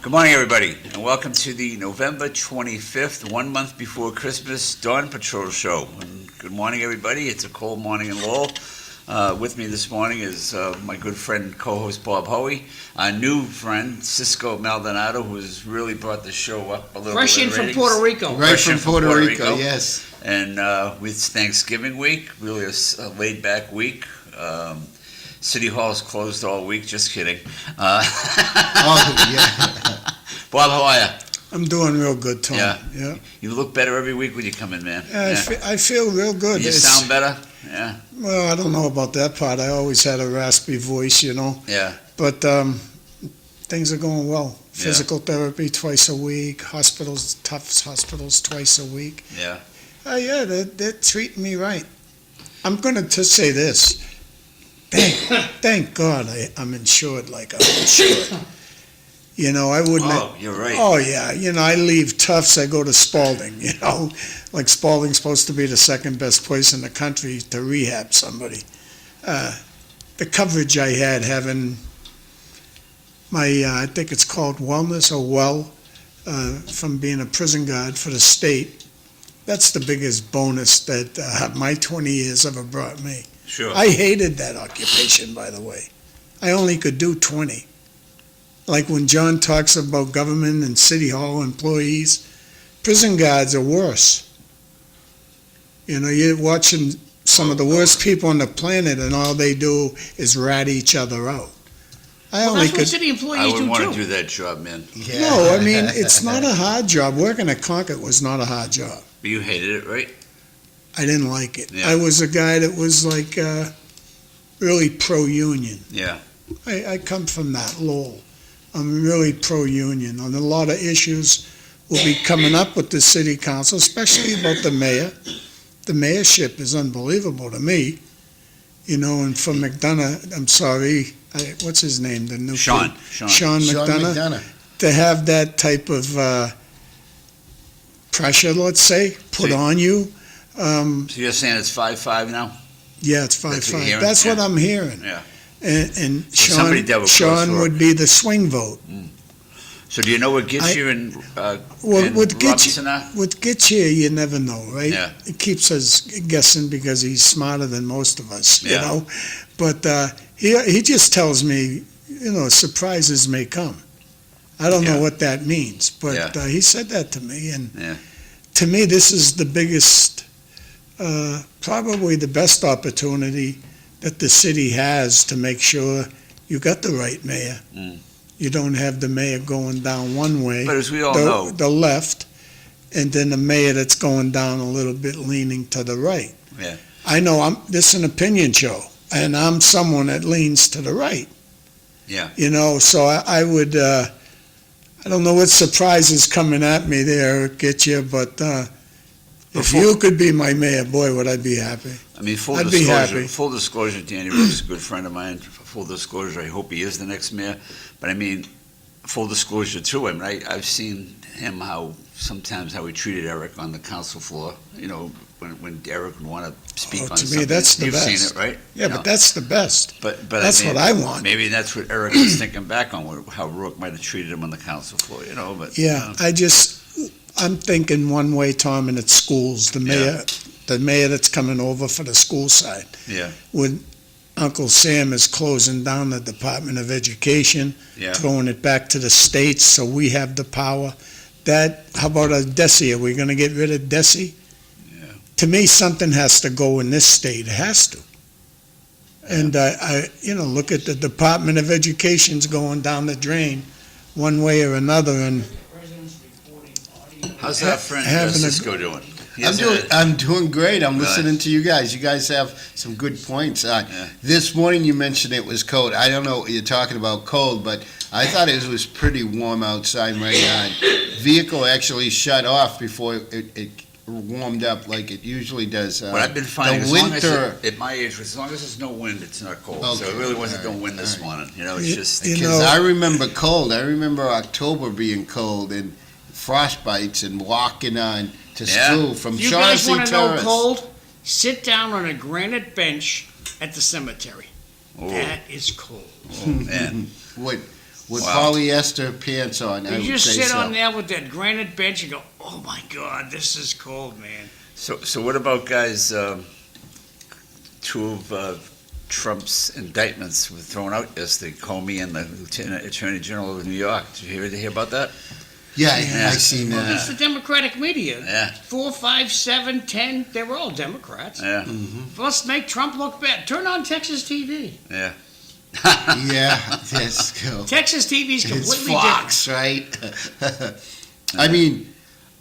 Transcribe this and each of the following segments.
Good morning, everybody, and welcome to the November 25th, 1 month before Christmas, Dawn Patrol Show. And good morning, everybody. It's a cold morning in Lowell. With me this morning is my good friend, co-host Bob Hoey, our new friend, Cisco Maldonado, who has really brought the show up a little Fresh bit. in from Puerto Rico. Right from Puerto Rico, yes. And with Thanksgiving week, really a laid-back week. City Hall's closed all week. Just kidding. Oh, yeah. Bob, how are you? I'm doing real good, Tom. Yeah. You look better every week when you come in, man. I feel real good. You sound better? Yeah. Well, I don't know about that part. I always had a raspy voice, Yeah. But things are going well. Physical therapy twice a week. Tufts hospitals twice a week. Yeah. They're treating me right. I'm going to just say this. Thank God I'm insured like I'm insured. I wouldn't. Oh, you're right. Oh, yeah. I leave Tufts, I go to Spalding, Like Spalding's supposed to be the second best place in the country to rehab somebody. The coverage I had having my, I think it's called wellness or from being a prison guard for the state, that's the biggest bonus that my 20 years ever brought me. Sure. I hated that occupation, by the way. I only could do 20. Like when John talks about government and city hall employees, prison guards are worse. You're watching some of the worst people on the planet, and all they do is rat each other out. That's what city employees I do, wouldn't want too. to do that job, man. Yeah. No, I mean, it's not a hard job. Working at Concord was not a hard job. But you hated it, right? I didn't like it. Yeah. I was a guy that was like really pro-union. Yeah. I come from that, Lowell. I'm really pro-union on a lot of issues we'll be coming up with the city council, especially about the mayor. The mayorship is unbelievable to me, and for McDonough, I'm sorry, what's his name? The new Sean. Sean Sean McDonough. McDonough. To have that type of pressure, let's say, put See. on you. So you're saying it's 5-5 now? Yeah, it's That's what you're 5-5. hearing? That's what Yeah. I'm hearing. Yeah. And So somebody dealt with Sean close would be the swing vote. So do you know what gets you in What gets Robinson now? What gets you, you never know, right? Yeah. It keeps us guessing because he's smarter than most of us, Yeah. But he just tells me, surprises may come. I don't know Yeah. what that means, but Yeah. he said that to me, and Yeah. to me, this is the biggest, probably the best opportunity that the city has to make sure you got the right mayor. You don't have the mayor going down one way, But as we all know, the left, and then the mayor that's going down a little bit leaning to the right. Yeah. I know this is an opinion show, and I'm someone that leans to the right. Yeah. So I would, I don't know what surprises coming at me there get you, but if you could be my mayor, boy, would I be happy. I mean, I'd be happy. full disclosure, Danny Rook's a good friend of mine. Full disclosure, I hope he is the next mayor. But I mean, full disclosure too, I've seen him sometimes how he treated Eric on the council floor, when Eric would want to speak on To something. me, that's the You've best. seen it, right? Yeah, but that's the best. But That's what I want. Maybe that's what Eric is thinking back on, how Rook might have treated him on the council floor, but. Yeah, I'm thinking one way, Tom, and it's schools. The mayor that's coming over for the school side. Yeah. When Uncle Sam is closing down the Department of Education, Yeah. throwing it back to the states so we have the power. How about a DESI? Are we going to get rid of DESI? Yeah. To me, something has to go in this state. It has to. And look at the Department of Education's going down the drain one way or another, and How's that friend having a- Cisco doing? I'm doing great. I'm Really? listening to you guys. You guys have some good points. This morning you mentioned it was cold. I don't know what you're talking about cold, but I thought it was pretty warm outside. My vehicle actually shut off before it warmed up like it usually does. What I've been finding, the as long as winter. at my age, as long as there's no wind, it's not cold. So Okay. it really wasn't All no right. wind this All right. morning. It's just. Because I remember cold. I remember October being cold and frostbites and walking on to Yeah. school from If you guys Chauncey want to know Terrace. cold, sit down on a granite bench at the cemetery. Oh, That is cold. oh, man. What with Wow. polyester pants on, I You would just say sit so. on there with that granite bench and go, oh my God, this is cold, man. So what about guys, two of Trump's indictments were thrown out yesterday, Comey and the Lieutenant Attorney General of New York. Did you hear about that? Yeah, Yeah. I seen Well, it's the that. Democratic media. Yeah. 4, 5, 7, 10, they were all Democrats. Yeah, Let's make Trump look bad. Turn on Texas TV. yeah. Yeah, that's cool. Texas TV is It's completely Fox, right? I mean,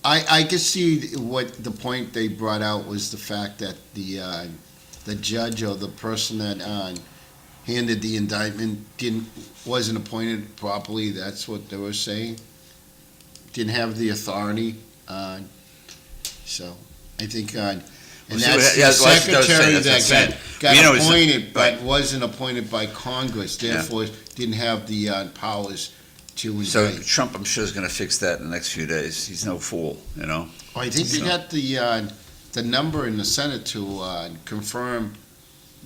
I could see what the point they brought out was the fact that the judge or the person that handed the indictment wasn't appointed properly. That's what they were saying. Didn't have the authority. So I think, and Well, that's yeah, the well, that's what I was saying, secretary that's what I'm that got You know, it's- appointed, but right. wasn't appointed by Congress. Therefore, didn't have the powers to So indict. Trump, I'm sure, is going to fix that in the next few days. He's no fool, you know? Oh, I think they So- got the number in the Senate to confirm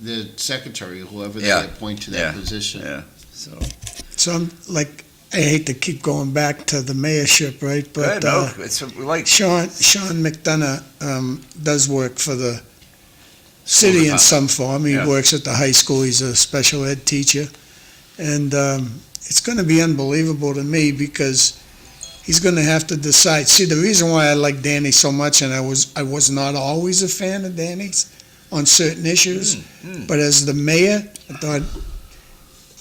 the secretary, whoever they Yeah, appoint to that yeah, position. Yeah, so. So I'm like, I hate to keep going back to the mayorship, right? But No, it's like, Sean McDonough does work for the city in some form. He Yeah. works at the high school. He's a special ed teacher. And it's going to be unbelievable to me because he's going to have to decide. See, the reason why I like Danny so much, and I was not always a fan of Danny's on certain issues, but as the mayor, I thought,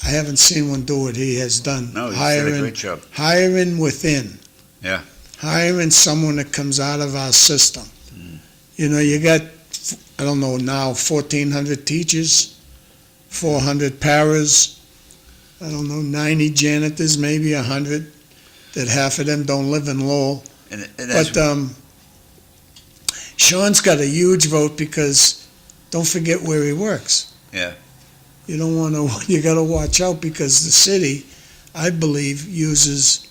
I haven't seen one do what he has done. no, he's done a great job. Hiring within. Yeah. Hiring someone that comes out of our system. You know, you got, I don't know now, 1,400 teachers, 400 paras, I don't know, 90 janitors, maybe 100, that half of them don't live in Lowell. And that's, But Sean's got a huge vote because don't forget where he works. Yeah. You don't want to, you got to watch out because the city, I believe, uses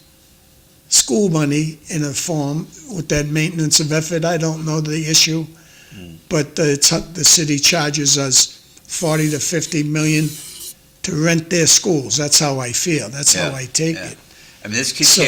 school money in a form with that maintenance of effort. I don't know the issue, but the city charges us 40 to 50 million to rent their schools. That's how I feel. That's how Yeah, I take yeah. it. I mean, this kid So-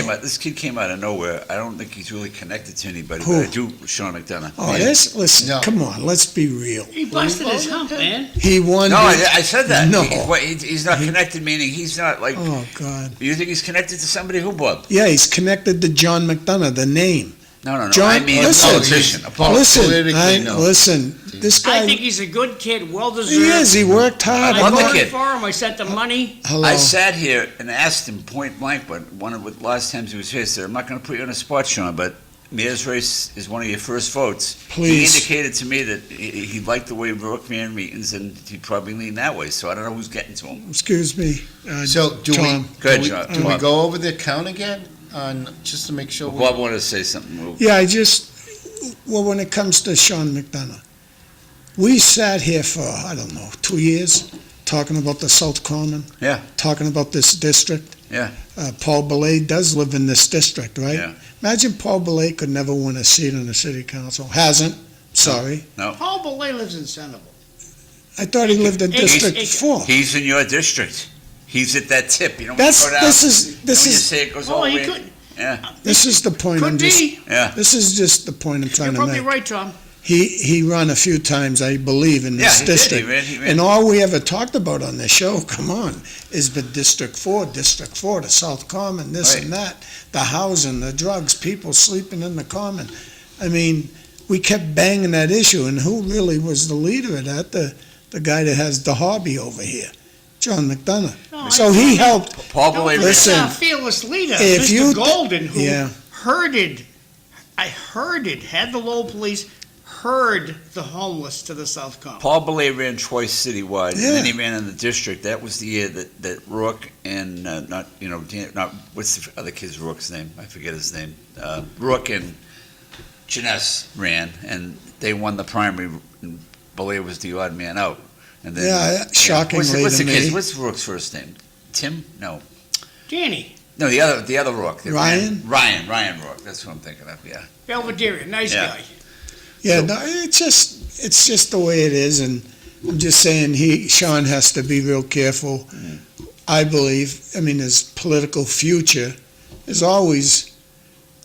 came out of nowhere. I don't think he's really connected to anybody, Who? but I do, Sean McDonough. Oh, Yeah. listen, No. come on, let's be real. He busted his hump, man. He won. No, I said that. No. He's not connected, meaning he's not like, Oh, God. you think he's connected to somebody who, Bob? Yeah, he's connected to John McDonough, the name. No. John, I mean, listen. a politician. Listen, politically, no. listen, this guy, I think he's a good kid, well deserved. he is, he worked hard. I I love the voted kid. for him. I sent the money. Hello. I sat here and asked him point blank, but one of the last times he was here, I said, I'm not going to put you on a spot, Sean, but mayor's race is one of your first votes. Please. He indicated to me that he liked the way Rourke ran meetings, and he'd probably lean that way, so I don't know who's getting to him. Excuse me. So do Tom. Go ahead, we, John. do we Bob. go over the count again, just to make sure? Bob wanted to say something. Yeah, well, when it comes to Sean McDonough, we sat here for, I don't know, 2 years, talking about the South Common. Yeah. Talking about this district. Yeah. Paul Belay does live in this district, right? Yeah. Imagine Paul Belay could never win a seat on the city council. Hasn't, sorry. Paul Belay lives in Centerville. I thought he lived in He's- District he's- 4. He's in your district. He's at that tip. You know, This when you is, say it goes Oh, all the he way. could. Yeah. this is the point I'm Could just, be. Yeah. this is just the point I'm trying You're to probably make. right, Tom. He run a few times, I believe, in Yeah, this he did. district. He ran. And all we ever talked about on this show, come on, is the District 4, the South Common, this Right. and that, the housing, the drugs, people sleeping in the common. I mean, we kept banging that issue, and who really was the leader of that? The guy that has the hobby over here, John McDonough. No, So he helped, Paul Don't Belay. forget Listen, our fearless leader, if Mr. you- Golden, who yeah. had the Lowell police herd the homeless to the South Common. Paul Belay ran twice citywide, Yeah. and then he ran in the district. That was the year that Rourke and what's the other kid's Rourke's name? I forget his name. Rourke and Janess ran, and they won the primary. And Belay was the odd man out. And then, Yeah, shockingly what's to the kid's? me. What's Rourke's first name? Tim? No, Danny, no, the other Rourke. They Ryan? ran- Ryan Rourke. That's what I'm thinking of. Yeah. Belvedere, nice Yeah. guy. yeah, no, it's just the way it is, and I'm just saying Sean has to be real careful. I believe, his political future is always,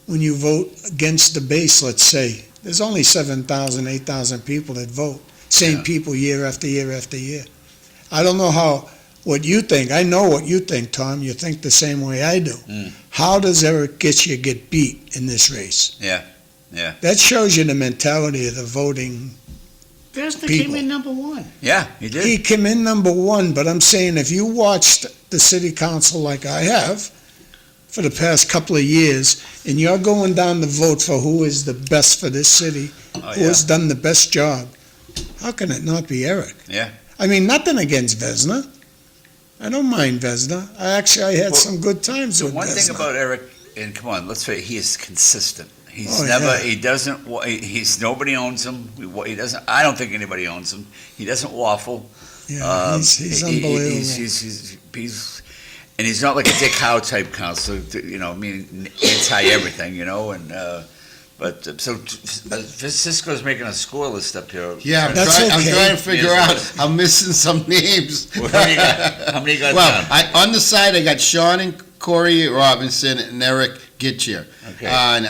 when you vote against the base, let's say, there's only 7,000, 8,000 people that vote. Same Yeah. people year after year after year. I don't know what you think. I know what you think, Tom. You think the same way I do. Mm. How does Eric Gitcher get beat in this race? Yeah. That shows you the mentality of the voting. Vesna People. came in number one. Yeah, he did. He came in number one, but I'm saying if you watched the city council like I have for the past couple of years, and you're going down to vote for who is the best for this city, Oh, who yeah. has done the best job, how can it not be Eric? Yeah. Nothing against Vesna. I don't mind Vesna. I had Well, some good times The with one Vesna. thing about Eric, and come on, let's face it, he is consistent. He's Oh, never, yeah. he doesn't, nobody owns him. He doesn't, I don't think anybody owns him. He doesn't waffle. Yeah, he's unbelievable. And he's not like a Dick Howe type counselor, anti-everything, but Cisco's making a score list up here. Yeah, I'm That's trying okay. to figure Yes, out. I'm missing some names. How many you got Well, down? on the side, I got Sean and Corey Robinson and Eric Gitcher. Okay. And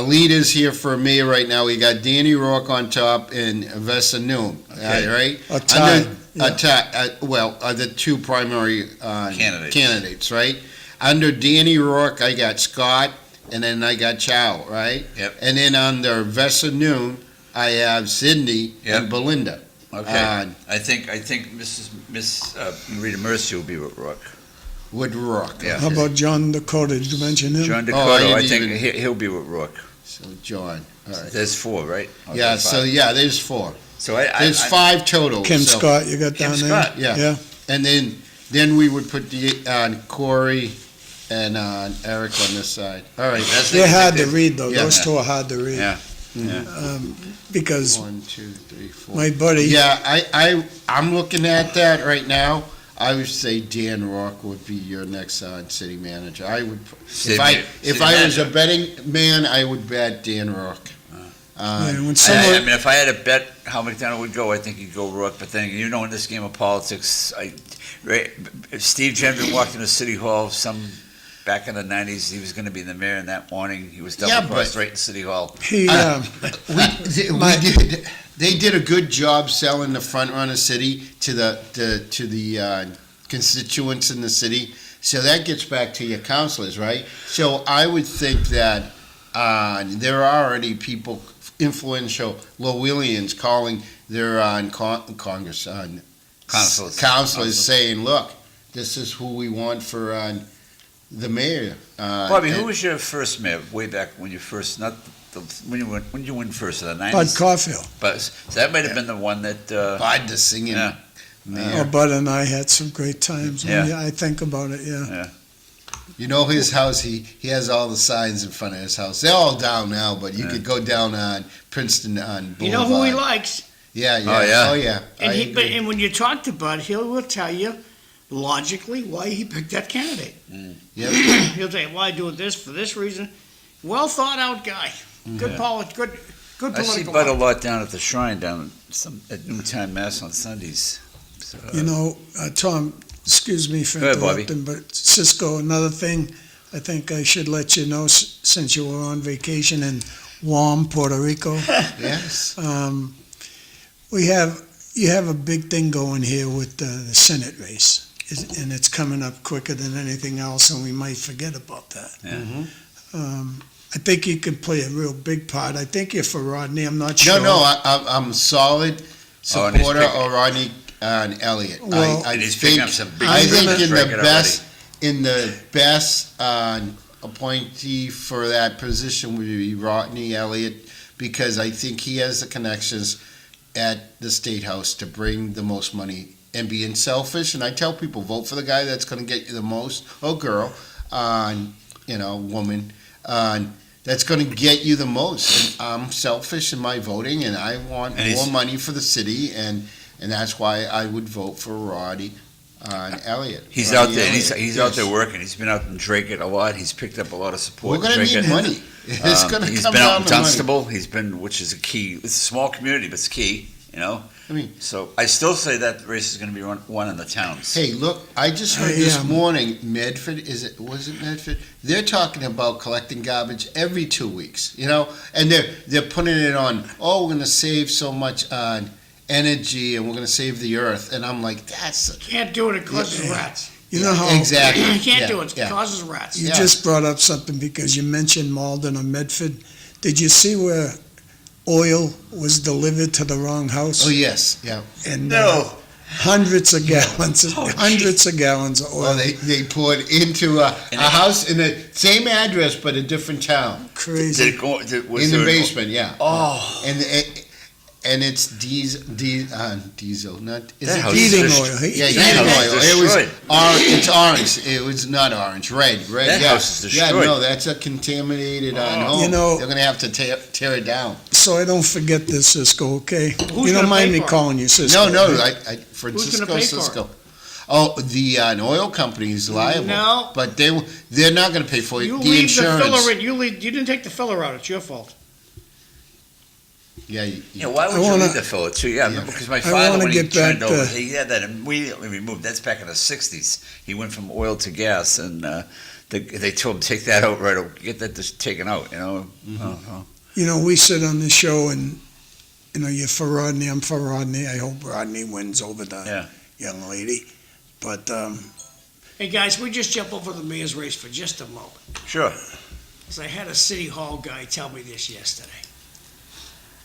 leaders here for me right now, we got Danny Rourke on top and Vesa Noon, Okay. right? A tie, The two primary Candidates. candidates, right? Under Danny Rourke, I got Scott, and then I got Chow, right? Yep. And then under Vesa Noon, I have Cindy Yep. and Belinda. Okay. I think Miss Rita Mercy will be with Rourke. With Rourke. Yeah. How about John Dakota? Did you mention him? John Oh, Dakota, I I didn't think even- he'll be with Rourke. So John, all right. There's four, right? Okay, Yeah, five. so yeah, there's four. So I There's five total. Kim so- Scott, you got Kim down there? Scott, Yeah. And then we would put Corey and Eric on this side. All right. They're hard to read, though. Yeah. Those two are hard to read. Yeah. Because 1, 2, 3, 4. my buddy, Yeah, I'm looking at that right now. I would say Dan Rourke would be your next city manager. I would, City if I was a manager. betting man, I would bet Dan Rourke. when I someone, mean, if I had to bet how McDonough would go, I think he'd go Rourke. But then, in this game of politics, if Steve Gendron walked into City Hall back in the 90s, he was going to be the mayor, and that morning he was Yeah, double-crossed but- right in City Hall. he, They did a good job selling the front runner city to the constituents in the city. So that gets back to your councilors, right? So I would think that there are already people influential Lowellians calling their Congress Councilors. saying, "Look, this is who we want for the mayor." Bobby, and- who was your first mayor way back when you first, when did you win first, in the 90s? Bud Caulfield. But so that might have been the one that, Bud, the singing Yeah. mayor. Oh, Bud and I had some great times. Yeah. Yeah, I think about it, yeah. You know his house, he has all the signs in front of his house. They're all down now, but you could go down on Princeton on Boulevard. You know who he likes? Yeah, yeah. Oh, yeah? Oh, yeah. And when you talk to Bud, he will tell you logically why he picked that candidate. Yep. He'll say, "Well, I do this for this reason." Well thought out guy. Good good I see political. Bud a lot down at the shrine down at Noontime Mass on Sundays. So, You know, Tom, excuse me for Go ahead, Bobby. interrupting, but Cisco, another thing I think I should let you know, since you were on vacation in Guam, Puerto Rico, Yes. you have a big thing going here with the Senate race, and it's coming up quicker than anything else, and we might forget about that. Yeah. I think you could play a real big part. I think you're for Rodney. I'm not sure. No, I'm a solid Oh, and he's supporter picking- of Rodney and Elliott. Well- I And he's think, picking up some big I numbers think in record the best appointee for that position would be Rodney Elliott, because I think he has the connections at the State House to bring the most money and being selfish. And I tell people, vote for the guy that's going to get you the most, or girl, woman, that's going to get you the most. And I'm selfish in my voting, and I want And he's- more money for the city, and that's why I would vote for Roddy Elliott. He's Rodney out there. Elliott. He's out there Yes. working. He's been out in Drake a lot. He's picked up a lot of support. We're going to in need Drake. money. It's going to He's come been out down in to money. Dunstable. Which is a key. It's a small community, but it's key. you know? I mean- So I still say that race is gonna be won in the towns. Hey, look, I just heard this morning, Medford, was it Medford? They're talking about collecting garbage every 2 weeks, you know? And they're putting it on, oh, we're gonna save so much on energy and we're gonna save the earth. And I'm like, that's, Can't do it, it causes rats. You know how exactly. You can't Yeah, do it, yeah. it causes rats. you Yeah. just brought up something because you mentioned Malden or Medford. Did you see where oil was delivered to the wrong house? Oh, yes, yeah. And No. hundreds of gallons, hundreds of gallons of Well, oil. they poured into a house in the same address but a different town. Did Crazy. it go, was In the there- basement, yeah. Oh, And it's diesel, not, is That it house diesel? Heating is oil. Yeah, That heating house is oil. It was, destroyed. it's orange. It was not orange, red, That yeah. house is Yeah, destroyed. no, that's a contaminated home. You know- They're gonna have to tear it down. So I don't forget this, Cisco, okay? Who's You don't gonna mind pay me for it? calling you Cisco. No, right? for Who's gonna pay for it? Cisco. Oh, the oil company is liable. No. But they're not gonna pay for it. You The leave the insurance. filler in, you didn't take the filler out, it's your fault. Yeah, yeah, why would I you wanna- leave the filler too? Yeah, because my I father, wanna when he get turned back over, to- he had that immediately removed. That's back in the 60s. He went from oil to gas, and they told him, take that out right away, get that just taken out, you know? You know, we sit on the show and, you know, you're for Rodney, I'm for Rodney. I hope Rodney wins over the Yeah. young lady. But, Hey, guys, we just jump over the mayor's race for just a moment. Sure. 'Cause I had a city hall guy tell me this yesterday.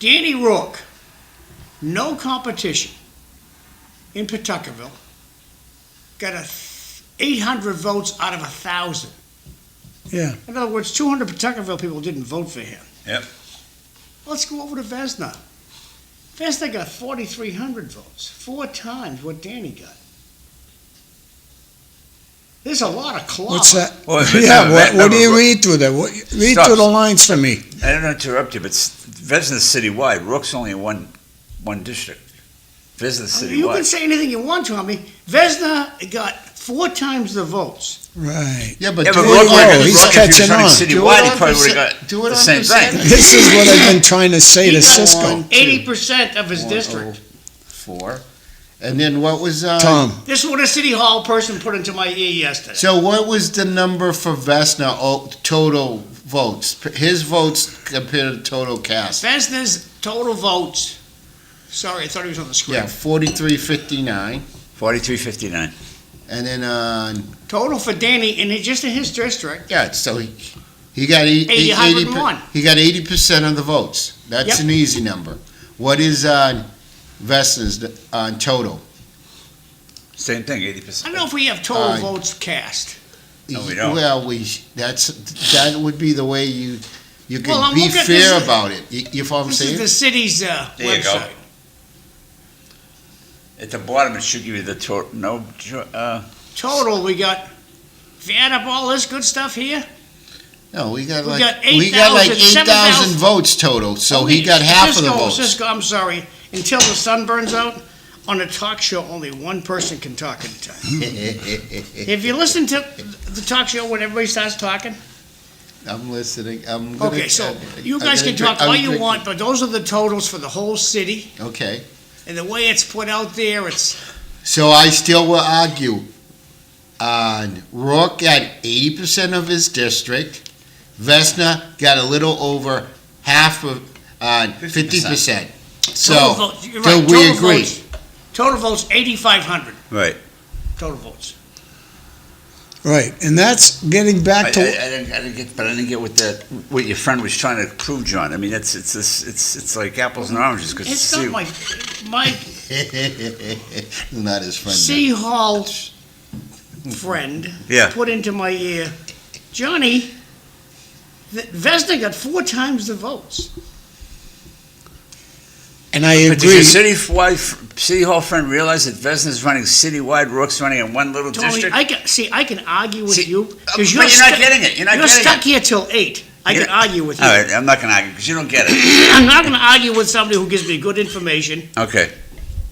Danny Rourke, no competition in Pawtuckaville, got 800 votes out of 1,000. yeah, In other words, 200 Pawtuckaville people didn't vote for him. Yep. Let's go over to Vesna. Vesna got 4,300 votes, 4 times what Danny got. There's a lot of clout. what's that? Well, if it's Yeah, not what do you remember- read through that? Read Stop. through the lines for me. I don't interrupt you, but Vesna's citywide. Rook's only in one district. Vesna's You can citywide. say anything you want to me. Vesna got 4 times the votes. Right. Yeah, but Yeah, but do Rook, it oh, on- he's if he was catching running on. Do it citywide, he on probably would percent- have do got it the on same thing. percentage. This is what I've been trying to say He to got Cisco. 80% of his district. 4. And then what was, Tom, This is what a city hall person put into my ear yesterday. so what was the number for Vesna, total votes? His votes compared to total cast? Vesna's total votes, sorry, I thought he was on the screen. Yeah, 4359. 4359. And then, Total for Danny, just in his district, yeah, so he got 101. He got 80% of the votes. That's Yep. an easy number. What is Vesna's total? Same thing, I 80%. don't know if we have total Aye. votes cast. No, we don't. Well, that would be the way you Well, could I'm be looking at fair this- about it. You follow what I'm This is saying? the city's you go. website. At the bottom, it should give you the total. No, Total, we got, if you add up all this good stuff here, No, we got We like got we got like 8,000, 8,000 votes total. So he got half of the votes. Cisco, I'm sorry, until the sun burns out, on a talk show, only one person can talk at a time. If you listen to the talk show when everybody starts talking, I'm listening. I'm gonna, okay, so you I'm guys gonna can talk drink- all I'm you drinking. want, but those are the totals for the whole city, Okay. and the way it's put out there, it's, So I still will argue. Rourke got 80% of his district. Vesna got a little over half of 50%. total So votes, you're so right, we total agree. votes. Total votes, 8,500, right. total votes. right, and that's getting I, back I, to, I didn't get what your friend was trying to prove, John. I mean, it's like apples and oranges. Cause It's see, not my Not his friend. City Hall friend Yeah. put into my ear, Johnny, Vesna got 4 times the votes. and I But does your agree. city hall friend realize that Vesna's running citywide, Rook's running in one little Tony, district? I can argue with See, you but because you're not getting it. You're not getting stuck it. here till 8. I You're can not- argue with you. All right, I'm not going to argue because you don't get it. I'm not going to argue with somebody who gives me good information. Okay.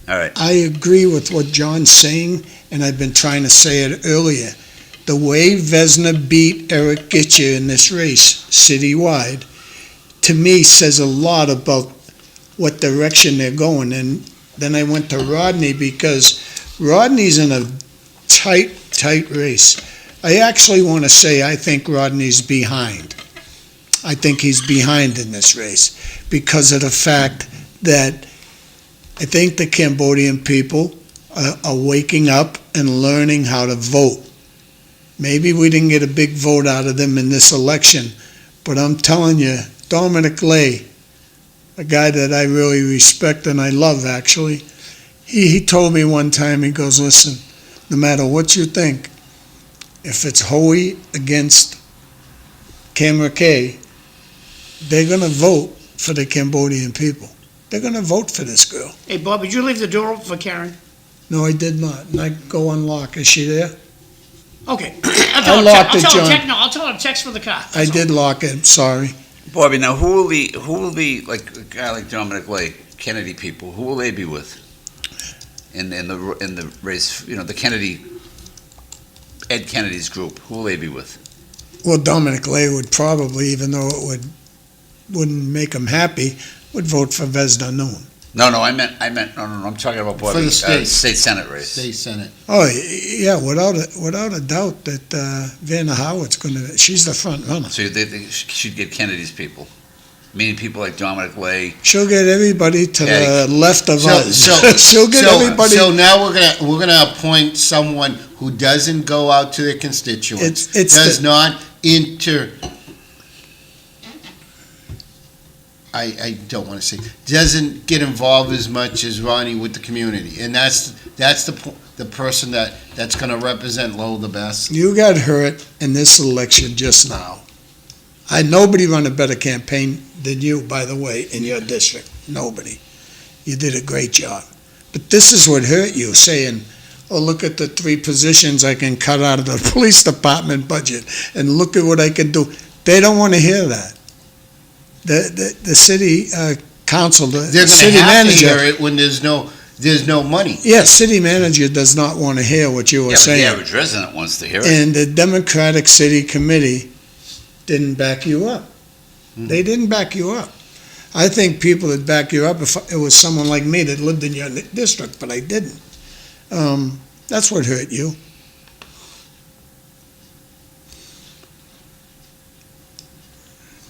All right. I agree with what John's saying, and I've been trying to say it earlier. The way Vesna beat Eric Gitcher in this race citywide, to me, says a lot about what direction they're going. And then I went to Rodney because Rodney's in a tight race. I actually want to say I think Rodney's behind. I think he's behind in this race because of the fact that I think the Cambodian people are waking up and learning how to vote. Maybe we didn't get a big vote out of them in this election, but I'm telling you, Dominic Lay, a guy that I really respect and I love actually, he told me one time, he goes, listen, no matter what you think, if it's Hoey against Camera K, they're going to vote for the Cambodian people. They're going to vote for this girl. Hey, Bob, did you leave the door open for Karen? No, I did not. And I go unlock. Is she there? Okay. I locked it, John. I'll tell her text for the car. I did lock it. Sorry. Bobby, now who will be like a guy like Dominic Lay, Kennedy people? Who will they be with in the race? You know, the Ed Kennedy's group. Who will they be with? Well, Dominic Lay would probably, even though it wouldn't make him happy, would vote for Vesna Noon. No, I meant. No. I'm talking about Bobby. For the state. State Senate race. State Senate. Oh yeah, without a doubt that Vanna Howard's going to. She's the front runner. So they should get Kennedy's people, meaning people like Dominic Lay. She'll get everybody to the left of us. So She'll get everybody. So now we're gonna appoint someone who doesn't go out to their constituents. Does not enter. I don't want to say doesn't get involved as much as Ronnie with the community, and that's the person that's going to represent Lowell the best. You got hurt in this election just now. Nobody run a better campaign than you, by the way, in your district. Nobody. You did a great job. But this is what hurt you, saying, oh, look at the 3 positions I can cut out of the police department budget, and look at what I can do. They don't want to hear that. The city council, the city manager. They're going to have to hear it when there's no money. Yeah, city manager does not want to hear what you were saying. But the average resident wants to hear it. And the Democratic City Committee didn't back you up. They didn't back you up. I think people would back you up if it was someone like me that lived in your district, but I didn't. That's what hurt you.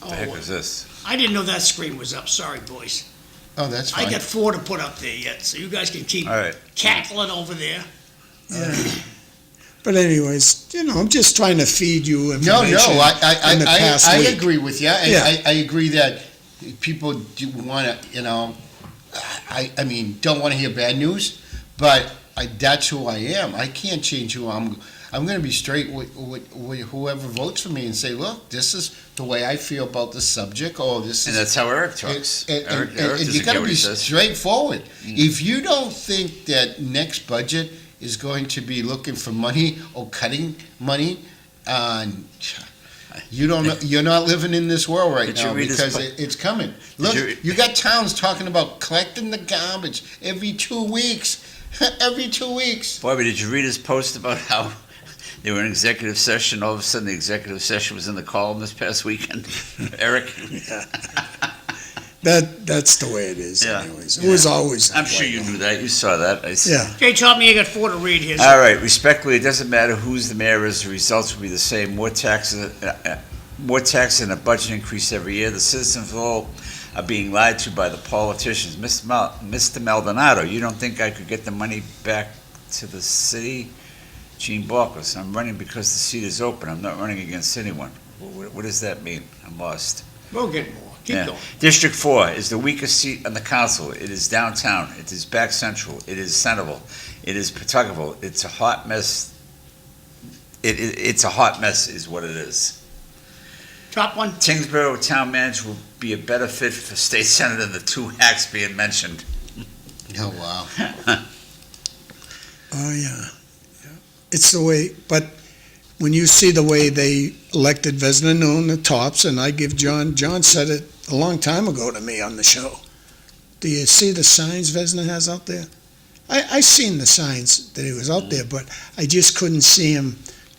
What the heck is this? I didn't know that screen was up. Sorry, boys. Oh, that's fine. I got 4 to put up there yet, so you guys can keep All right. cackling over there. But anyways, I'm just trying to feed you No, information. in the past I week. agree with you. Yeah. I agree that people do want to, I mean, don't want to hear bad news, but that's who I am. I can't change who I'm going to be straight with whoever votes for me and say, look, this is the way I feel about this subject. And that's how Eric talks. Eric And doesn't you got care to what be he says. straightforward. If you don't think that next budget is going to be looking for money or cutting money, you're not living in this world right now because it's coming. Look, you got towns talking about collecting the garbage every 2 weeks. Every 2 weeks. Bobby, did you read his post about how they were in executive session? All of a sudden, the executive session was in the column this past weekend. Eric? That's the way it is Yeah. anyways. It was always that I'm sure way. you knew that. You saw that. Yeah. Okay, Tommy, you got 4 to read here. All right. Respectfully, it doesn't matter who's the mayor is. The results will be the same. More taxes and a budget increase every year. The citizens of all are being lied to by the politicians. Mr. Maldonado, you don't think I could get the money back to the city? Gene Barkos, I'm running because the seat is open. I'm not running against anyone. What does that mean? I'm lost. We'll get more. Keep going. District 4 is the weakest seat on the council. It is downtown. It is back central. It is Centerville. It is Pawtuckaville. It's a hot mess. It's a hot mess is what it is. Top one. Tingsboro town manager will be a better fit for state senate than the 2 hacks being mentioned. Oh, wow. Oh, yeah. It's the way, but when you see the way they elected Vesna Noon, the tops, and I give John said it a long time ago to me on the show. Do you see the signs Vesna has out there? I seen the signs that he was out there, but I just couldn't see him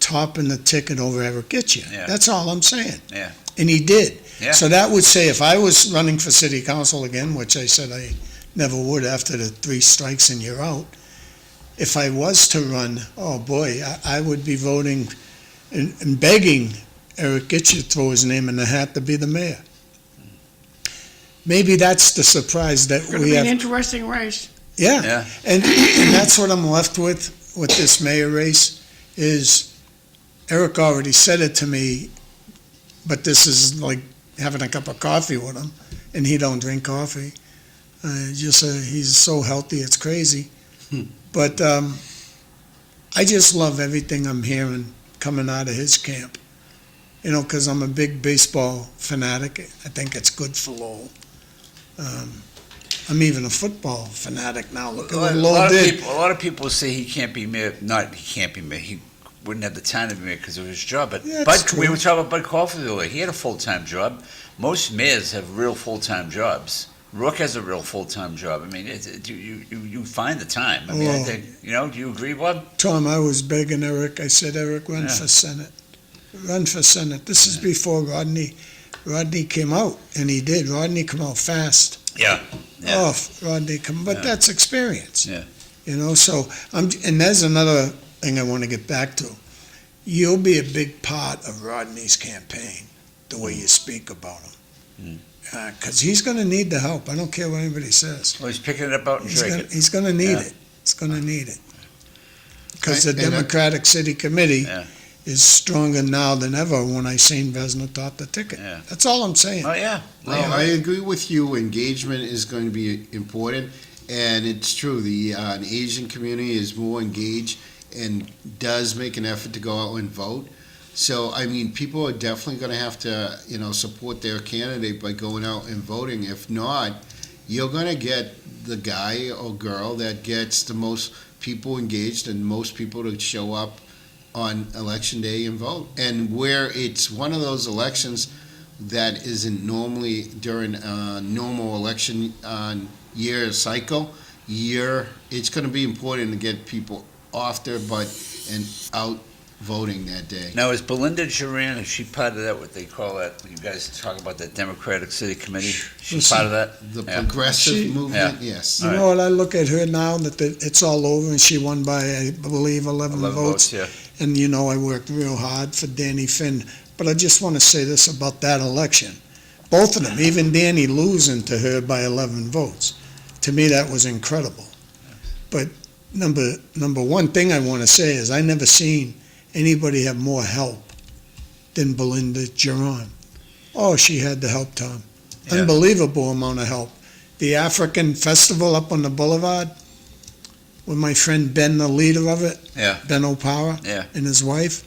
topping the ticket over Eric Gitcher. Yeah. That's all I'm saying. Yeah. And he did. Yeah. So that would say if I was running for city council again, which I said I never would after the 3 strikes and you're out, if I was to run, oh boy, I would be voting and begging Eric Gitcher to throw his name in the hat to be the mayor. Maybe that's the surprise that It's gonna we be an have. interesting race. Yeah, Yeah. and that's what I'm left with this mayor race, is Eric already said it to me, but this is like having a cup of coffee with him, and he don't drink coffee. He's so healthy, it's crazy. But I just love everything I'm hearing coming out of his camp. You know, because I'm a big baseball fanatic. I think it's good for Lowell. I'm even a football fanatic now. Look at what A Lowell lot did. a lot of people say he can't be mayor. He can't be mayor. He wouldn't have the time to be mayor because of his job. But Yeah, it's we true. were talking about Bud Caulfield earlier. He had a full-time job. Most mayors have real full-time jobs. Rook has a real full-time job. I mean, you find the time. I mean, I Oh. think, do you agree, Bob? Tom, I was begging Eric. I said, Eric, run Yeah. for Senate. Run for Senate. This is before Rodney came out, and he did. Rodney come out fast. Yeah. Yeah. Oh, Rodney come, but Yeah. that's experience. Yeah. You know, so and there's another thing I want to get back to. You'll be a big part of Rodney's campaign, the way you speak about him. Because he's going to need the help. I don't care what anybody says. Well, he's picking it up out in Drake. He's going to need Yeah. it. He's going to need it. Because the And I- Democratic City Committee Yeah. is stronger now than ever when I seen Vesna top the ticket. Yeah. That's all I'm saying. Oh, yeah. No, I agree with you. Engagement is going to be important, and it's true. The Asian community is more engaged and does make an effort to go out and vote. So, I mean, people are definitely going to have to, support their candidate by going out and voting. If not, you're going to get the guy or girl that gets the most people engaged and most people to show up on election day and vote. And where it's one of those elections that isn't normally during a normal election year cycle, it's going to be important to get people off their butt and out voting that day. Now, is Belinda Duran, is she part of that, what they call that, you guys talk about that Democratic City Committee? She's Listen, part of that? The Yeah. progressive She- movement, yes. You know what? I look at her now that it's all over, and she won by, I believe, 11 votes. Yeah. And I worked real hard for Danny Finn. But I just want to say this about that election. Both of them, even Danny losing to her by 11 votes. To me, that was incredible. But number one thing I want to say is I never seen anybody have more help than Belinda Duran. Oh, she had the help, Tom. Yeah. Unbelievable amount of help. The African Festival up on the boulevard, with my friend Ben, the leader of it, Yeah. Ben O'Para, Yeah. and his wife,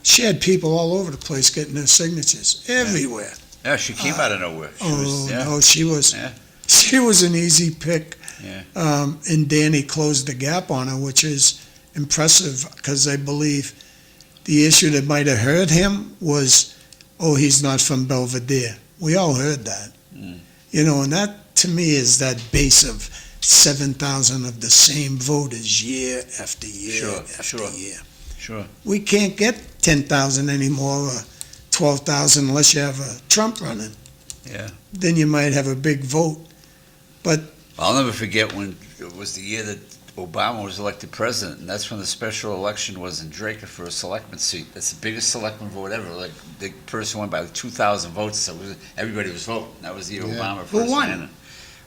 she had people all over the place getting their signatures, everywhere. Yeah, she came out of nowhere. She was, yeah. She was an easy pick. Yeah. And Danny closed the gap on her, which is impressive, because I believe the issue that might have hurt him was, he's not from Belvedere. We all heard that. And that to me is that base of 7,000 of the same voters year after year after year. Sure. We can't get 10,000 anymore, or 12,000, unless you have a Trump running. Yeah. Then you might have a big vote. But I'll never forget when it was the year that Obama was elected president, and that's when the special election was in Drake for a selectman seat. That's the biggest selectman vote ever. Like, the person won by like 2,000 votes, so everybody was voting. That was the year Obama first Who won? ran.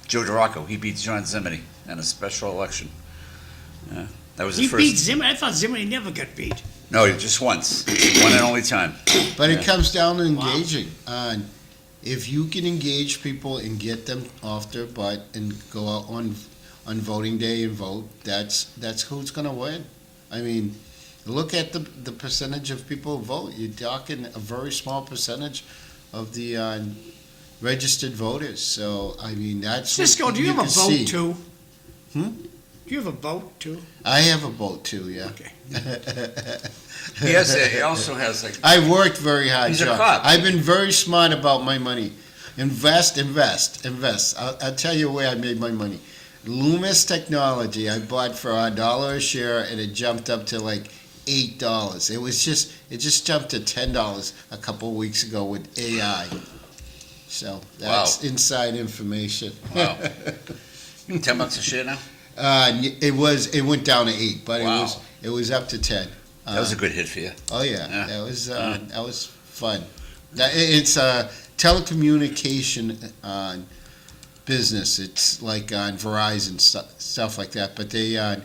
Joe DeRocco. He beat John Zimini in a special election. Yeah. That was He the first. beat Zimmerman. I thought Zimmerman never got beat. No, just once. One and only time. But Yeah. it comes down to engaging. If you can engage people and get them off their butt and go out on voting day and vote, that's who's going to win. I mean, look at the percentage of people who vote. You're talking a very small percentage of the registered voters. So, I mean, that's what Cisco, do you have a can vote see. too? Hmm? Do you have a vote too? I have a vote too, yeah. Okay. He also has like. I worked very hard, He's a John. cop. I've been very smart about my money. Invest. I'll tell you where I made my money. Loomis Technology, I bought for $1 a share, and it jumped up to like $8. It just jumped to $10 a couple of weeks ago with AI. So that's inside information. Wow. $10 a share now? It went down to 8, but Wow. it was up to 10. That was a good hit for you. Oh yeah, Yeah. that was fun. It's a telecommunication business. It's like on Verizon stuff like that. But they had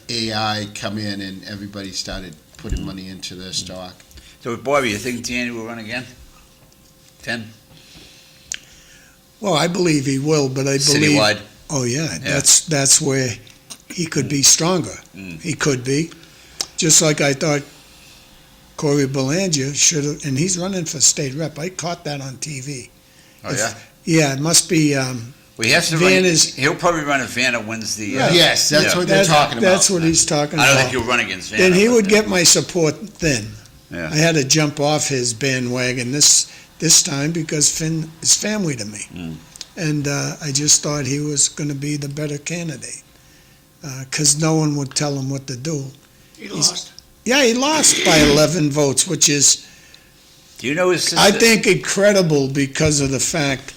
AI come in and everybody started putting money into their stock. So, Bobby, you think Danny will run again? 10? Well, I believe he will, but I believe. Citywide? Oh, yeah, that's where he could be stronger. He could be. Just like I thought Corey Belanger should have, and he's running for state rep. I caught that on TV. Oh, yeah? Yeah, it must be, Well, he has to Van run. is- He'll probably run if Vanna wins the. Yes, that's what they're talking about. that's what he's talking I about. don't think he'll run against Vanna. Then he but- would get my support then. Yeah. I had to jump off his bandwagon this time because Finn is family to me. And I just thought he was going to be the better candidate because no one would tell him what to do. He lost. Yeah, he lost by 11 votes, which is, Do you know his sister? I think, incredible because of the fact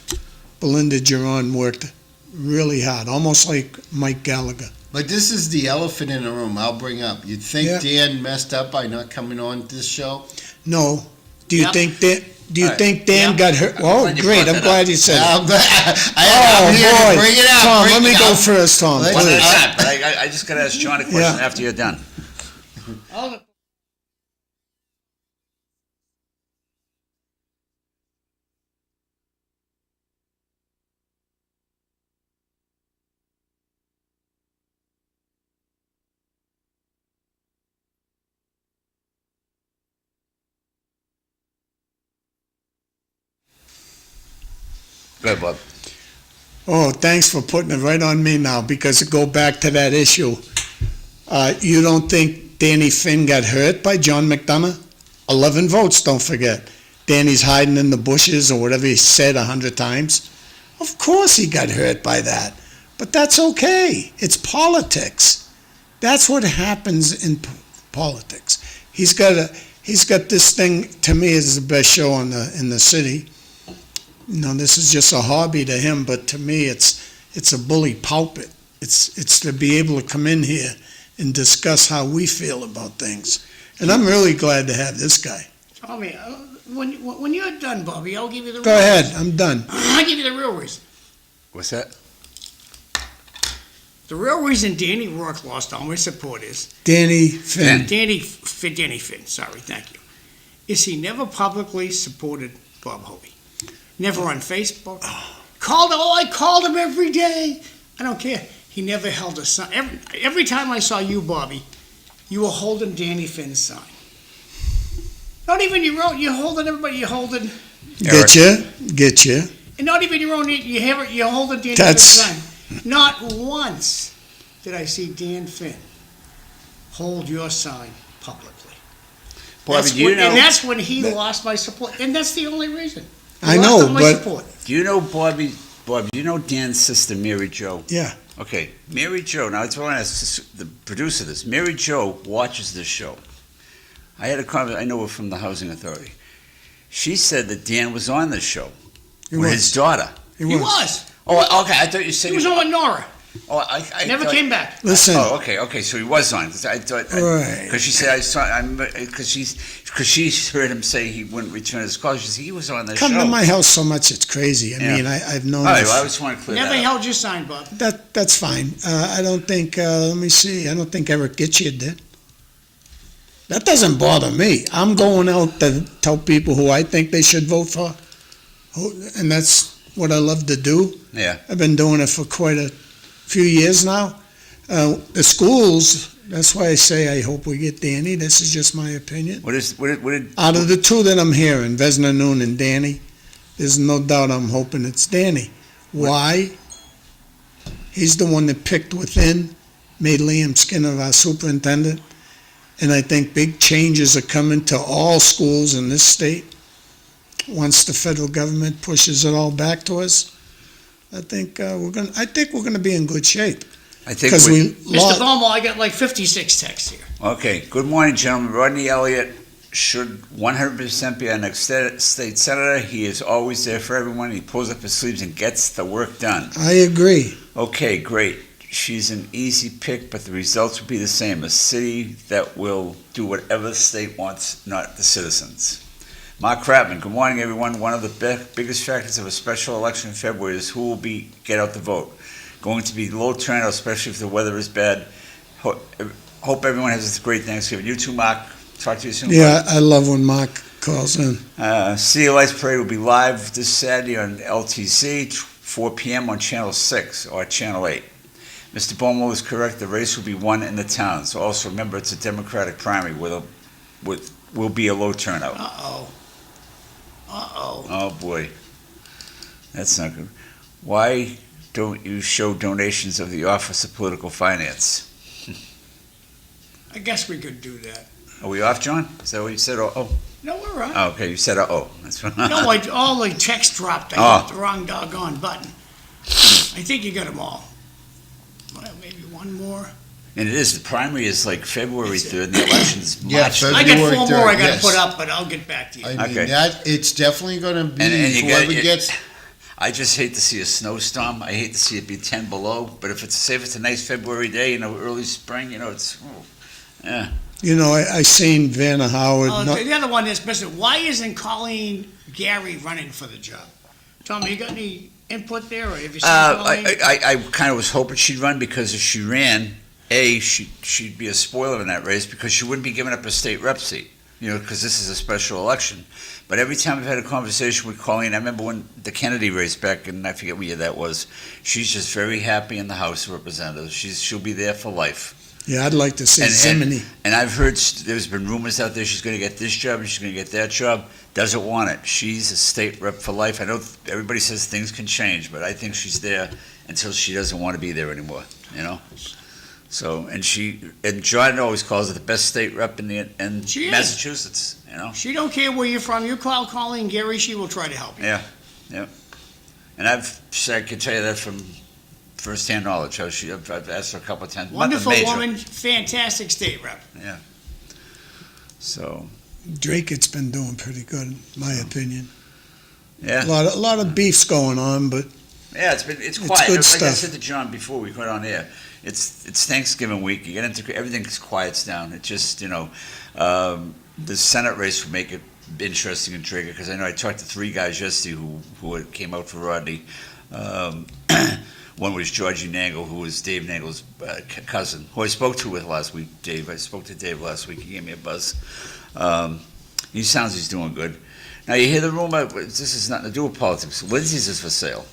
Belinda Giron worked really hard, almost like Mike Gallagher. But this is the elephant in the room I'll bring up. You'd think Yeah. Dan messed up by not coming on this show? No. Do you Yep. think that? Do you All right. think Dan Yep. got hurt? I'm Oh, glad you great! brought I'm that glad up. you said it. I'm Oh here to boy, bring it up. Tom, bring let me it go up. first, Tom. Let's- One at a Please. time, but I just got to ask John a question Yeah. after you're done. All the- Go ahead, Bob. Oh, thanks for putting it right on me now, because to go back to that issue, you don't think Danny Finn got hurt by John McDonough? 11 votes, don't forget. Danny's hiding in the bushes or whatever he said 100 times. Of course he got hurt by that. But that's okay. It's politics. That's what happens in politics. He's got this thing, to me, is the best show in the city. You know, this is just a hobby to him, but to me, it's a bully pulpit. It's to be able to come in here and discuss how we feel about things. And I'm really glad to have this guy. Tell me, when you're done, Bobby, I'll give you the Go real ahead, reason. I'm done. I'll give you the real reason. What's that? The real reason Danny Rourke lost all my support is Danny Finn. Danny Finn, sorry, thank you, is he never publicly supported Bob Hoey. Never on Facebook. I called him every day. I don't care. He never held a sign. Every time I saw you, Bobby, you were holding Danny Finn's sign. Not even your own. You're holding everybody. You're holding, Get you. and not even your own. You're holding Danny That's- Finn's sign. Not once did I see Dan Finn hold your sign publicly. Bobby, do you know? And that's when he lost my support. And that's the only reason. He I lost know, all my but- support. Do you know Bobby? Bob, do you know Dan's sister, Mary Jo? Yeah. Okay, Mary Jo. Now, I just want to ask the producer this. Mary Jo watches this show. I had a comment. I know her from the Housing Authority. She said that Dan was on this show He with was. his daughter. He was. Oh, okay. I thought you said He was on with Nora. Oh, I Never thought- came back. Listen, Oh, okay. So he was on. I thought Right. because she said I saw. Because she heard him say he wouldn't return his call. She said he was on the come show. to my house so much it's crazy. I Yeah. mean, I've known All right. this- Well, I just want to clear Never that up. held your sign, Bob. that's fine. I don't think, let me see, I don't think Eric Gitchia did. That doesn't bother me. I'm going out to tell people who I think they should vote for, and that's what I love to do. Yeah. I've been doing it for quite a few years now. The schools, that's why I say I hope we get Danny. This is just my opinion. What did Out of the two that I'm hearing, Vesna Noon and Danny, there's no doubt I'm hoping it's Danny. Why? He's the one that picked within, made Liam Skinner our superintendent, and I think big changes are coming to all schools in this state. Once the federal government pushes it all back to us, I think we're gonna be in good shape. I think because we Mr. lost. Bomil, I got like 56 texts here. Okay, good morning, gentlemen. Rodney Elliott should 100% be our next state senator. He is always there for everyone. He pulls up his sleeves and gets the work done. I agree. Okay, great. She's an easy pick, but the results will be the same. A city that will do whatever the state wants, not the citizens. Mark Kratman, good morning, everyone. One of the biggest factors of a special election in February is who will get out the vote. Going to be low turnout, especially if the weather is bad. Hope everyone has a great Thanksgiving. You too, Mark. Talk to you soon. Yeah, I love when Mark calls in. City Lights Parade will be live this Saturday on LTC, 4 p.m. on Channel 6 or Channel 8. Mr. Bomil is correct. The race will be won in the town. So also remember, it's a Democratic primary will be a low turnout. Uh-oh. Oh, boy. That's not good. Why don't you show donations of the Office of Political Finance? I guess we could do that. Are we off, John? Is that what you said? Oh, No, we're right. oh okay. You said, oh. That's fine. No, all the text dropped. I Oh. hit the wrong doggone button. I think you got them all. Well, maybe one more. And it is, the primary is like February 3rd, and the election is Yeah, March. February I got four 3rd, more I got to yes. put up, but I'll get back to you. I mean, Okay. it's definitely going to be And you whoever got- gets. I just hate to see a snowstorm. I hate to see it be 10 below. But if it's a nice February day, early spring, it's, yeah. I seen Vanna Howard. The other one is, Mr. Why isn't Colleen Gary running for the job? Tommy, you got any input there, or have you seen Colleen? I kind of was hoping she'd run, because if she ran, she'd be a spoiler in that race, because she wouldn't be giving up a state rep seat, because this is a special election. But every time I've had a conversation with Colleen, I remember when the Kennedy race back, and I forget what year that was, she's just very happy in the House of Representatives. She'll be there for life. Yeah, I'd like to see Zimini. And I've heard there's been rumors out there she's going to get this job and she's going to get that job. Doesn't want it. She's a state rep for life. I know everybody says things can change, but I think she's there until she doesn't want to be there anymore. So, and John always calls her the best state rep in She is. Massachusetts. She don't care where you're from. You call Colleen Gary, she will try to help you. Yeah. And I can tell you that from first-hand knowledge. I've asked her a couple of times. Wonderful Nothing major. woman, fantastic state rep. So, Drake's been doing pretty good, in my opinion. yeah. A lot of beefs going on, but Yeah, it's quiet. good Like I stuff. said to John before we went on air, it's Thanksgiving week. You get into everything quiets down. It just the Senate race would make it interesting and trigger, because I know I talked to three guys yesterday who came out for Rodney. One was George Anthes, who was Dave Nagle's cousin, who I spoke to last week. I spoke to Dave last week. He gave me a buzz. He sounds he's doing good. Now you hear the rumor. This has nothing to do with politics. Lindsay's is for sale.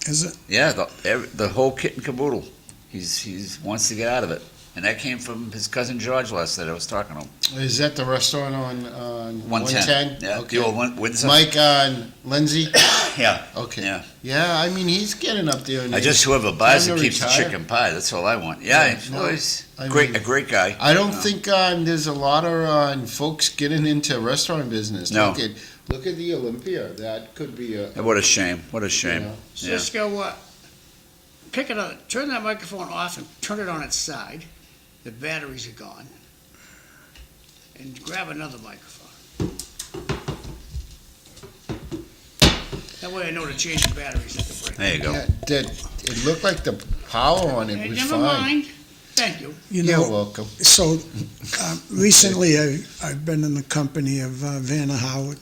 is it? Yeah, the whole kit and caboodle. He's wants to get out of it, and that came from his cousin George last night. I was talking to him. Is that the restaurant on 110. Yeah, Okay. the old Windsor. Mike Lindsay? Yeah. Okay. Yeah. Yeah, I mean, he's getting up there. Whoever buys Time it to keeps the retire. chicken pie. That's all I want. Yeah, he's I great. mean, A great guy. I don't think there's a lot of folks getting into restaurant business. No. Look at the Olympia. That could be a. What a shame. What a shame. Yeah. Yeah. Cisco, turn that microphone off and turn it on its side. The batteries are gone. And grab another microphone. That way I know to change the batteries at the break. There you go. Yeah, it looked like the power on it Hey, was never fine. mind. Thank you. You're welcome. So recently I've been in the company of Vanna Howard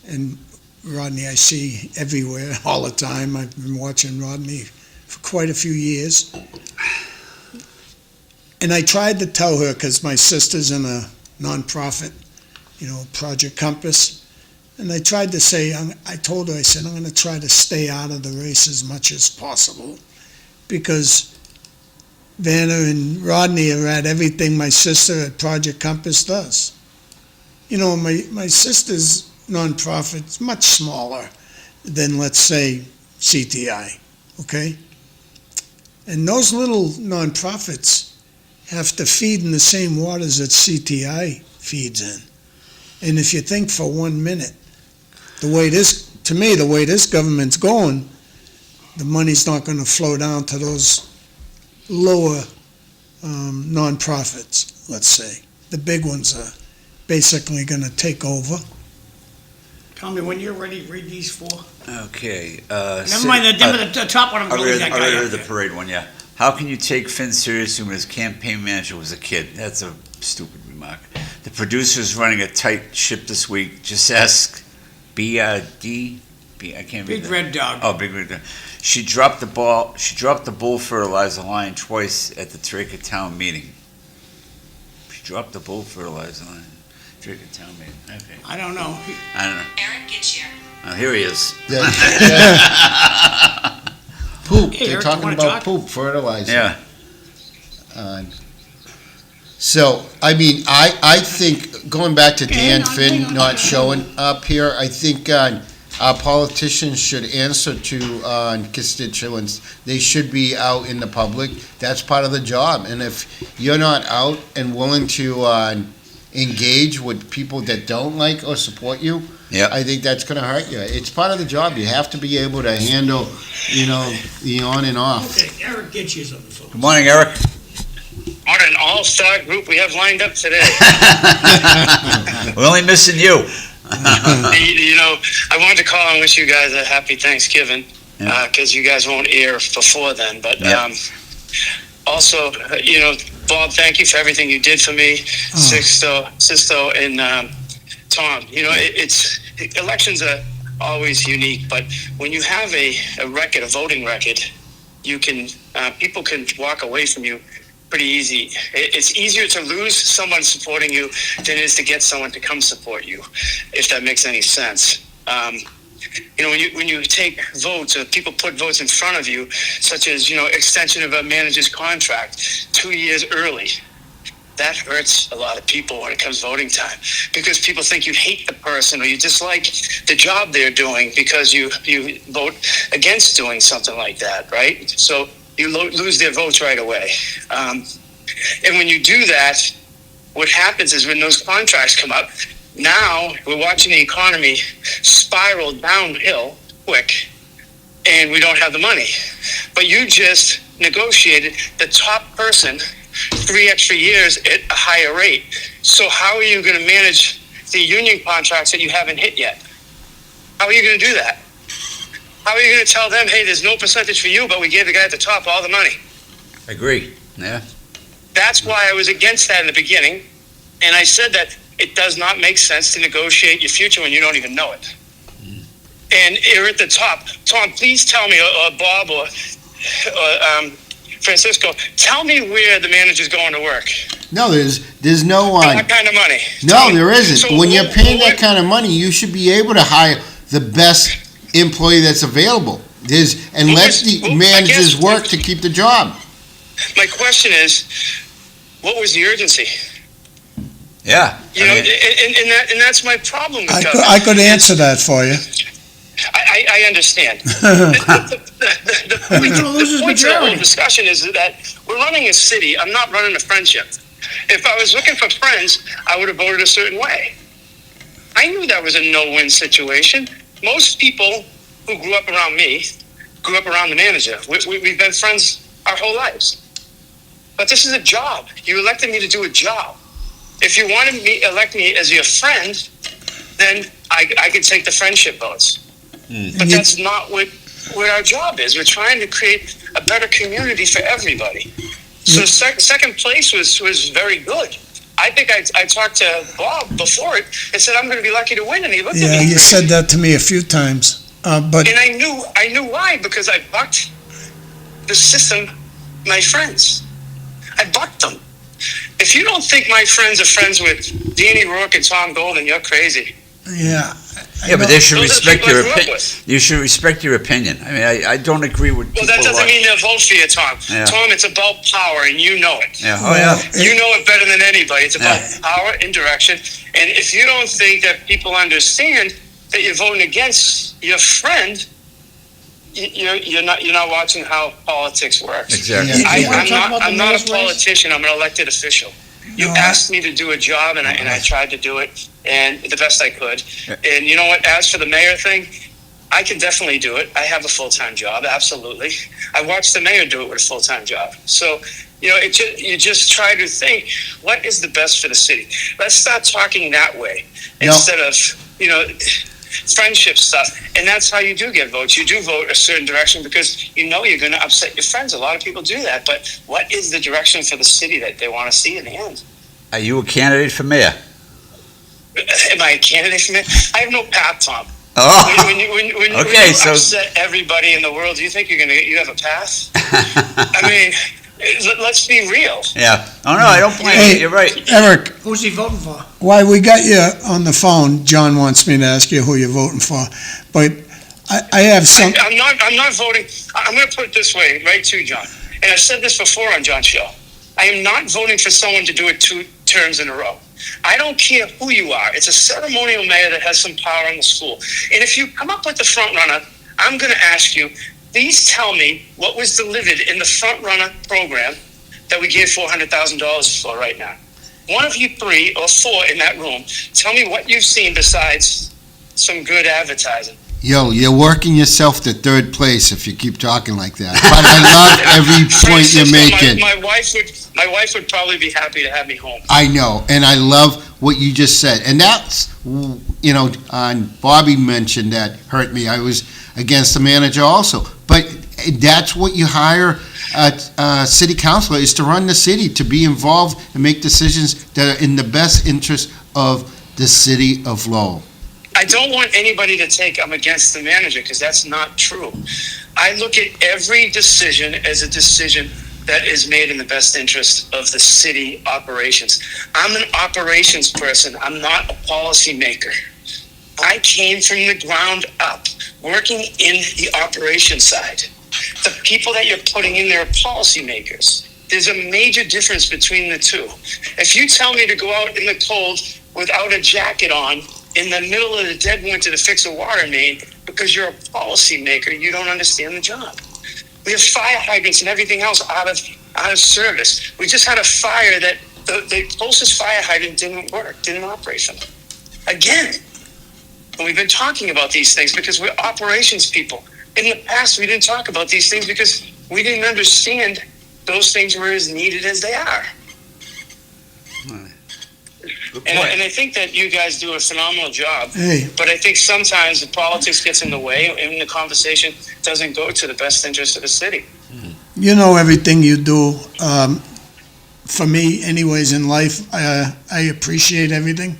and Rodney. I see everywhere all the time. I've been watching Rodney for quite a few years. And I tried to tell her, because my sister's in a nonprofit, Project Compass. And I tried to say, I told her, I said, I'm going to try to stay out of the race as much as possible, because Vanna and Rodney are at everything my sister at Project Compass does. My sister's nonprofit's much smaller than, let's say, CTI, okay? And those little nonprofits have to feed in the same waters that CTI feeds in. And if you think for 1 minute, the way this government's going, the money's not going to flow down to those lower nonprofits, let's say. The big ones are basically going to take over. Tell me when you're ready, read these four. Okay. Never mind, the top one, I'm I gonna leave read, that I guy read up the there. parade one, yeah. How can you take Finn seriously when his campaign manager was a kid? That's a stupid remark. The producer's running a tight ship this week. Just ask BRD. I can't read Big that. Red Dog. Oh, Big Red Dog. She dropped the ball. She dropped the bull fertilizer line twice at the Traker Town meeting. She dropped the bull fertilizer line. Traker Town meeting. Okay. I don't know. I don't know. Eric, get your. Oh, here he is. Poop, Hey, they're Eric, talking you wanna about talk? poop, fertilizer. Yeah. So, I mean, I think, going back to Dan Hang on, Finn not showing up here, I think our politicians should answer to constituents. They should be out in the public. That's part of the job. And if you're not out and willing to engage with people that don't like or support you, Yeah. I think that's going to hurt you. It's part of the job. You have to be able to handle, the on and off. Okay, Eric Gitches on the phone. Good morning, Eric. What an all-star group we have lined up today. We're only missing you. I wanted to call and wish you guys a happy Thanksgiving Yeah. because you guys won't air before then. But Yeah. also, Bob, thank you for everything you did for me, Sisto, and Tom. Elections are always unique, but when you have a record, a voting record, you can people can walk away from you pretty easy. It's easier to lose someone supporting you than it is to get someone to come support you, if that makes any sense. When you take votes, or people put votes in front of you, such as extension of a manager's contract 2 years early, that hurts a lot of people when it comes voting time, because people think you hate the person or you dislike the job they're doing because you vote against doing something like that, right? So you lose their votes right away. And when you do that, what happens is when those contracts come up, now we're watching the economy spiral downhill quick, and we don't have the money. But you just negotiated the top person 3 extra years at a higher rate. So how are you going to manage the union contracts that you haven't hit yet? How are you going to do that? How are you going to tell them, hey, there's no percentage for you, but we gave the guy at the top all the money? Agree. Yeah. That's why I was against that in the beginning. And I said that it does not make sense to negotiate your future when you don't even know it. And you're at the top. Tom, please tell me, or Bob, or Francisco, tell me where the manager's going to work. No, there's no What kind of money? No, there isn't. So When you're paying that what- kind of money, you should be able to hire the best employee that's available. And let the managers work to keep the job. My question is, what was the urgency? Yeah. And that's my problem with government. I could answer that for you. I understand. He's gonna lose his point of the whole majority. discussion is that we're running a city. I'm not running a friendship. If I was looking for friends, I would have voted a certain way. I knew that was a no-win situation. Most people who grew up around me grew up around the manager. We've been friends our whole lives. But this is a job. You elected me to do a job. If you wanted me elect me as your friend, then I could take the friendship votes. But that's not what our job is. We're trying to create a better community for everybody. So second place was very good. I think I talked to Bob before it and said I'm going to be lucky to win, and he looked at Yeah, me you crazy. said that to me a few times. But And I knew why, because I bucked the system, my friends. I bucked them. If you don't think my friends are friends with Danny Rourke and Tom Golden, you're crazy. yeah, Yeah, but they should Those are the respect people I your grew up opinion. with. You should respect your opinion. I mean, I don't agree with Well, people that doesn't like. mean they'll vote for you, Tom. Yeah. Tom, it's about power, and you know it. Yeah. Oh yeah. You know it better than anybody. It's about Yeah. power and direction. And if you don't think that people understand that you're voting against your friend, you're not watching how politics works. Exactly. Yeah. You wanna talk about the I'm not mayor's a race? politician. I'm an elected official. You No, asked me to do a job, and I tried to do it, and the best I could. And you know what? As for the mayor thing, I can definitely do it. I have a full-time job, absolutely. I watched the mayor do it with a full-time job. So, you just try to think, what is the best for the city? Let's start talking that way instead of, friendship stuff. And that's how you do get votes. You do vote a certain direction because you're going to upset your friends. A lot of people do that. But what is the direction for the city that they want to see in the end? Are you a candidate for mayor? Am I a candidate for mayor? I have no path, Tom. Oh, When you upset everybody in the world, do you think you have a path? I mean, let's be real. yeah. Oh, no, I don't blame you. You're right. Eric, Who's he voting for? while we got you on the phone, John wants me to ask you who you're voting for, but I have some. I'm not voting. I'm going to put it this way, right to John. And I've said this before on John's show. I am not voting for someone to do it 2 terms in a row. I don't care who you are. It's a ceremonial mayor that has some power in the school. And if you come up with the front runner, I'm going to ask you, please tell me what was delivered in the front runner program that we gave $400,000 for right now. One of you 3 or 4 in that room, tell me what you've seen besides some good advertising. Yo, you're working yourself to third place if you keep talking like that. But I love every point you're making. My wife would probably be happy to have me home. I know, and I love what you just said. And that's, Bobby mentioned that hurt me. I was against the manager also. But that's what you hire a city councilor, is to run the city, to be involved and make decisions that are in the best interest of the city of Lowell. I don't want anybody to think I'm against the manager, because that's not true. I look at every decision as a decision that is made in the best interest of the city operations. I'm an operations person. I'm not a policy maker. I came from the ground up, working in the operation side. The people that you're putting in there are policy makers. There's a major difference between the two. If you tell me to go out in the cold without a jacket on in the middle of the dead winter to fix a water main because you're a policy maker, you don't understand the job. We have fire hydrants and everything else out of service. We just had a fire that the closest fire hydrant didn't work, didn't operate for them. Again, and we've been talking about these things because we're operations people. In the past, we didn't talk about these things because we didn't understand those things were as needed as they are. And I think that you guys do a phenomenal job. Hey. But I think sometimes the politics gets in the way and the conversation doesn't go to the best interest of the city. You know everything you do. For me, anyways, in life, I appreciate everything,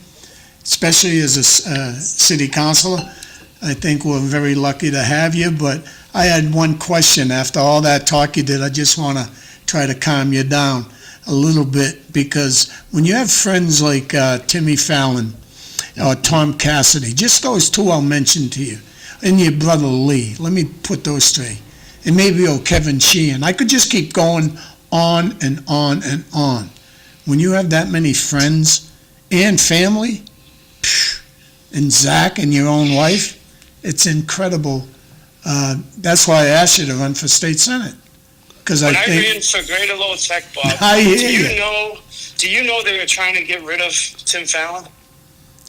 especially as a city councilor. I think we're very lucky to have you, but I had one question. After all that talk you did, I just want to try to calm you down a little bit, because when you have friends like Timmy Fallon or Tom Cassidy, just those 2 I'll mention to you, and your brother Lee, let me put those 3, and maybe Kevin Sheehan. I could just keep going on and on and on. When you have that many friends and family, and Zach and your own wife, it's incredible. That's why I asked you to run for state senate. Because I think ran for Greater Lowell Tech, Bob, I hear do you know they were trying to get rid of Tim Fallon?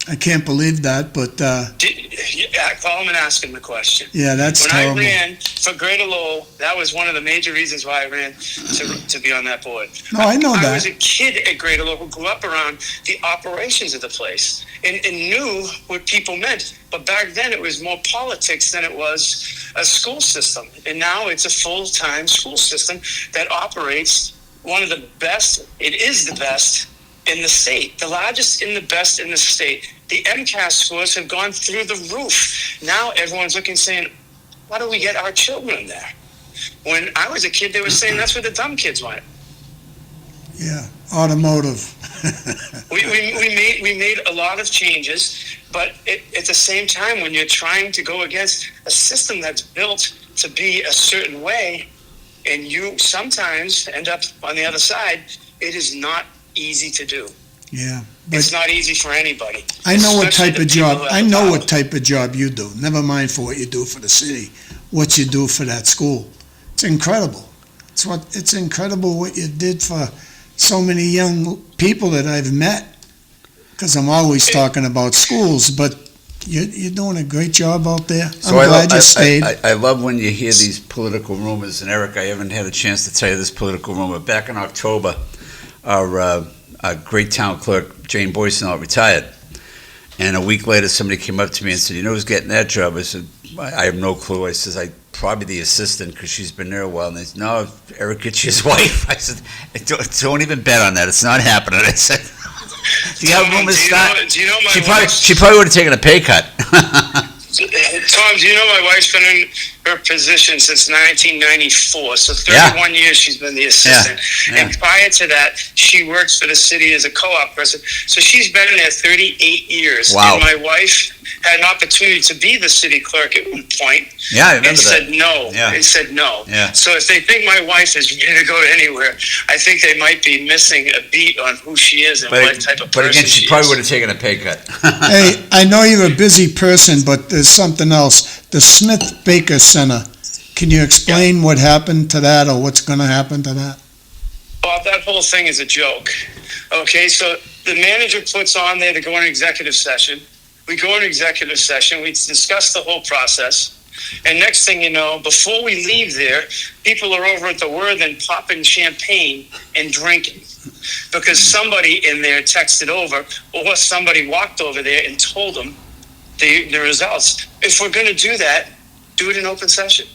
I can't believe that, but Call him and ask him the question. yeah, that's terrible. When I ran for Greater Lowell, that was one of the major reasons why I ran to be on that board. No, I know that. I was a kid at Greater Lowell who grew up around the operations of the place and knew what people meant. But back then it was more politics than it was a school system. And now it's a full-time school system that operates one of the best, it is the best in the state, the largest and the best in the state. The MCAS scores have gone through the roof. Now everyone's looking saying, why do we get our children there? When I was a kid, they were saying that's where the dumb kids went. Yeah, automotive. We made a lot of changes, but at the same time, when you're trying to go against a system that's built to be a certain way, and you sometimes end up on the other side, it is not easy to do. Yeah, It's but not easy for anybody. I know what especially type the of people job. who have I the know power. what type of job you do. Never mind for what you do for the city, what you do for that school. It's incredible. It's incredible what you did for so many young people that I've met. Because I'm always talking about schools, but You're doing a great job out there. So I'm glad you stayed. I love when you hear these political rumors, and Eric, I haven't had a chance to tell you this political rumor. Back in October, our great town clerk, Jane Boysenall, retired. And a week later, somebody came up to me and said, you know who's getting that job? I said, I have no clue. I said, probably the assistant, because she's been there a while. And they said, no, Eric gets his wife. I said, don't even bet on that. It's not happening. I said, do you have rumors start? Do you know my She probably would have taken a pay cut. Tom, do you know my wife's been in her position since 1994? So 31 years she's been the assistant. Yeah. And prior to that, she works for the city as a co-op person. So she's been there 38 years. Wow. And my wife had an opportunity to be the city clerk at one point. Yeah, I remember and that. said no. Yeah. And said no. Yeah. So if they think my wife is ready to go anywhere, I think they might be missing a beat on who she is and what type of person But again, she probably is. would have taken a pay cut. Hey, I know you're a busy person, but there's something else. The Smith Baker Center. Can you explain what happened to that, or what's going to happen to that? Bob, that whole thing is a joke. Okay, so the manager puts on there to go into executive session. We go into executive session. We discuss the whole process. And next thing you know, before we leave there, people are over at the Worthen popping champagne and drinking because somebody in there texted over, or somebody walked over there and told them the results. If we're going to do that, do it in open session.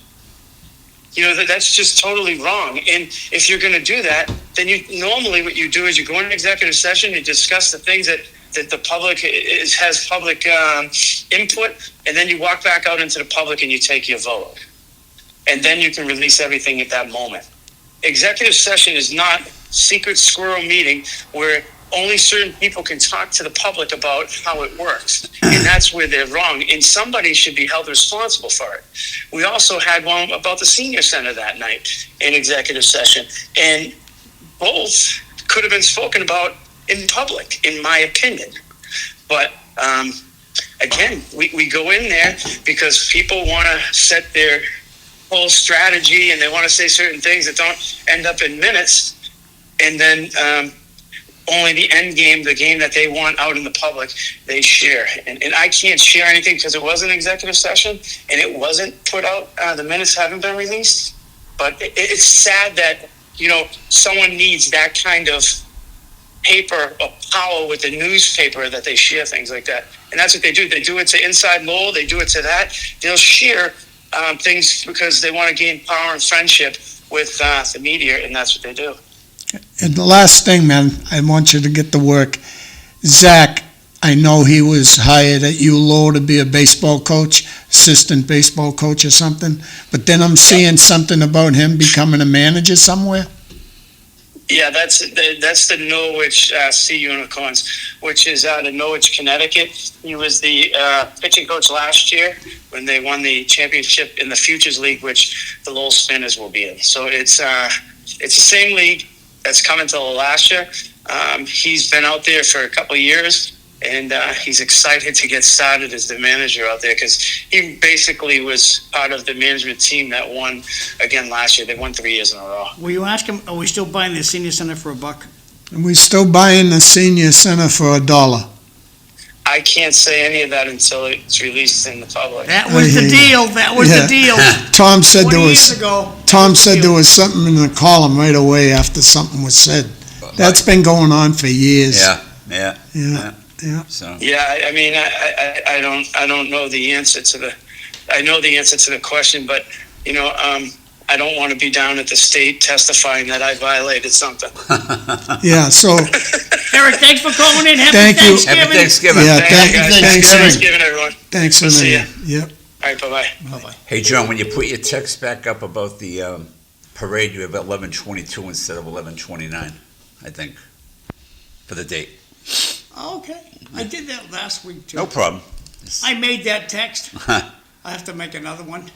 You know, that's just totally wrong. And if you're going to do that, then normally what you do is you go into executive session, you discuss the things that the public has public input, and then you walk back out into the public and you take your vote. And then you can release everything at that moment. Executive session is not secret squirrel meeting where only certain people can talk to the public about how it works. And that's where they're wrong. And somebody should be held responsible for it. We also had one about the senior center that night in executive session. And both could have been spoken about in public, in my opinion. But again, we go in there because people want to set their whole strategy and they want to say certain things that don't end up in minutes. And then only the end game, the game that they want out in the public, they share. And I can't share anything because it was an executive session and it wasn't put out. The minutes haven't been released. But it's sad that, you know, someone needs that kind of paper or power with the newspaper that they share things like that. And that's what they do. They do it to Inside Lowell. They do it to that. They'll share things because they want to gain power and friendship with the media, and that's what they do. And the last thing, man, I want you to get to work. Zach, I know he was hired at ULO to be a baseball coach, assistant baseball coach or something, but then I'm seeing something about him becoming a manager somewhere. Yeah, that's the Norwich Sea Unicorns, which is out of Norwich, Connecticut. He was the pitching coach last year when they won the championship in the Futures League, which the Lowell Spinners will be in. So it's the same league that's coming to Alaska. He's been out there for a couple of years, and he's excited to get started as the manager out there because he basically was part of the management team that won again last year. They won 3 years in a row. Will you ask him, are we still buying the senior center for $1? And we're still buying the senior center for $1. I can't say any of that until it's released in the public. That was the deal, that was the deal. Tom said 20 there years was, ago. Tom said there was something in the column right away after something was said. That's been going on for years. Yeah. Yeah. So Yeah, I mean, I don't know the answer to the. I know the answer to the question, but you know, I don't want to be down at the state testifying that I violated something. Yeah, so, Eric, thanks for calling in. Happy Thank you. Thanksgiving. Happy Thanksgiving. yeah, Thank you, guys. thanks Happy for, Thanksgiving, everyone. thanks for We'll see that. Yep. All right, bye-bye. Bye-bye. Hey, John, when you put your text back up about the parade, you have 11:22 instead of 11:29, I think, for the date. Okay, I did that last week too. No problem. I made that text. I have to make another one.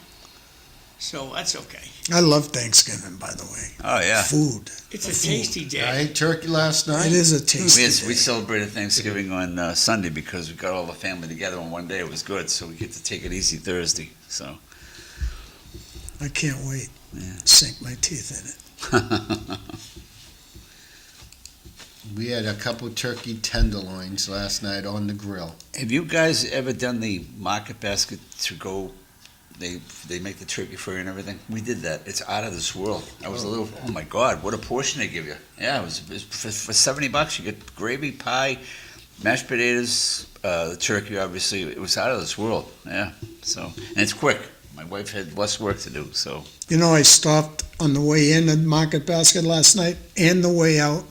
So that's okay. I love Thanksgiving, by the way. Oh, yeah. Food. It's a tasty I day. ate turkey last night. It is a tasty We day. celebrated Thanksgiving on Sunday because we got all the family together on one day. It was good, so we get to take it easy Thursday. So I can't wait. Yeah. Sink my teeth in it. We had a couple turkey tenderloins last night on the grill. Have you guys ever done the market basket to go? They make the turkey for you and everything. We did that. It's out of this world. I was a little. Oh my God! What a portion they give you. Yeah, it was for $70. You get gravy, pie, mashed potatoes, the turkey. Obviously, it was out of this world. Yeah. So and it's quick. My wife had less work to do. So You know, I stopped on the way in at Market Basket last night and the way out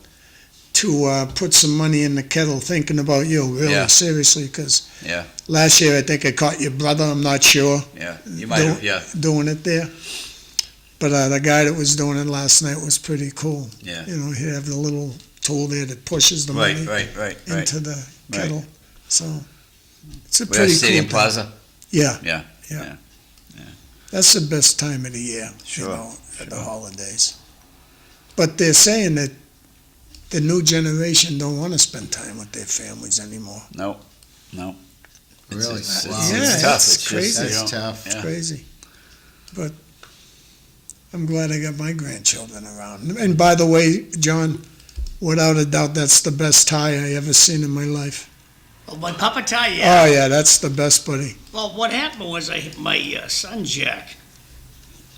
to put some money in the kettle, thinking about you, really, Yeah. seriously, because yeah, last year I think I caught your brother, I'm not sure, yeah. You might have. Yeah, doing it there. But the guy that was doing it last night was pretty cool. yeah. You know, he'd have the little tool there that pushes the Right, money right. into the Right. kettle. So it's a We're at pretty Stadium cool Plaza. thing. Yeah, Yeah. that's the best time of the year, Sure, you know, at the sure. holidays. But they're saying that the new generation don't want to spend time with their families anymore. No. Really? It's, Wow. Yeah, it's tough. it's It's crazy. Just, you That's know, tough. It's Yeah. crazy. But I'm glad I got my grandchildren around. And by the way, John, without a doubt, that's the best tie I ever seen in my life. Well, my Papa Tie, yeah. Oh, yeah, that's the best, buddy. Well, what happened was my son Jack,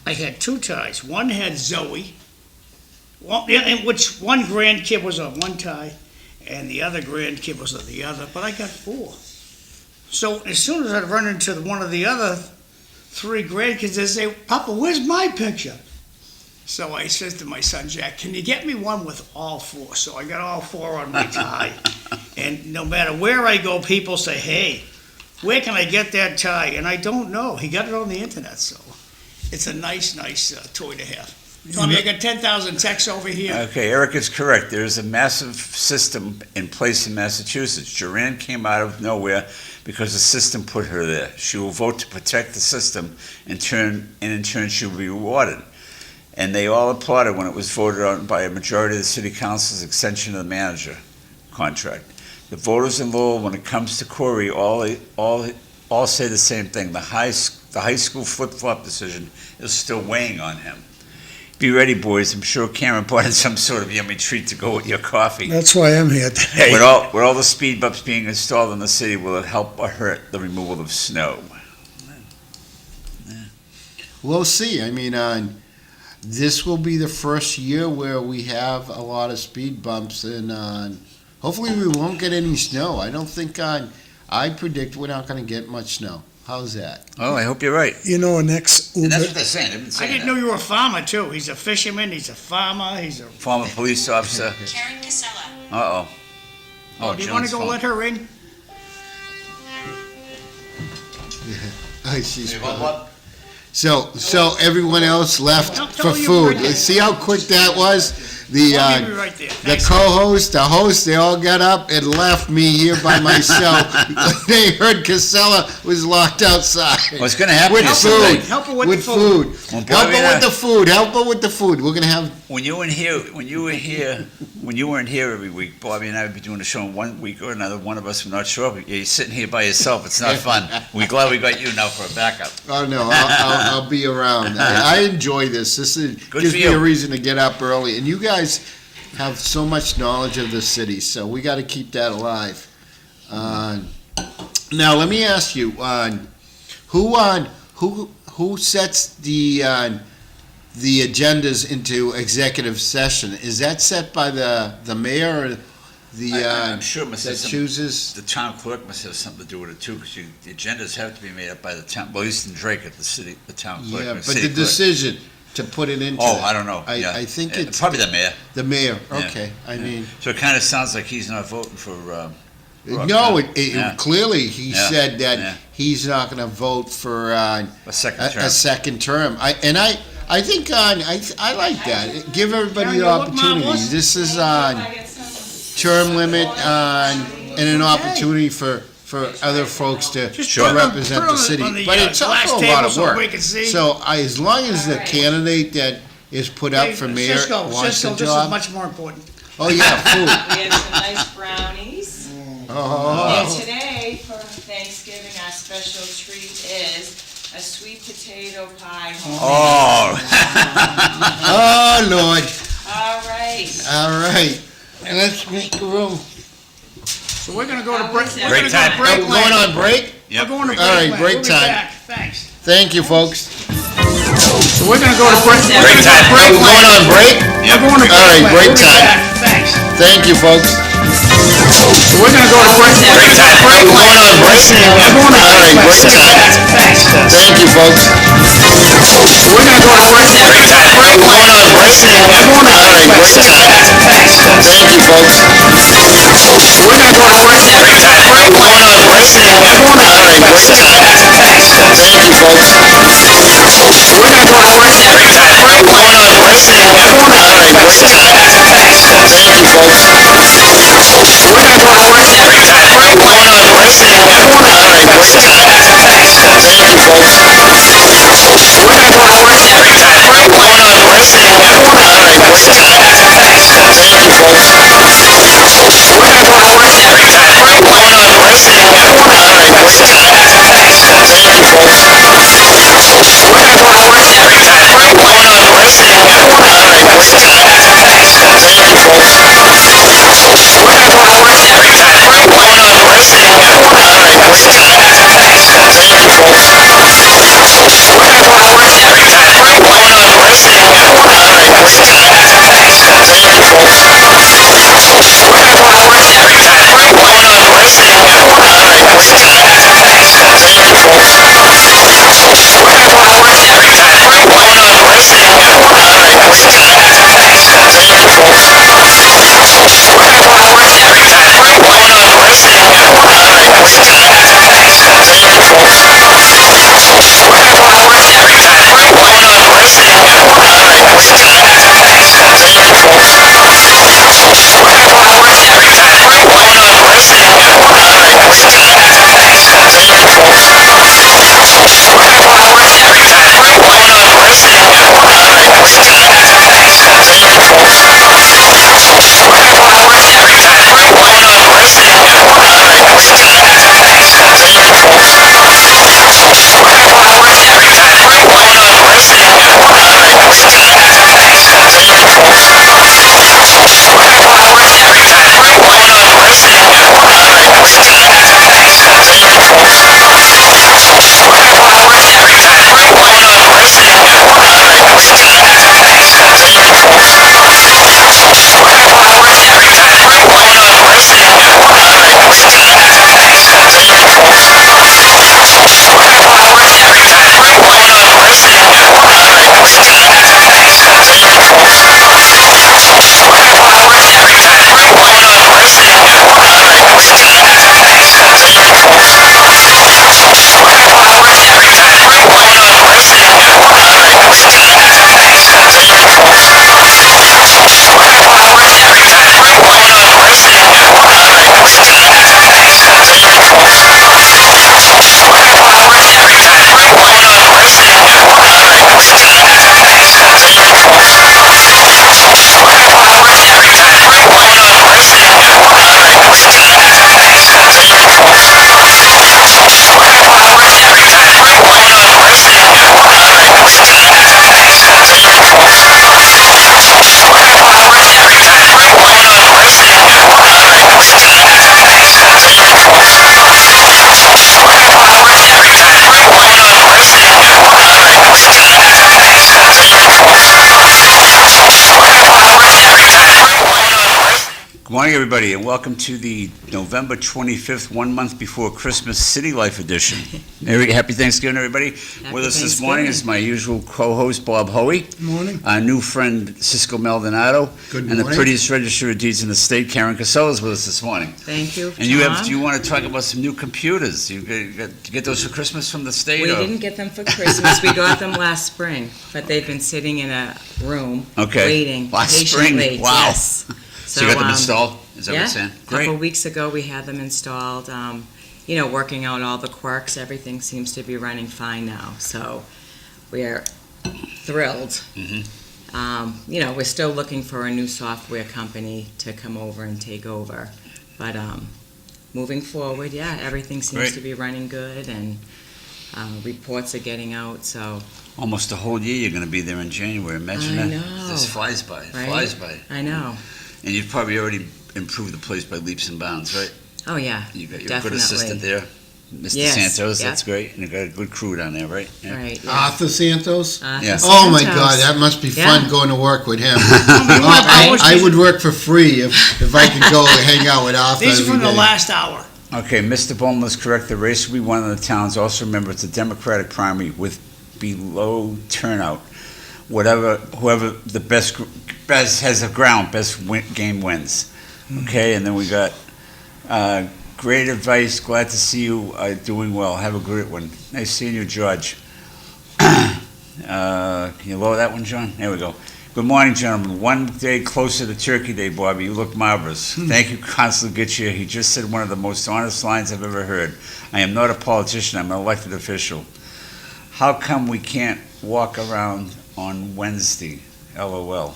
I had two ties. One had Zoe, in which one grandkid was on one tie, and the other grandkid was on the other, but I got four. So as soon as I'd run into one of the other three grandkids, they'd say, Papa, where's my picture? So I says to my son Jack, can you get me one with all four? So I got all four on my tie. And no matter where I go, people say, hey, where can I get that tie? And I don't know. He got it on the internet, so it's a nice toy to have. Tommy, I got 10,000 texts over here. Okay, Eric is correct. There is a massive system in place in Massachusetts. Joanne came out of nowhere because the system put her there. She will vote to protect the system, in turn she will be rewarded. And they all applauded when it was voted on by a majority of the city council's extension of the manager contract. The voters in Lowell, when it comes to Corey, all say the same thing. The high school flip-flop decision is still weighing on him. Be ready, boys. I'm sure Karen brought in some sort of yummy treat to go with your coffee. That's why I'm here today. With all the speed bumps being installed in the city, will it help or hurt the removal of snow? We'll see. I mean, this will be the first year where we have a lot of speed bumps, and hopefully we won't get any snow. I don't think I predict we're not going to get much snow. How's that? Oh, I hope you're right. You know, an ex-Uber... And that's what they're saying. They've been I saying didn't that. know you were a farmer, too. He's a fisherman, he's a farmer, he's a... Former police officer. Karen Cassella. Uh-oh. Oh, do you want to go let her in? She's so everyone else left Don't for you food. bring it. See how quick that was? I'll be The right there. the Thanks. co-host, the host, they all got up and left me here by myself. They heard Cassella was locked outside. What's going to happen With is food. Help her with With the food. Well, Help Bobby and her I- with the food. Help her with the food. We're gonna have. when you weren't here every week, Bobby and I would be doing a show one week or another. One of us would not show up. You're sitting here by yourself. It's not fun. We're glad we got you now for a backup. Oh no, I'll be around. I enjoy this. This Good gives for me you. a reason to get up early, and you guys have so much knowledge of the city, so we got to keep that alive. Now, let me ask you, who sets the agendas into executive session? Is that set by the mayor or I'm sure it must have that some- chooses? The town clerk must have something to do with it too, because the agendas have to be made up by the town. Well, at least in Drake at the town clerk. Yeah, or but city the clerk. decision to put it into. Oh, I don't know. I think it's probably the mayor. the mayor. Yeah. Okay, I mean. So it kind of sounds like he's not voting for. Rock No, County. Yeah. clearly he Yeah. said that Yeah. he's not going to vote for A second term. a second term. I think I like that. Give everybody Karen, the you look opportunity. marvelous. This is term limit and an opportunity for other folks to Just to put it on- represent put it the city. on the, But it's glass also a table lot of so work. we can see. So as long as the candidate that is put up for mayor wants Cisco, the this is job. much more important. Oh yeah, food. We have some nice brownies. Oh. And today, for Thanksgiving, our special treat is a sweet potato pie. Oh, Oh Lord. All right. All right. And let's make the room. So we're gonna go to break. We're Break gonna go time. to break We're going land. on break? We're going to break All right, land. break We'll be time. back. Thanks. Thank you, folks. So we're gonna go to break. We're Break gonna time. go to break We're going land. on break? We're going to break All right, land. break We'll be time. back. Thanks. Thank you, folks. So we're gonna go to break. We're Break gonna time. go to break We're land. going on break? We're going to All right, break break land. time. Thanks. Thank you, folks. So we're gonna go to break. Break time. Break We're going land. on break? We're going to All right, break break time. Thanks. Thank you, folks. So we're gonna go to break. Break time. Break We're going land. on break? We're going to All right, break time. Thanks. Thank you, folks. So we're gonna go to break. Break time. Break We're going land. on break? All right, break time. Thanks. Thank you, folks. So we're gonna go to break. Break time. Break We're going land. on break? All right, break time. Thanks. Thank you, folks. So we're gonna go to break. Break time. Break We're going land. on break? All right, break time. Thanks. Thank you, folks. So we're gonna go to break. Break time. Break We're going land. on break? All right, break time. Thanks. Thank you, folks. So we're gonna go to break. Break time. Break We're going land. on break? All right, break time. Thanks. Thank you, folks. So we're gonna go to break. Break time. Break We're going land. on break? All right, break time. Thanks. Thank you, folks. So we're gonna go to break. Break time. Break We're going land. on break? All right, break time. Thanks. Thank you, folks. So we're gonna go to break. Break time. Break We're going land. on break? All right, break time. Thanks. Thank you, folks. So we're gonna go to break. Break time. Break We're going land. on break? All right, break time. Thanks. Thank you, folks. So we're gonna go to break. Break time. Break We're going land. on break? All right, break time. Thanks. Thank you, folks. So we're gonna go to break. Break time. Break We're going land. on break? All right, break time. Thanks. Thank you, folks. So we're gonna go to break. Break time. Break We're going land. on break? All right, break time. Thanks. Thank you, folks. So we're gonna go to break. Break time. Break We're going land. on break? All right, break time. Thanks. Thank you, folks. So we're gonna go to break. Break time. Break We're going land. on break? All right, break time. Thanks. Thank you, folks. So we're gonna go to break. Break time. Break We're going land. on break? All right, break time. Thanks. Thank you, folks. So we're gonna go to break. Break time. Break We're going land. on break? All right, break time. Thanks. Thank you, folks. So we're gonna go to break. Break time. Break We're going land. on break? All right, break time. Thanks. Thank you, folks. So we're gonna go to break. Break time. Break We're going land. on break? All right, break time. Thanks. Thank you, folks. So we're gonna go to break. Break time. Break We're going land. on break? All right, break time. Thanks. Thank you, folks. So we're gonna go to break. Break time. Break We're going land. on break? All right, break time. Thanks. Thank you, folks. So we're gonna go to break. Break time. Break We're going land. on break? All right, break time. Thanks. Thank you, folks. So we're gonna go to break. Break time. Break We're going land. on break? All right, break time. Thanks. Thank you, folks. So we're gonna go to break. Break time. Break We're going land. on break? All right, break time. Thanks. Thank you, folks. So we're gonna go to break. Break time. Break We're going land. on break? All right, break time. Thanks. Thank you, folks. So we're gonna go to break. Break time. Break We're going land. on break? All right, break time. Thanks. Thank you, folks. So we're gonna go to break. Break time. Break We're going land. on break? All right, break time. Thanks. Thank you, folks. So we're gonna go to break. Break time. Break We're going land. on break? All right, break time. Thanks. Thank you, folks. So we're gonna go to break. Break time. Break land. Good morning, everybody, and welcome to the November 25th, 1 month before Christmas City Life edition. Happy Thanksgiving, everybody. With us this morning is my usual co-host, Bob Hoey. Morning. Our new friend, Cisco Maldonado. Good And the morning. prettiest register of deeds in the state, Karen Cassella, is with us this morning. Thank you, And you Tom. want to talk about some new computers? You get those for Christmas from the state? We or- didn't get them for Christmas. We got them last spring, but they've been sitting in a room, Okay. waiting Last spring? patiently. Wow. Yes. So you got them installed? Is that what Yeah, you're saying? a couple Great. weeks ago, we had them installed, working out all the quirks. Everything seems to be running fine now, so we're thrilled. Mhm. We're still looking for a new software company to come over and take over. But moving forward, yeah, everything seems Great. to be running good, and reports are getting out, so, Almost a whole year you're going to be there in January. Imagine I that. know. This flies by. Right? Flies by. I know. And you've probably already improved the place by leaps and bounds, right? Oh, yeah, You got your definitely. good assistant there, Mr. Yes, Santos. yeah. That's great, and you got a good crew down there, right? Yeah. Right, yeah. Arthur Santos? Yeah. Oh my Santos. God, that must be Yeah. fun going to work with him. Right. I would work for free if I could go hang out with Arthur. These are from every the day. last hour. Okay, Mr. Bomil is correct. The race will be one of the towns. Also remember, it's a Democratic primary with below turnout. Whoever the best has the ground, game wins. Okay, and then we got great advice. Glad to see you doing well. Have a great one. Nice seeing you, George. Can you lower that one, John? There we go. Good morning, gentlemen. One day closer to Turkey Day, Bobby. You look marvelous. Thank you, Consul Gitchia. He just said one of the most honest lines I've ever heard. I am not a politician. I'm an elected official. How come we can't walk around on Wednesday? LOL.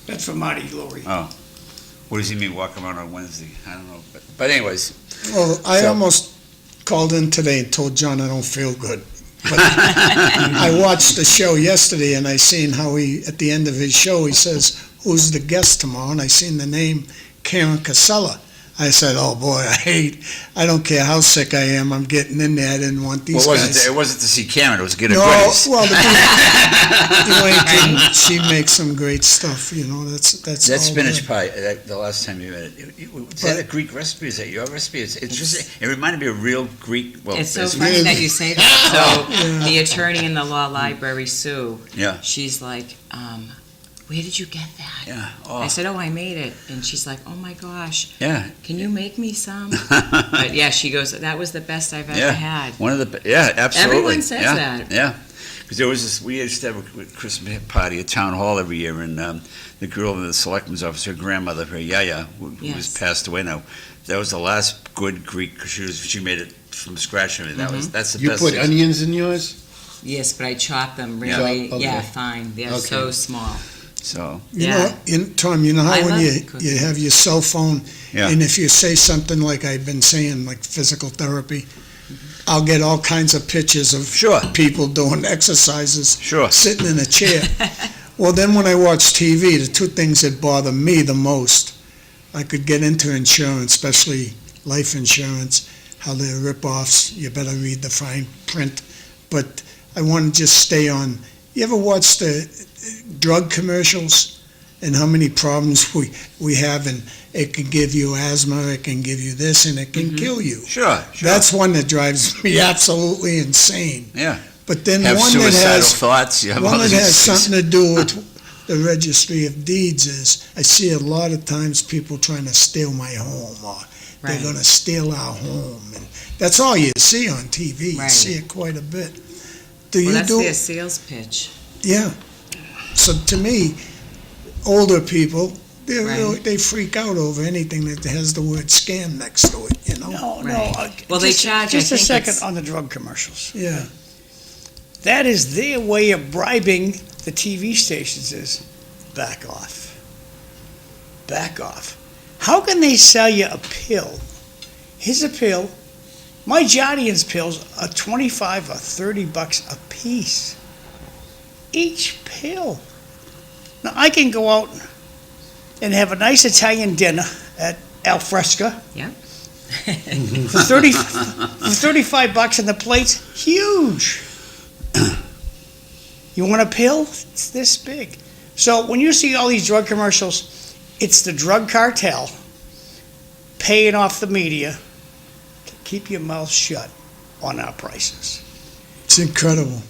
That's from Marty Glory. What does he mean, walk around on Wednesday? I don't know. But anyways, Well, I So- almost called in today and told John I don't feel good. But I watched the show yesterday and I seen how at the end of his show, he says, who's the guest tomorrow? And I seen the name Karen Cassella. I said, oh boy, I don't care how sick I am, I'm getting in there. I didn't want these guys. it wasn't to see Karen, it was to get her No, goodies. well, you ain't kidding. She makes some great stuff, that's That all spinach good. pie, the last time you had it, is that a Greek recipe? Is that your recipe? It's just, it reminded me of real Greek, well, It's so it's- funny that you say that. So Yeah. the attorney in the law library, Sue, Yeah. she's like, where did you get that? Yeah. I said, I made it. And she's like, oh my gosh, Yeah. can you make me some? But yeah, she goes, that was the best I've ever Yeah. had. One of the, yeah, absolutely. Everyone says Yeah, that. Yeah. Because there was this, we used to have a Christmas party at Town Hall every year, and the girl in the selectman's office, her grandmother, her Yaya, who was Yes. passed away now, that was the last good Greek, because she made it from scratch. I mean, that's the You best. put onions in yours? Yes, but I chop them really, Chop, okay. fine. They're Okay. so small. So, Yeah. Tom, you know I how when love you cooking. have your cell phone, Yeah. and if you say something like I've been saying, like physical therapy, I'll get all kinds of pictures of Sure. people doing exercises, Sure. sitting in a chair. Well, then when I watch TV, the two things that bother me the most, I could get into insurance, especially life insurance, how they're rip-offs. You better read the fine print. But I want to just stay on. You ever watch the drug commercials and how many problems we have, and it can give you asthma, it can give you this, and it can kill you. sure. That's one that drives me absolutely insane. Yeah. But then Have one that suicidal has thoughts. You have all one that these has things. something to do with the registry of deeds is I see a lot of times people trying to steal my home, or they're Right. going to steal our home, and that's all you see on TV. You Right. see it quite a bit. Do Well, you that's do? their sales pitch. Yeah. So to me, older people, Right. they freak out over anything that has the word scam next to it, No, Right. Well, they charge, I Just a think second it's- on the drug commercials. Yeah. That is their way of bribing the TV stations is back off. Back off. How can they sell you a pill? Here's a pill. My Jardian's pills are 25 or 30 bucks a piece. Each pill. Now I can go out and have a nice Italian dinner at Al Fresca. Yeah. For 35 bucks, and the plate's huge. You want a pill? It's this big. So when you see all these drug commercials, it's the drug cartel paying off the media to keep your mouth shut on our prices. It's incredible.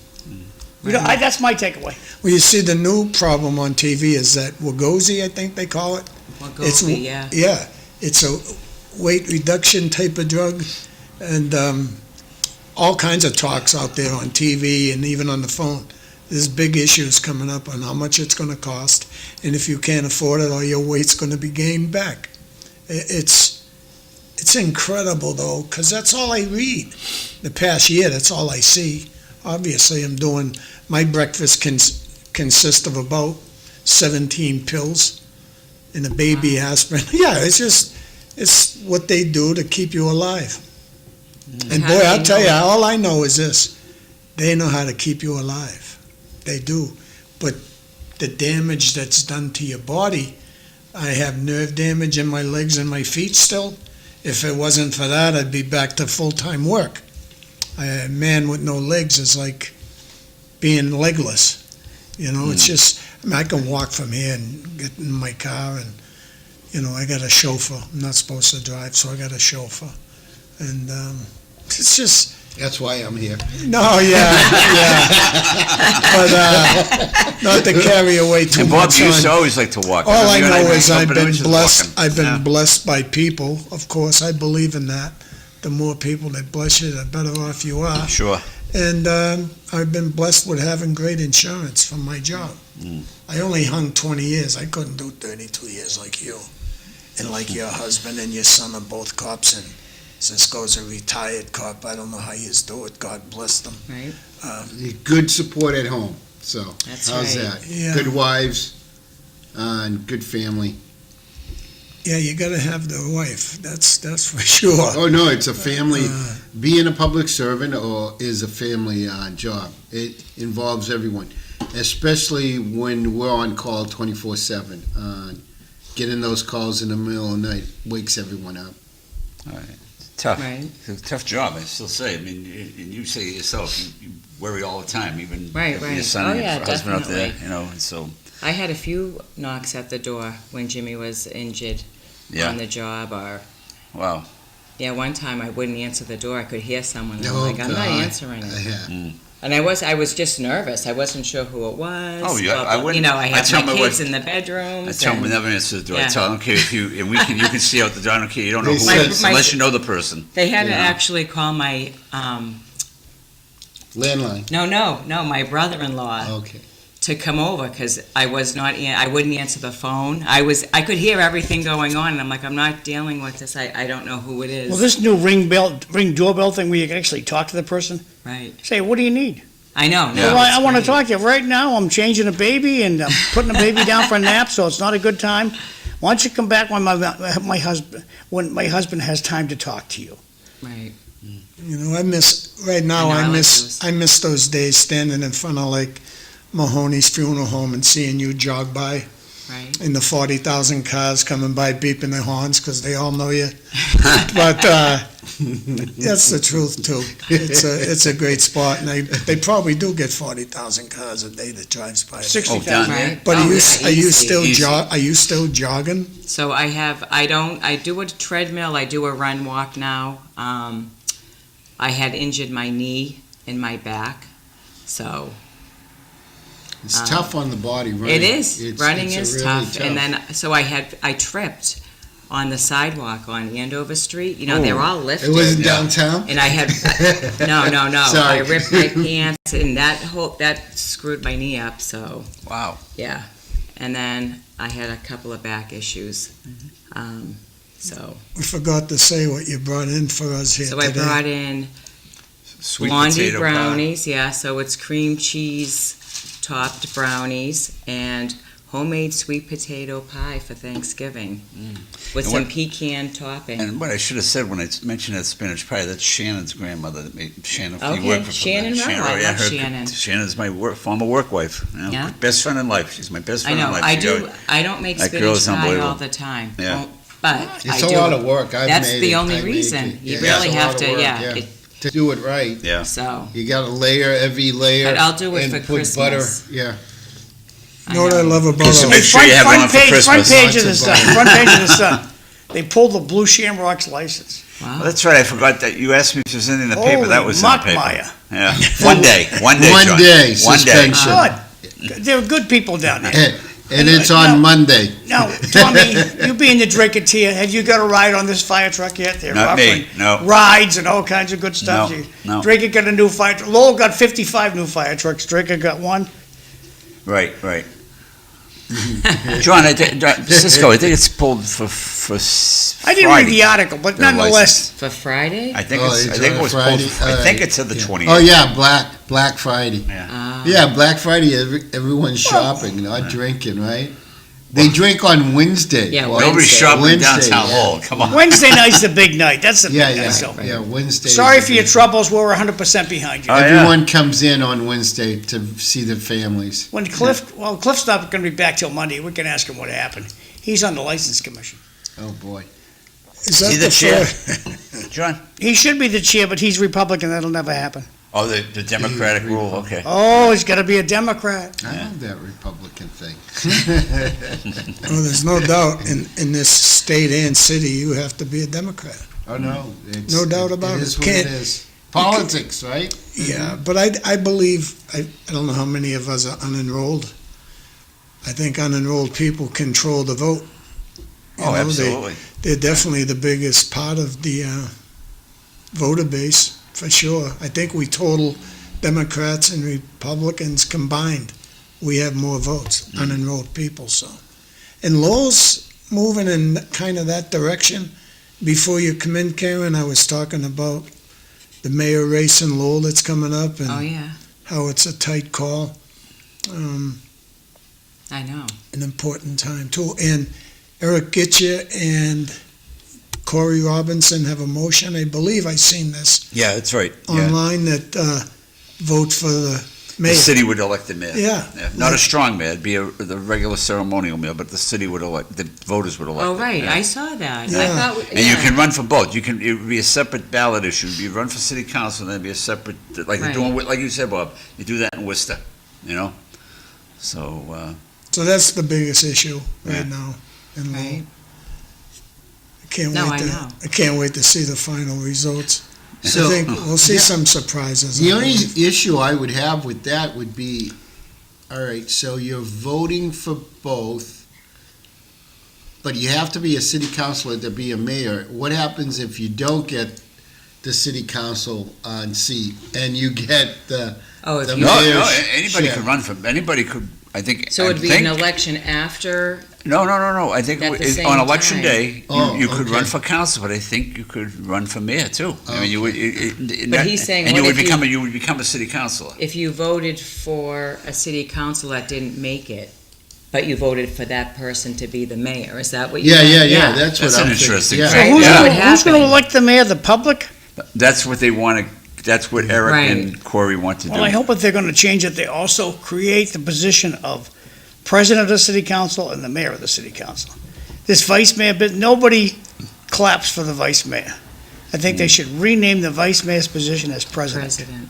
You know, that's my takeaway. Well, you see, the new problem on TV is that Wegovy, I think they call it. Wegovy, yeah. Yeah, it's a weight reduction type of drug, and all kinds of talks out there on TV and even on the phone. There's big issues coming up on how much it's going to cost, and if you can't afford it, all your weight's going to be gained back. It's incredible, though, because that's all I read. The past year, that's all I see. Obviously, I'm doing, my breakfast consists of about 17 pills and a baby aspirin. Yeah, it's what they do to keep you alive. And How boy, do I'll they tell you, know? all I know is this: they know how to keep you alive. They do. But the damage that's done to your body, I have nerve damage in my legs and my feet still. If it wasn't for that, I'd be back to full-time work. A man with no legs is like being legless. It's just, I can walk from here and get in my car and, I got a chauffeur. I'm not supposed to drive, so I got a chauffeur. And it's just, That's why I'm here. no, yeah. But not to carry away too And Bob much used to on. always like to walk. All I Remember you and know made is I've some been pictures blessed. walking. I've been Yeah. blessed by people. Of course, I believe in that. The more people that bless you, the better off you are. Sure. And I've been blessed with having great insurance from my job. I only hung 20 years. I couldn't do 32 years like you. And like your husband and your son are both cops, and Cisco's a retired cop. I don't know how you do it. God bless them. Right? Good support at home, so That's how's right. that? Yeah. Good wives, and good family. Yeah, you got to have the wife. That's for sure. Oh, no, it's a family. Uh, Being a public servant or is a family job. It involves everyone, especially when we're on call 24/7. Getting those calls in the middle of the night wakes everyone up. All right. Tough. Right. It's a tough job, I still say. I mean, you say it yourself, you worry all the time, even Right, if your right. son Oh, and your yeah, husband out there, definitely. and so, I had a few knocks at the door when Jimmy was injured yeah. on the job, or Wow. one time I wouldn't answer the door. I could hear someone, and I'm Oh, like, I'm not God. answering it. Yeah. And I was just nervous. I wasn't sure who it was. Oh, yeah, But, I wouldn't- I I have tell my my kids wife- in the I bedrooms. tell them and never answer the door. I Yeah. tell them, okay, if you, and you can see out the door, I don't care, you don't know They who said- it is, My- unless you know the person. They had to Yeah. actually call my, Landline. no, my brother-in-law Okay. to come over, because I wouldn't answer the phone. I could hear everything going on, and I'm like, I'm not dealing with this. I don't know who it is. Well, this new ring doorbell thing where you can actually talk to the person, Right. say, what do you need? I know. Yeah. Well, I want to to talk to you right now. I'm changing a baby and I'm putting a baby down for a nap, so it's not a good time. Why don't you come back when my husband has time to talk to you? Right. I miss right now. I know, I like I miss those days standing in front of like Mahoney's funeral home and seeing you jog by Right. in the 40,000 cars coming by beeping their horns because they all know you. But that's the truth too. It's a great spot, and they probably do get 40,000 cars a day that drives by. 60,000. done. Right. But Oh, are you easy. still Easy. are you still jogging? So I do a treadmill, I do a run walk now. I had injured my knee and my back, so It's tough on the body, running. it is. Running it's is really tough. And then, so I tripped on the sidewalk on Andover Street. They're all lifted. It wasn't Yeah. downtown? And I had, no. Sorry. I ripped my pants, and that screwed my knee up, so, Wow. yeah. And then I had a couple of back issues. So We forgot to say what you brought in for us here I today. brought in Sweet Blondie potato pie. brownies, so it's cream cheese topped brownies and homemade sweet potato pie for Thanksgiving with And some what- pecan topping. And what I should have said when I mentioned that spinach pie, that's Shannon's grandmother that made Shannon. you Okay, work for Shannon Rowe, I yeah, love Shannon. Shannon's my former work wife. Yeah? Best friend in life. She's my best I friend know, in life. I She do. goes- I don't make that spinach girl's pie unbelievable. all the time. Yeah. Well, but It's I a do. lot of work. That's made the it. only I make reason. it. You Yeah, really it's a have lot of to, work, yeah. To do it right, Yeah. So you got to layer every layer. But I'll do it and for put butter. Christmas. Yeah. You know what I love about Just to a- make sure you have one for Front Christmas. page of the Lots of Sun, butter. front page of the Sun. They pulled the Blue Shamrock's license. wow. Well, that's right. I forgot that you asked me if it was in the paper. That Holy was in the paper. Muckmeyer. Yeah. One day. One John. day One day. suspension. Good. They're good people down there. And it's on No. Monday. Now, Tommy, you being the Drinkateer, have you got a ride on this fire truck yet? They're Not me, offering no. rides and all kinds of good stuff. No, You- no. Drinker got a new fire truck. Lowell got 55 new fire trucks. Drinker got one. Right. John, Cisco, I think it's pulled for I didn't read the article, but Their nonetheless, For Friday? I think Oh, it's. it's I think on it was Friday? pulled. I think it's to the 20th. Oh, yeah, Black Friday. Ah. Yeah, Black Friday, everyone's shopping, not drinking, right? They drink on Wednesday. Yeah, Well, Nobody's Wednesday. shopping Wednesday, downtown yeah. Hall. Come on. Wednesday night's the big night. That's the big Yeah, night. So. yeah, Wednesday. Sorry is for the your big- troubles. We're 100% behind you. Oh, yeah. Everyone comes in on Wednesday to see their families. When Cliff's not going to be back till Monday. We can ask him what happened. He's on the License Commission. Oh, boy. Is that he the the chair? fair? John? He should be the chair, but he's Republican. That'll never happen. Oh, the Democratic rule, okay. Oh, he's got to be a Democrat. I love that Republican thing. Well, there's no doubt, in this state and city, you have to be a Democrat. Oh, no. It's- No doubt about It it. is what it Can't- is. Politics, right? Yeah, but I believe, I don't know how many of us are unenrolled. I think unenrolled people control the vote. You Oh, know, absolutely. They're definitely the biggest part of the voter base, for sure. I think we total Democrats and Republicans combined, we have more votes, unenrolled people, so. And Lowell's moving in kind of that direction. Before you come in, Karen, I was talking about the mayor race in Lowell that's coming up Oh, and yeah, how it's a tight call. I know. An important time too. And Eric Gitcha and Corey Robinson have a motion, I believe I seen this Yeah, that's right. Yeah. online, that vote for the The mayor. city would elect the mayor. Yeah. Not a strong mayor, it'd be the regular ceremonial mayor, but the city would elect, the voters would elect. Oh, it, right, yeah. I saw that. I Yeah. thought, And you yeah. can run for both. It would be a separate ballot issue. You run for city council, and then it'd be a separate, like they're Right. doing, like you said, Bob, you do that in Worcester, you know? So, So that's the biggest issue Yeah. right now in Lowell. Right. I I know. I can't wait to see the final results. I So, think we'll see yeah. some surprises. The I only believe. issue I would have with that would be, all right, so you're voting for both, but you have to be a city councilor to be a mayor. What happens if you don't get the city council on seat and you get the Oh, if the you, no, mayor's anybody share? could run for, anybody could, I think. so it'd I be think- an election after, No, I think At the on same election time. day, Oh, you could okay. run for council, but I think you could run for mayor too. I mean, you would. But he's saying, and you what would if become you would become a city councilor. if you voted for a city council that didn't make it, but you voted for that person to be the mayor, is that what you? Yeah, meant? that's what That's I'm an thinking. interesting Yeah. So thing. who's Yeah. gonna, What who's gonna happened? elect the mayor? The public? That's what they want to. That's what Eric Right. and Corey want to do. Well, I hope if they're gonna change it, they also create the position of president of the city council and the mayor of the city council. This vice mayor, but nobody claps for the vice mayor. I think they should rename the vice mayor's position as president. President.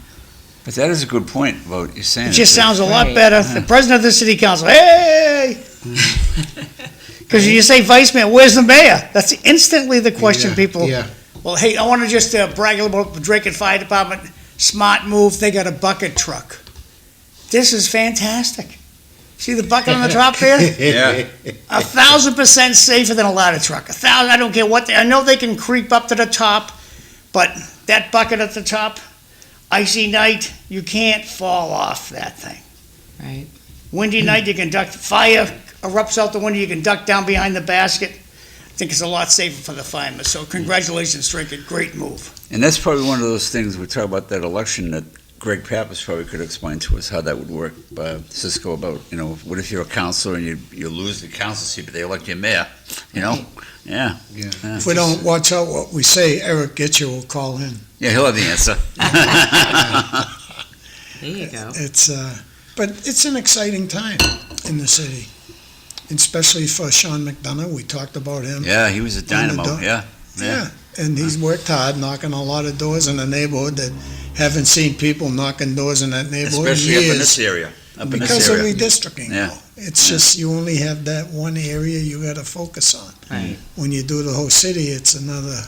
But that is a good point, Vote. You're saying It just sounds a lot Right. better. The president of the city council, hey! Because you say vice mayor, where's the mayor? That's instantly the question Yeah, people. Yeah, Well, hey, I want to just brag a little about the Drake Fire Department. Smart move. They got a bucket truck. This is fantastic. See the bucket on the top there? Yeah. 1,000% safer than a ladder truck. 1,000. I don't care what. I know they can creep up to the top, but that bucket at the top, icy night, you can't fall off that thing. Right. Windy night, you can duck. Fire erupts out the window, you can duck down behind the basket. I think it's a lot safer for the firemen. So congratulations, Drake. A great move. And that's probably one of those things we talk about that election that Greg Pappas probably could explain to us how that would work. Cisco, about what if you're a councilor and you lose the council seat, but they elect you mayor? Right. Yeah. If we don't watch out what we say, Eric Gitcha will call in. Yeah, he'll have the answer. There you go. But it's an exciting time in the city, especially for Sean McDonough. We talked about him. Yeah, he was a dynamo. dog. Yeah. Yeah, and he's worked hard, knocking a lot of doors in the neighborhood that haven't seen people knocking doors in that neighborhood in Especially up in years this area. Up in because this of area. redistricting. Yeah. though. It's just you only have that one area you got to focus on. Right. When you do the whole city, it's another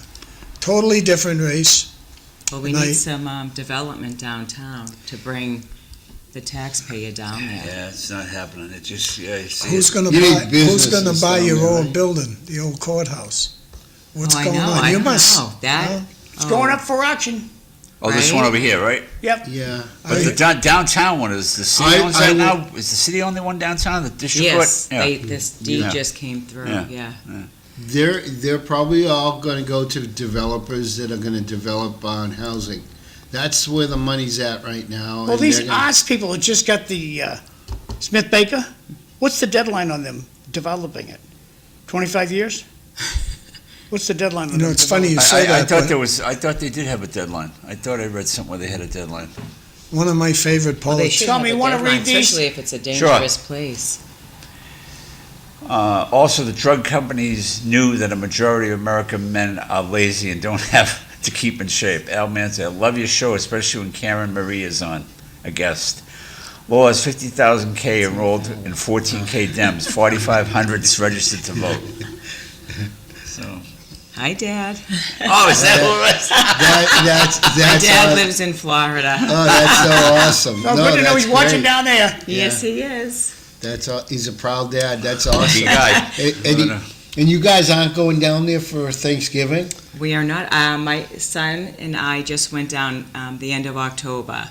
totally different race. Well, we And I- need some development downtown to bring the taxpayer down there. Yeah, it's not happening. It just, you see Who's it. gonna You need buy? Who's gonna businesses buy down your there, old right? building, the old courthouse? What's Oh, I going know, on? I You don't must. know. That- well, It's going up for auction. Oh, this Right? one over here, right? Yep. yeah. But the downtown one, is the city owns I that will- now? Is the city only one downtown, the district court? Yes, Yeah. this deed Yeah. just came through, Yeah. yeah. They're probably all gonna go to developers that are gonna develop on housing. That's where the money's at right now. Well, and these they're gonna- arts people have just got the Smith Baker. What's the deadline on them developing it? 25 years? What's the deadline on You know, them it's funny you developing say I that, thought but I thought they did have a deadline. I thought I read something where they had a deadline. one of my favorite Well, they politicians. should Tell have me, a wanna deadline, read these? especially if it's a dangerous place. Also, the drug companies knew that a majority of American men are lazy and don't have to keep in shape. Al Manson, I love your show, especially when Karen Marie is on, a guest. Law has 50,000 K enrolled and 14K Dems, 4,500 registered to vote. So. Hi, Dad. Oh, is that what it was? My That's dad aw- lives in Florida. Oh, that's so awesome. So No, good to know that's he's watching great. down there. Yes, he is. He's a proud dad. That's awesome. Lucky guy. And you guys aren't going down there for Thanksgiving? We are not. My son and I just went down the end of October.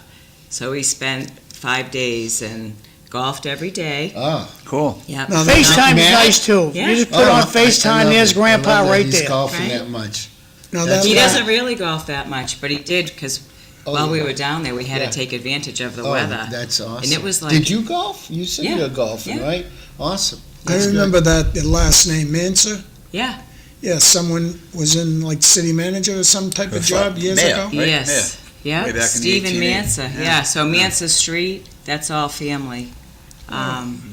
So we spent 5 days and golfed every day. Oh, Cool. Yep. Now, that- FaceTime is Matt? nice too. Yeah. You just put on FaceTime, there's Grandpa right He's there. golfing Right? that much. Now That's that, He right. doesn't really golf that much, but he did because while we yeah. were down there, we had Yeah. to take advantage of the Oh, weather. that's awesome. And it was like- Did you golf? You said Yeah. you're golfing, Yeah. right? Awesome. I That's good. remember that the last name Manser. Yeah. Yeah, someone was in like city manager or some type of job years Mayor. ago. Right, Yes. Way Yeah. back in the Stephen 1880s. Mansa. Yeah. Yeah. So Mansa Street, that's all family.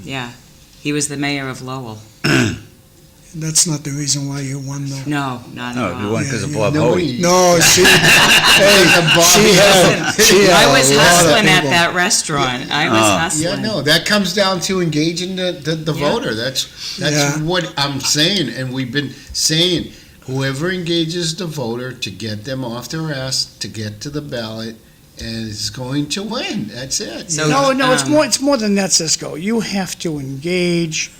Yeah. He was the mayor of Lowell. That's not the reason why you won though. No, not No, at you all. won because of Yeah, Bob No, Hoey. he- No, she, hey, she had I a was lot of hustling at people. that restaurant. I was Yeah, hustling. no, that comes down to engaging the Yeah. voter. That's Yeah. what I'm saying, and we've been saying, whoever engages the voter to get them off their ass, to get to the ballot, and is going to win. That's it. So- No, it's Um, more, it's more than that, Cisco. You have to engage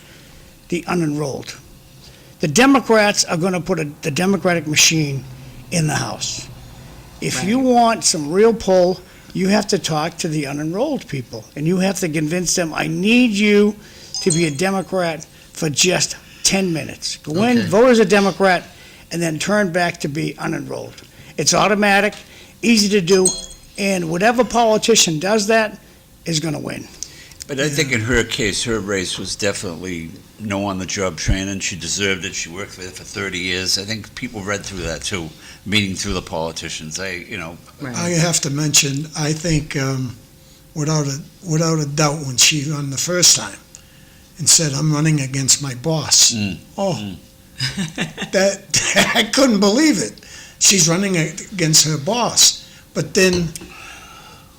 the unenrolled. The Democrats are gonna put the Democratic machine in the House. If Right. you want some real pull, you have to talk to the unenrolled people, and you have to convince them, I need you to be a Democrat for just 10 minutes. Go in, Okay. vote as a Democrat, and then turn back to be unenrolled. It's automatic, easy to do, and whatever politician does that is gonna win. But I think in her case, her race was definitely no on-the-job training. She deserved it. She worked there for 30 years. I think people read through that too, meeting through the politicians. I Right. have to mention, I think, without a doubt, when she ran the first time and said, "I'm running against my boss." Mm. Oh, Mm. that I couldn't believe it. She's running against her boss, but then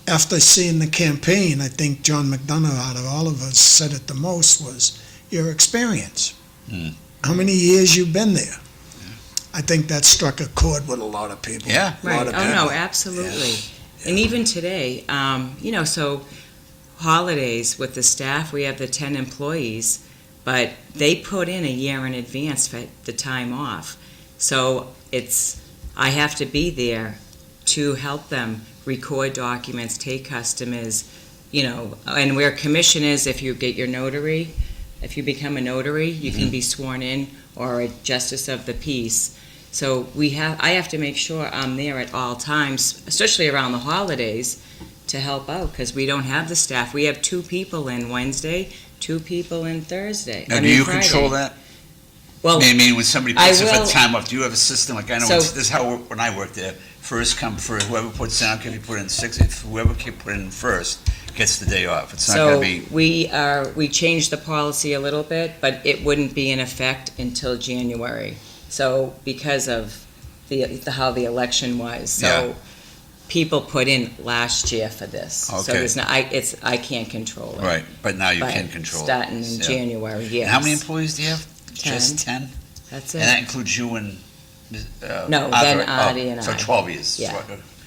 after seeing the campaign, I think John McDonough, out of all of us, said it the most was your experience. Mm. How many years you've been there? I think that struck a chord with a lot of people. Yeah. A lot Right. of Oh, people. no, absolutely. And even today, so holidays with the staff, we have the 10 employees, but they put in a year in advance for the time off. So I have to be there to help them record documents, take customers, and where commission is, if you get your notary, if you become a notary, you can be sworn in, or a justice of the peace. So I have to make sure I'm there at all times, especially around the holidays, to help out, because we don't have the staff. We have 2 people in Wednesday, 2 people in Thursday. Now, do you Friday. control that? Well, I mean, when somebody I puts in will- for time off, do you have a system? Like, I know So- this is how, when I worked there, first come first, whoever puts down, if you put in 6, if whoever can put in first gets the day off. It's not so gonna be, we changed the policy a little bit, but it wouldn't be in effect until January. So because of how the election was, Yeah. so people put in last year for this. So Okay. there's I can't control it. right, but now you But can control it. starting in Yeah. January, yes. And how many employees do you have? 10. Just 10? That's And that it. includes you and, No, then Artie and For I. 12 years. Yeah.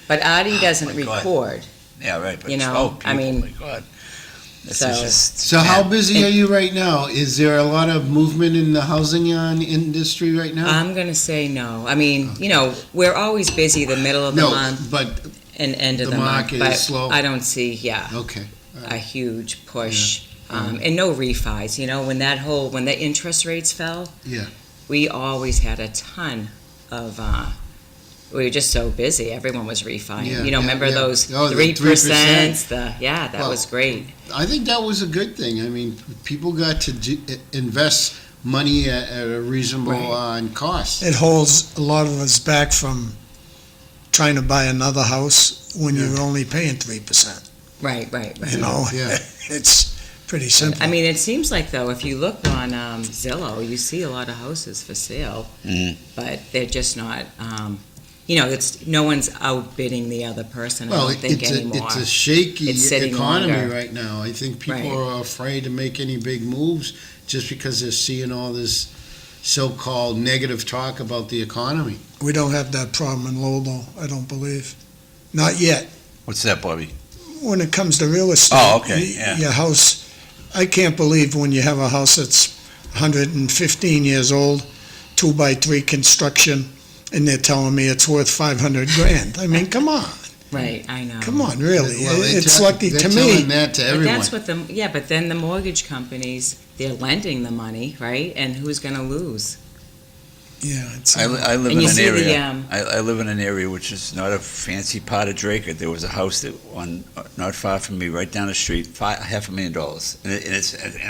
But Artie doesn't my God. record. Yeah, right, but You know, 12 people, I mean, my God. This so- is just. So how man. busy are you right now? Is there a lot of movement in the housing industry right now? I'm gonna say no. I mean, we're always busy the middle of the No, month but, and end of the the month, market is but slow. I don't see, okay. a huge push. And no refis, when the interest rates fell. Yeah. We always had a ton of, we were just so busy, everyone was refining. Yeah, yeah, Remember yeah. those Oh, the 3%, that Well, was great. I think that was a good thing. I mean, people got to invest money at a reasonable cost. It holds a lot of us back from trying to buy another house when you're only paying 3%. Right. You know, Yeah. it's Pretty simple. I mean, it seems like though, if you look on Zillow, you see a lot of houses for sale, but they're just not. No one's outbidding the other person. I Well, don't think anymore. it's a shaky It's sitting economy longer. right now. I think people Right. are afraid to make any big moves just because they're seeing all this so-called negative talk about the economy. We don't have that problem in Lowell, though, I don't believe. Not yet. What's that, Bobby? When it comes to real estate. Oh, okay, yeah. Your house, I can't believe when you have a house that's 115 years old, 2x3 construction, and they're telling me it's worth 500 grand. I mean, come on, Right, I know. come on, really. Well, It's lucky they're to telling me. that to But everyone. that's what but then the mortgage companies, they're lending the money, right? And who's gonna lose? Yeah, it's. I live And in you an see the, area. I live in an area which is not a fancy part of Drake. There was a house that not far from me, right down the street, $500,000, and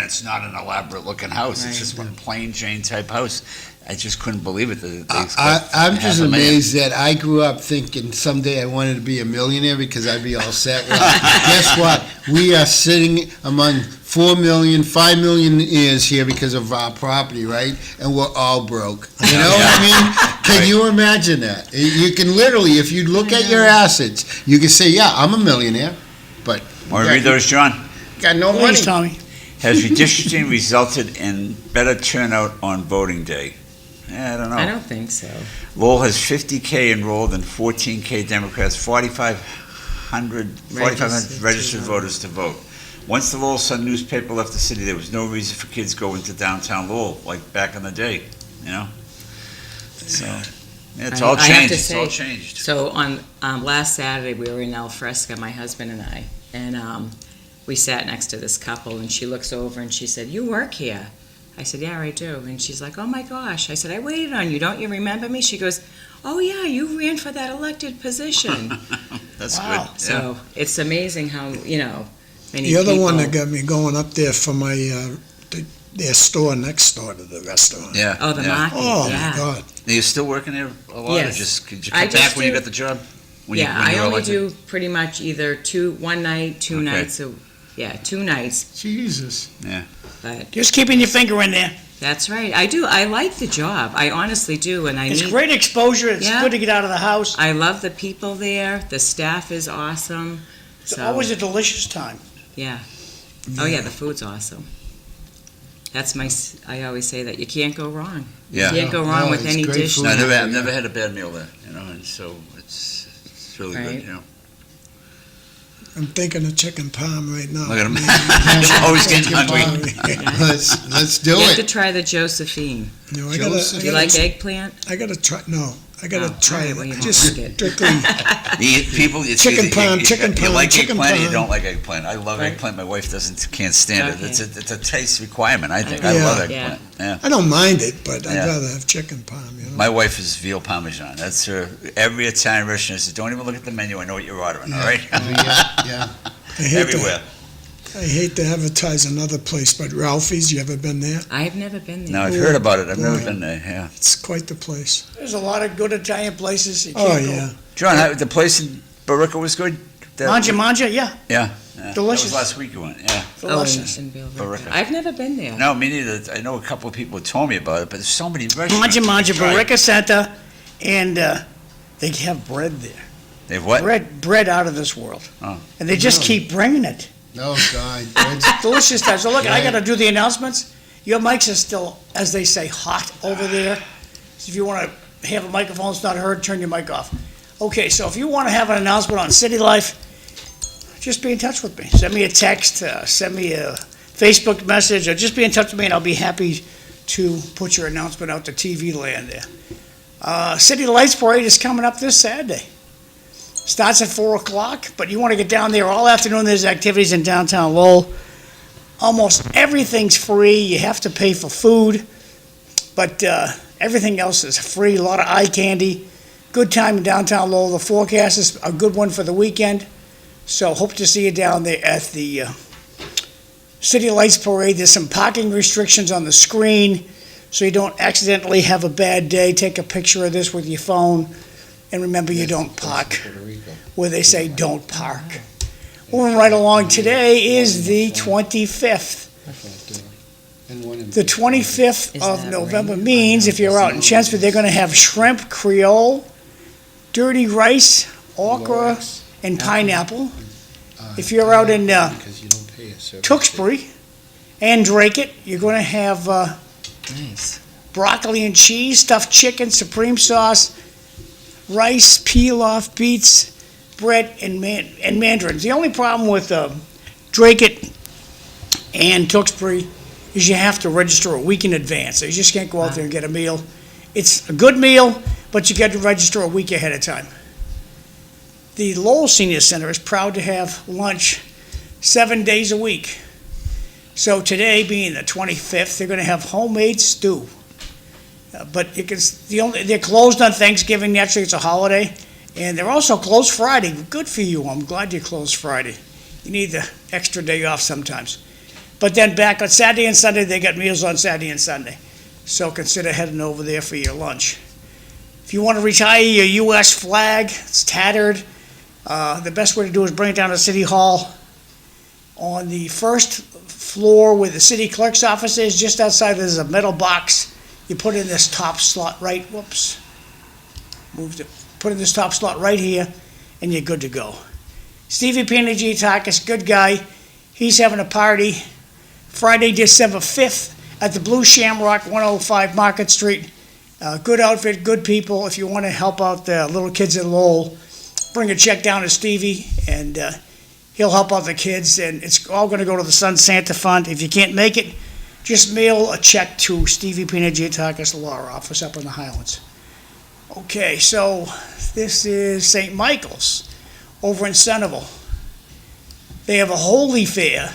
it's not an elaborate looking house. Right. It's just one plain Jane type house. I just couldn't believe it. I'm just amazed that I grew up thinking someday I wanted to be a millionaire because I'd be all set. Well, guess what? We are sitting among 4 million, 5 million years here because of our property, right? And we're all broke. You know what I mean? Can you imagine that? You can literally, if you look at your assets, you can say, yeah, I'm a millionaire, but Want to read those, John? got no money. Please, Tommy. Has redistricting resulted in better turnout on voting day? I don't know. I don't think so. Lowell has 50K enrolled and 14K Democrats, 4,500 registered voters to vote. Once the Lowell Sun newspaper left the city, there was no reason for kids going to downtown Lowell, like back in the day, you know? So, yeah, it's all I have changed. to It's all say- changed. So on last Saturday, we were in El Fresca, my husband and I, and we sat next to this couple, and she looks over and she said, "You work here?" I said, "Yeah, I do." And she's like, "Oh my gosh." I said, "I waited on you. Don't you remember me?" She goes, "Oh yeah, you ran for that elected position." That's Wow. good. So it's amazing how, many The other one that people- got me going up there for my, their store next door to the restaurant. Yeah. Oh, the yeah. market, Oh, yeah. my God. Are you still working there a lot? Yes. Or just, did you I cut back just when you do- got the job? When Yeah, when I you were only elected? do pretty much either one night, two Okay. nights, 2 nights, Jesus. but Just keeping your finger in there. that's right. I do. I like the job. I honestly do, and It's great exposure. It's Yeah. good to get out of the house. I love the people there. The staff is awesome. It's So, always a delicious time. yeah. Oh yeah, the food's awesome. That's I always say that you can't go wrong. Yeah. You can't go wrong No, with it's any great dish. food. No, there. I've never had a bad meal there, and so it's really Right. good, you know. I'm thinking of chicken parm right now. Look at him. Always getting hungry. Let's do You have to it. try the Josephine. No, I Joseph. Do you like eggplant? I gotta try, no, I gotta Oh, try alright, well, you it. won't Just like it. strictly, It's Chicken either- parm, you chicken like parm, chicken eggplant or you parm. don't like eggplant. I love Right. eggplant. My wife can't stand it. Okay. It's a taste requirement, I think. Yeah. I love Yeah. eggplant. Yeah. I don't mind it, but I'd Yeah. rather have chicken parm, you know? My wife is veal parmesan. That's her. Every Italian restaurant says, "Don't even look at the menu. I know what you're ordering." All right. Yeah. I hate to- Everywhere. I hate to advertise another place, but Ralphie's, you ever been there? I have never been there. No, I've heard about it. I've never Boy. been there. Yeah. It's quite the place. There's a lot of good Italian places. You Oh, can't go. yeah. John, the place in Barica was good. Manja, yeah, Yeah. Delicious. That was last week you went. Yeah. Oh, delicious. in Billerica. Billerica. I've never been there. No, me neither. I know a couple of people told me about it, but there's so many restaurants. Manja, to try. Barica Center, and they have bread there. They have what? Bread out of this world. Oh. And they just Really? keep bringing it. Oh, God. That's- Delicious stuff. So look, I Right. gotta do the announcements. Your mics are still, as they say, hot over there. So if you wanna have a microphone that's not heard, turn your mic off. Okay, so if you wanna have an announcement on city life, just be in touch with me. Send me a text, send me a Facebook message, or just be in touch with me and I'll be happy to put your announcement out to TV land there. City Lights Parade is coming up this Saturday. Starts at 4 o'clock, but you want to get down there all afternoon. There's activities in downtown Lowell. Almost everything's free. You have to pay for food, but everything else is free. A lot of eye candy. Good time in downtown Lowell. The forecast is a good one for the weekend, so hope to see you down there at the City Lights Parade. There's some parking restrictions on the screen, so you don't accidentally have a bad day. Take a picture of this with your phone. And remember, you don't park where they say don't park. Moving right along, today is the 25th. The 25th Is of that November rain? means if you're out in Chelmsford, they're going to have shrimp, Creole, dirty rice, okra, and pineapple. If you're out in Tewksbury and Drake, you're going to have Nice. broccoli and cheese, stuffed chicken, supreme sauce, rice, peel-off beets, bread, and mandarins. The only problem with Drake and Tewksbury is you have to register a week in advance. So you just can't go out there and get a meal. It's a good meal, but you got to register a week ahead of time. The Lowell Senior Center is proud to have lunch 7 days a week. So today, being the 25th, they're going to have homemade stew. But they're closed on Thanksgiving. Naturally, it's a holiday. And they're also closed Friday. Good for you. I'm glad you're closed Friday. You need the extra day off sometimes. But then back on Saturday and Sunday, they got meals on Saturday and Sunday. So consider heading over there for your lunch. If you want to retire your U.S. flag, it's tattered. The best way to do it is bring it down to City Hall. On the first floor where the city clerk's office is, just outside there's a metal box. You put in this top slot right, put in this top slot right here, and you're good to go. Stevie Panagiatakis, good guy. He's having a party Friday, December 5th at the Blue Shamrock, 105 Market Street. Good outfit, good people. If you want to help out the little kids in Lowell, bring a check down to Stevie, and he'll help out the kids, and it's all going to go to the Sun Santa Fund. If you can't make it, just mail a check to Stevie Panagiatakis Law Office up in the Highlands. Okay, so this is St. Michael's over in Centerville. They have a Holy Fair.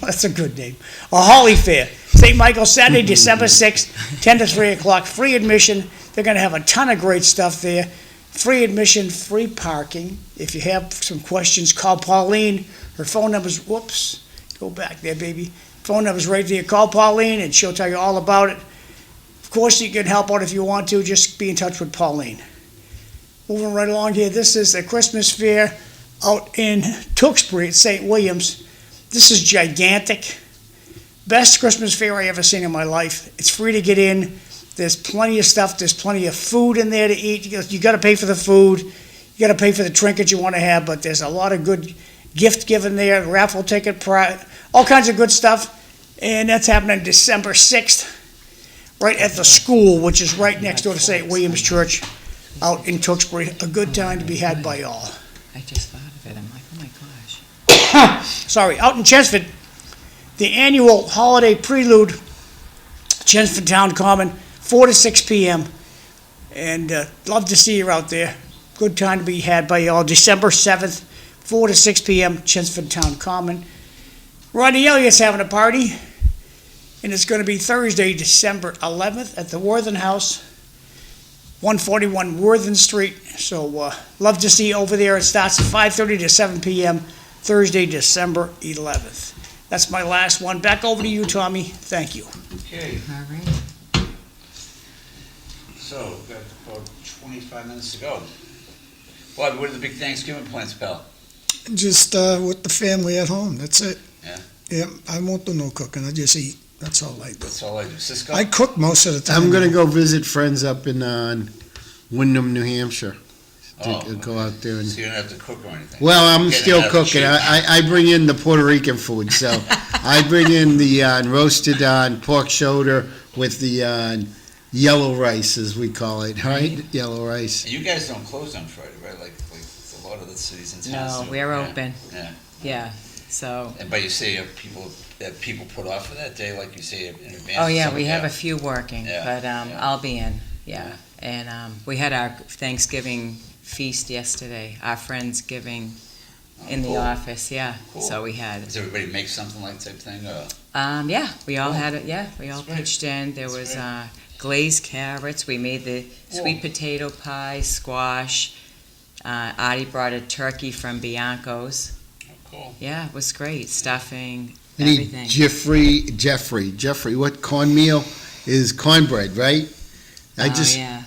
That's a good name. A Holly Fair. St. Michael's, Saturday, December 6th, 10 to 3 o'clock, free admission. They're going to have a ton of great stuff there. Free admission, free parking. If you have some questions, call Pauline. Her phone number's, go back there, baby. Phone number's right there. Call Pauline, and she'll tell you all about it. Of course, you can help out if you want to. Just be in touch with Pauline. Moving right along here, this is the Christmas fair out in Tewksbury at St. William's. This is gigantic. Best Christmas fair I ever seen in my life. It's free to get in. There's plenty of stuff. There's plenty of food in there to eat. You got to pay for the food. You got to pay for the trinkets you want to have, but there's a lot of good gift giving there, raffle ticket, all kinds of good stuff. And that's happening December 6th, right at the school, which is right next door to St. William's Church out in Tewksbury. A good time to be had by all. I just thought of it. I'm like, oh my gosh. Sorry, out in Chelmsford, the annual holiday prelude, Chelmsford Town Common, 4 to 6 p.m. And love to see you out there. Good time to be had by all. December 7th, 4 to 6 p.m., Chelmsford Town Common. Rodney Elliott's having a party, and it's going to be Thursday, December 11th at the Worthen House, 141 Worthen Street. So love to see you over there. It starts at 5:30 to 7 p.m., Thursday, December 11th. That's my last one. Back over to you, Tommy. Thank you. Okay, All right. so we've got about 25 minutes to go. Bob, what are the big Thanksgiving plans, pal? Just with the family at home, that's it. Yeah. Yeah, I won't do no cooking, I just eat, that's all I do. That's all I do. Cisco? I cook most of the time. I'm gonna go visit friends up in Windham, New Hampshire. Oh, Go out there and. so you don't have to cook or anything? Well, I'm Get it still out of the cooking. shape. I bring in the Puerto Rican food, so I bring in the roasted pork shoulder with the yellow rice, as we call it, right? Yellow rice. And you guys don't close on Friday, right? Like a lot of the cities in town. No, do. we're Yeah. open. Yeah. Yeah. So. And but you say people put off for that day, like you say in advance. Oh yeah, so, we have a few working, Yeah, but yeah. I'll be in. Yeah, and we had our Thanksgiving feast yesterday. Our Friendsgiving in the Cool. office. Yeah. Cool. So we had. Does everybody make something like type thing? Or? Yeah, we all Cool. had it. Yeah, we all That's great. pitched in. There That's was great. glazed carrots. We made the sweet potato pie, squash. Artie brought a turkey from Bianco's. Oh, cool. Yeah, it was great. Stuffing, Any everything. Jeffrey, what cornmeal is cornbread, right? I Oh, just yeah.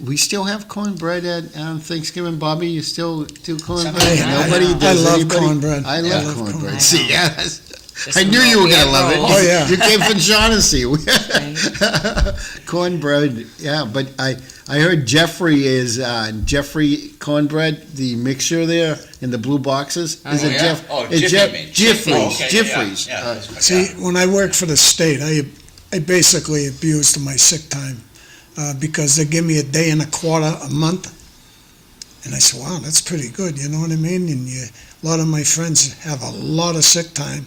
We still have cornbread at Thanksgiving, Bobby. You still do cornbread? I- Nobody I does. love Anybody? cornbread. I Yeah. love I love cornbread. cornbread. See, yeah, Just I knew you were gonna love it. rolls. Oh, yeah. You came from Shaughnessy. Cornbread, yeah. But I heard Jeffrey cornbread, the mixture there in the blue boxes. Oh, Is it yeah? Jeff? Oh, it's Jiffy, you mean. Jiffy's. Oh, okay, Jiffy's. yeah, yeah, that's- See, when I worked for the state, I basically abused my sick time because they give me a day and a quarter a month. And I said, wow, that's pretty good, you know what I mean? And a lot of my friends have a lot of sick time.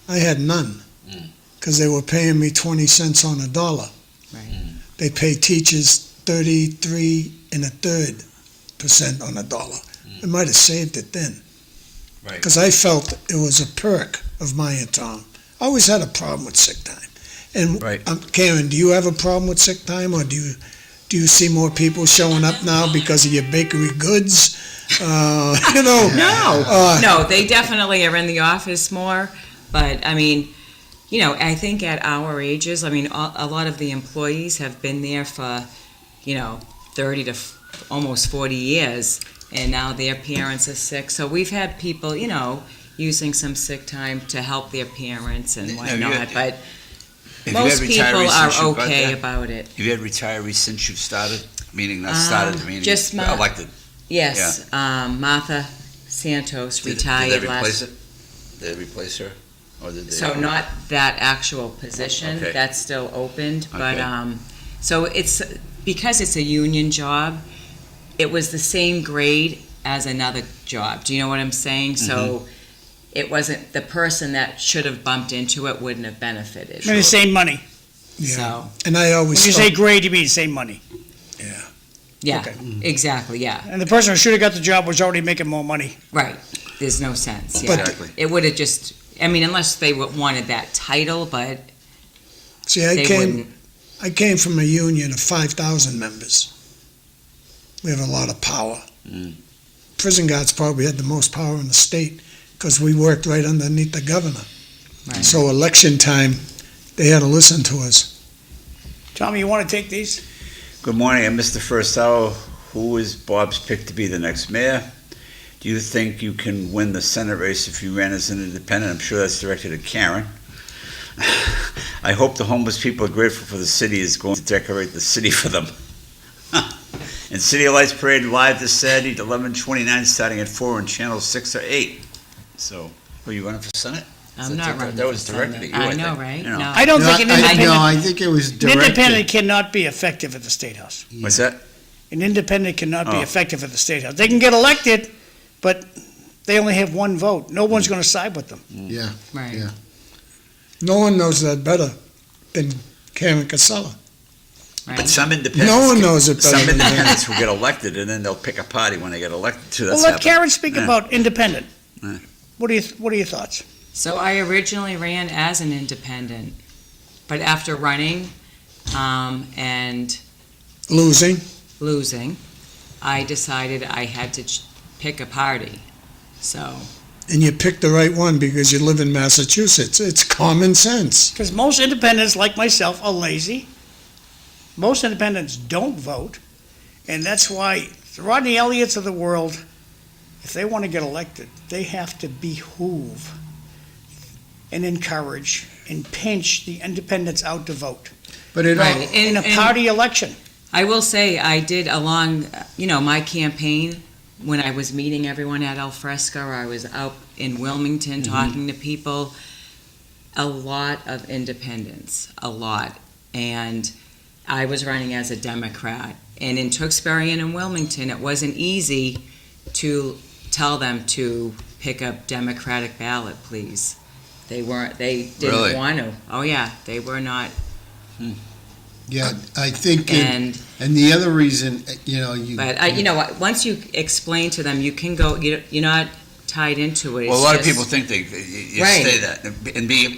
I had none because they were paying me 20 cents on a dollar. Right. They pay teachers 33 1/3% on a dollar. I might have saved it then. Right. Because I felt it was a perk of my town. I always had a problem with sick time. And Right. Karen, do you have a problem with sick time, or do you see more people showing up now because of your bakery goods? You know. No, they definitely are in the office more, but I mean, you know, I think at our ages, I mean, a lot of the employees have been there for, 30 to almost 40 years, and now their parents are sick. So we've had people, using some sick time to help their parents and Have whatnot, but Have you most had people retirees are since you've got okay there? about it. Have you had retirees since you've started? Meaning not started, meaning just elected. Yes, Martha Santos retired Did they last. replace it? Did they replace her? Or did they? So not that actual position, Okay. that's still opened, but, Okay. so it's, because it's a union job, it was the same grade as another job, do you know what I'm saying? So it wasn't, the person that should have bumped into it wouldn't have benefited, I mean, the same money. Yeah. so, And I always When you say grade, you mean same money. yeah, Okay. exactly, yeah, And the person who should have got the job was already making more money. right, there's no sense, yeah. Exactly. It would have just, I mean, unless they wanted that title, but See, they wouldn't. I came from a union of 5,000 members. We have a lot of power. Prison guards probably had the most power in the state because we worked right underneath the governor. Right. So election time, they had to listen to us. Tommy, you want to take these? Good morning. I missed the first hour. Who is Bob's pick to be the next mayor? Do you think you can win the Senate race if you ran as an independent? I'm sure that's directed at Karen. I hope the homeless people are grateful for the city is going to decorate the city for them. And City Lights Parade live this Saturday at 11:29, starting at 4 on Channel 6 or 8. So, were you running for Senate? I'm not running That was for directed Senate. at you, I know, think. right? You know. No. I don't think an independent, I think it was an directed. independent cannot be effective at the State House. What's that? An independent cannot be Oh. effective at the State House. They can get elected, but they only have one vote. No one's going to side with them. Yeah. Right. Yeah. No one knows that better than Karen Cassella. Right. But some independents. No one knows it better Some than independents will get elected, and then they'll pick a party when they get elected too. That's Well, let happened. Karen speak Yeah. about independent. Yeah. What are your thoughts? So I originally ran as an independent, but after running and Losing. losing, I decided I had to pick a party. So, And you picked the right one because you live in Massachusetts. It's common sense. Because most independents, like myself, are lazy. Most independents don't vote. And that's why the Rodney Elliott's of the world, if they want to get elected, they have to behoove and encourage and pinch the independents out to vote But it right. all, in a party election. I will say I did along, my campaign, when I was meeting everyone at El Fresco, I was out in Wilmington talking to people, a lot of independents, a lot. And I was running as a Democrat. And in Tewksbury and in Wilmington, it wasn't easy to tell them to pick up Democratic ballot, please. They Really? didn't want to. Oh, yeah, they were not. yeah, I think, And and the other reason, But you know what? Once you explain to them, you can go. You're not tied into it. Well, a It's lot of just- people think you Right. say that,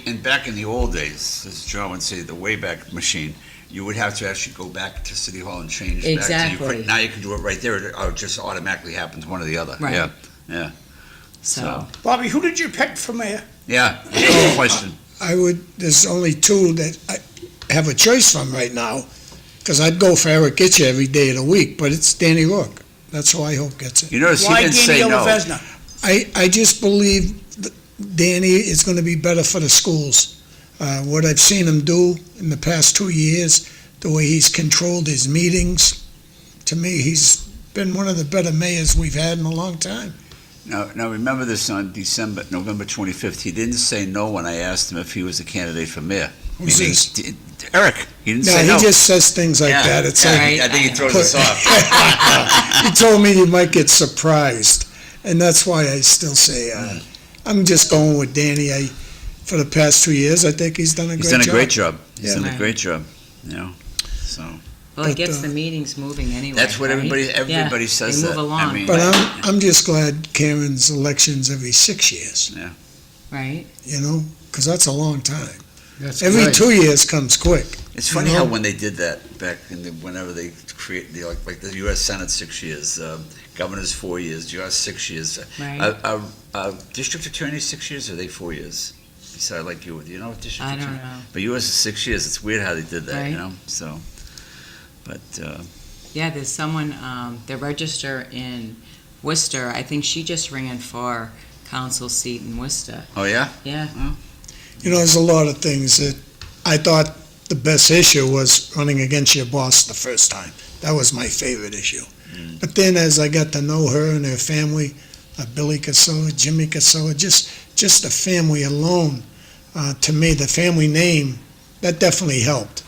and back in the old days, as John would say, the Wayback Machine, you would have to actually go back to City Hall and change. Back Exactly. now you can do it right there, or it just automatically happens, one or the other. Right. Yeah. So Bobby, who did you pick for mayor? Yeah. Good question. There's only two that I have a choice from right now, Because I'd go for Eric Gitcha every day of the week, but it's Danny Rourke. That's who I hope gets it. You notice he Why didn't say Danny no. Vesna? I just believe that Danny is going to be better for the schools. What I've seen him do in the past 2 years, the way he's controlled his meetings, to me, he's been one of the better mayors we've had in a long time. Now remember this on November 25th. He didn't say no when I asked him if he was a candidate for mayor. Who's Meaning, this? Eric. He didn't No, say he no. just says things like that. It's yeah, like, I think he throws us off. he told me you might get surprised, and that's why I still say I'm just going with Danny. For the past 2 years, I think he's done a He's great done job. a great job. He's Yeah. done a Right. great job. You know, so Well, it But, gets the meetings moving anyway. that's what right? everybody Yeah, says. they move that. along. I mean, But I'm just glad Karen's elections every 6 years, Right? you know, because that's a long time. That's Every good. 2 years comes quick. it's funny you how know? when they did that back in whenever they create like the U.S. Senate 6 years, governors 4 years, U.S. 6 years. Right. District attorneys 6 years, or are they 4 years? So like you know what district I attorney? don't know. But U.S. is 6 years. It's weird how they did that, Right. you know. So, but Yeah, there's someone, the register in Worcester, I think she just ran for council seat in Worcester. oh yeah, Yeah. You know, there's a lot of things that I thought the best issue was running against your boss the first time. That was my favorite issue. But then as I got to know her and her family, Billy Cassella, Jimmy Cassella, just the family alone, to me, the family name, that definitely helped.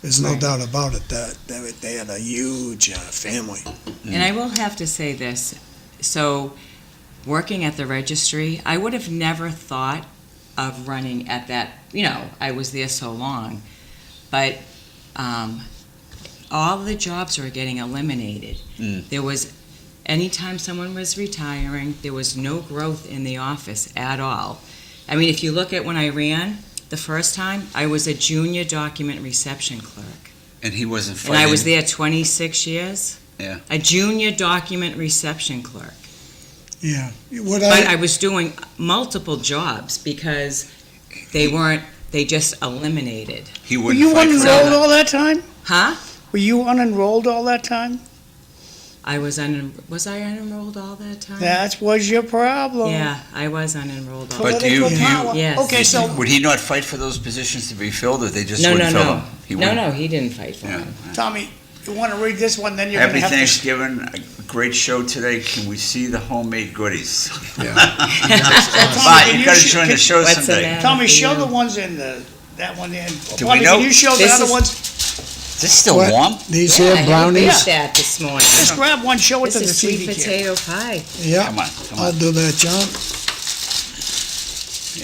There's no Right. doubt about it, that they had a huge family. And I will have to say this, so working at the registry, I would have never thought of running at that, I was there so long, but all the jobs were getting eliminated. There was, anytime someone was retiring, there was no growth in the office at all. I mean, if you look at when I ran the first time, I was a junior document reception clerk. and he wasn't And fighting. I was there 26 years. Yeah. A junior document reception clerk. Yeah. But I was doing multiple jobs because they just eliminated. He Were wouldn't you fight for unenrolled that. all that time? Huh? Were you unenrolled all that time? Was I unenrolled all that time? That was your problem. Yeah, I was unenrolled all But do you- Political power. Yes. Okay, so Would he not fight for those positions to be filled, or they just No, wouldn't no, fill no. them? He wouldn't. No, he didn't fight for Yeah. him. Tommy, you want to read this one? Then you're going Happy to have Thanksgiving! A great show today. Can we see the homemade goodies? Tommy, Bye. can You gotta sh- join the can- show What's the someday. matter? to. Tommy, for show you? the ones in that one there. Do we Bobby, know? can you show the This other is- ones? Is this still What? warm? These Yeah, I here had brownies? that this morning. Just grab one, show it This to the is sweet TV kid. potato pie. Yeah, Come on, come I'll on. do that, John.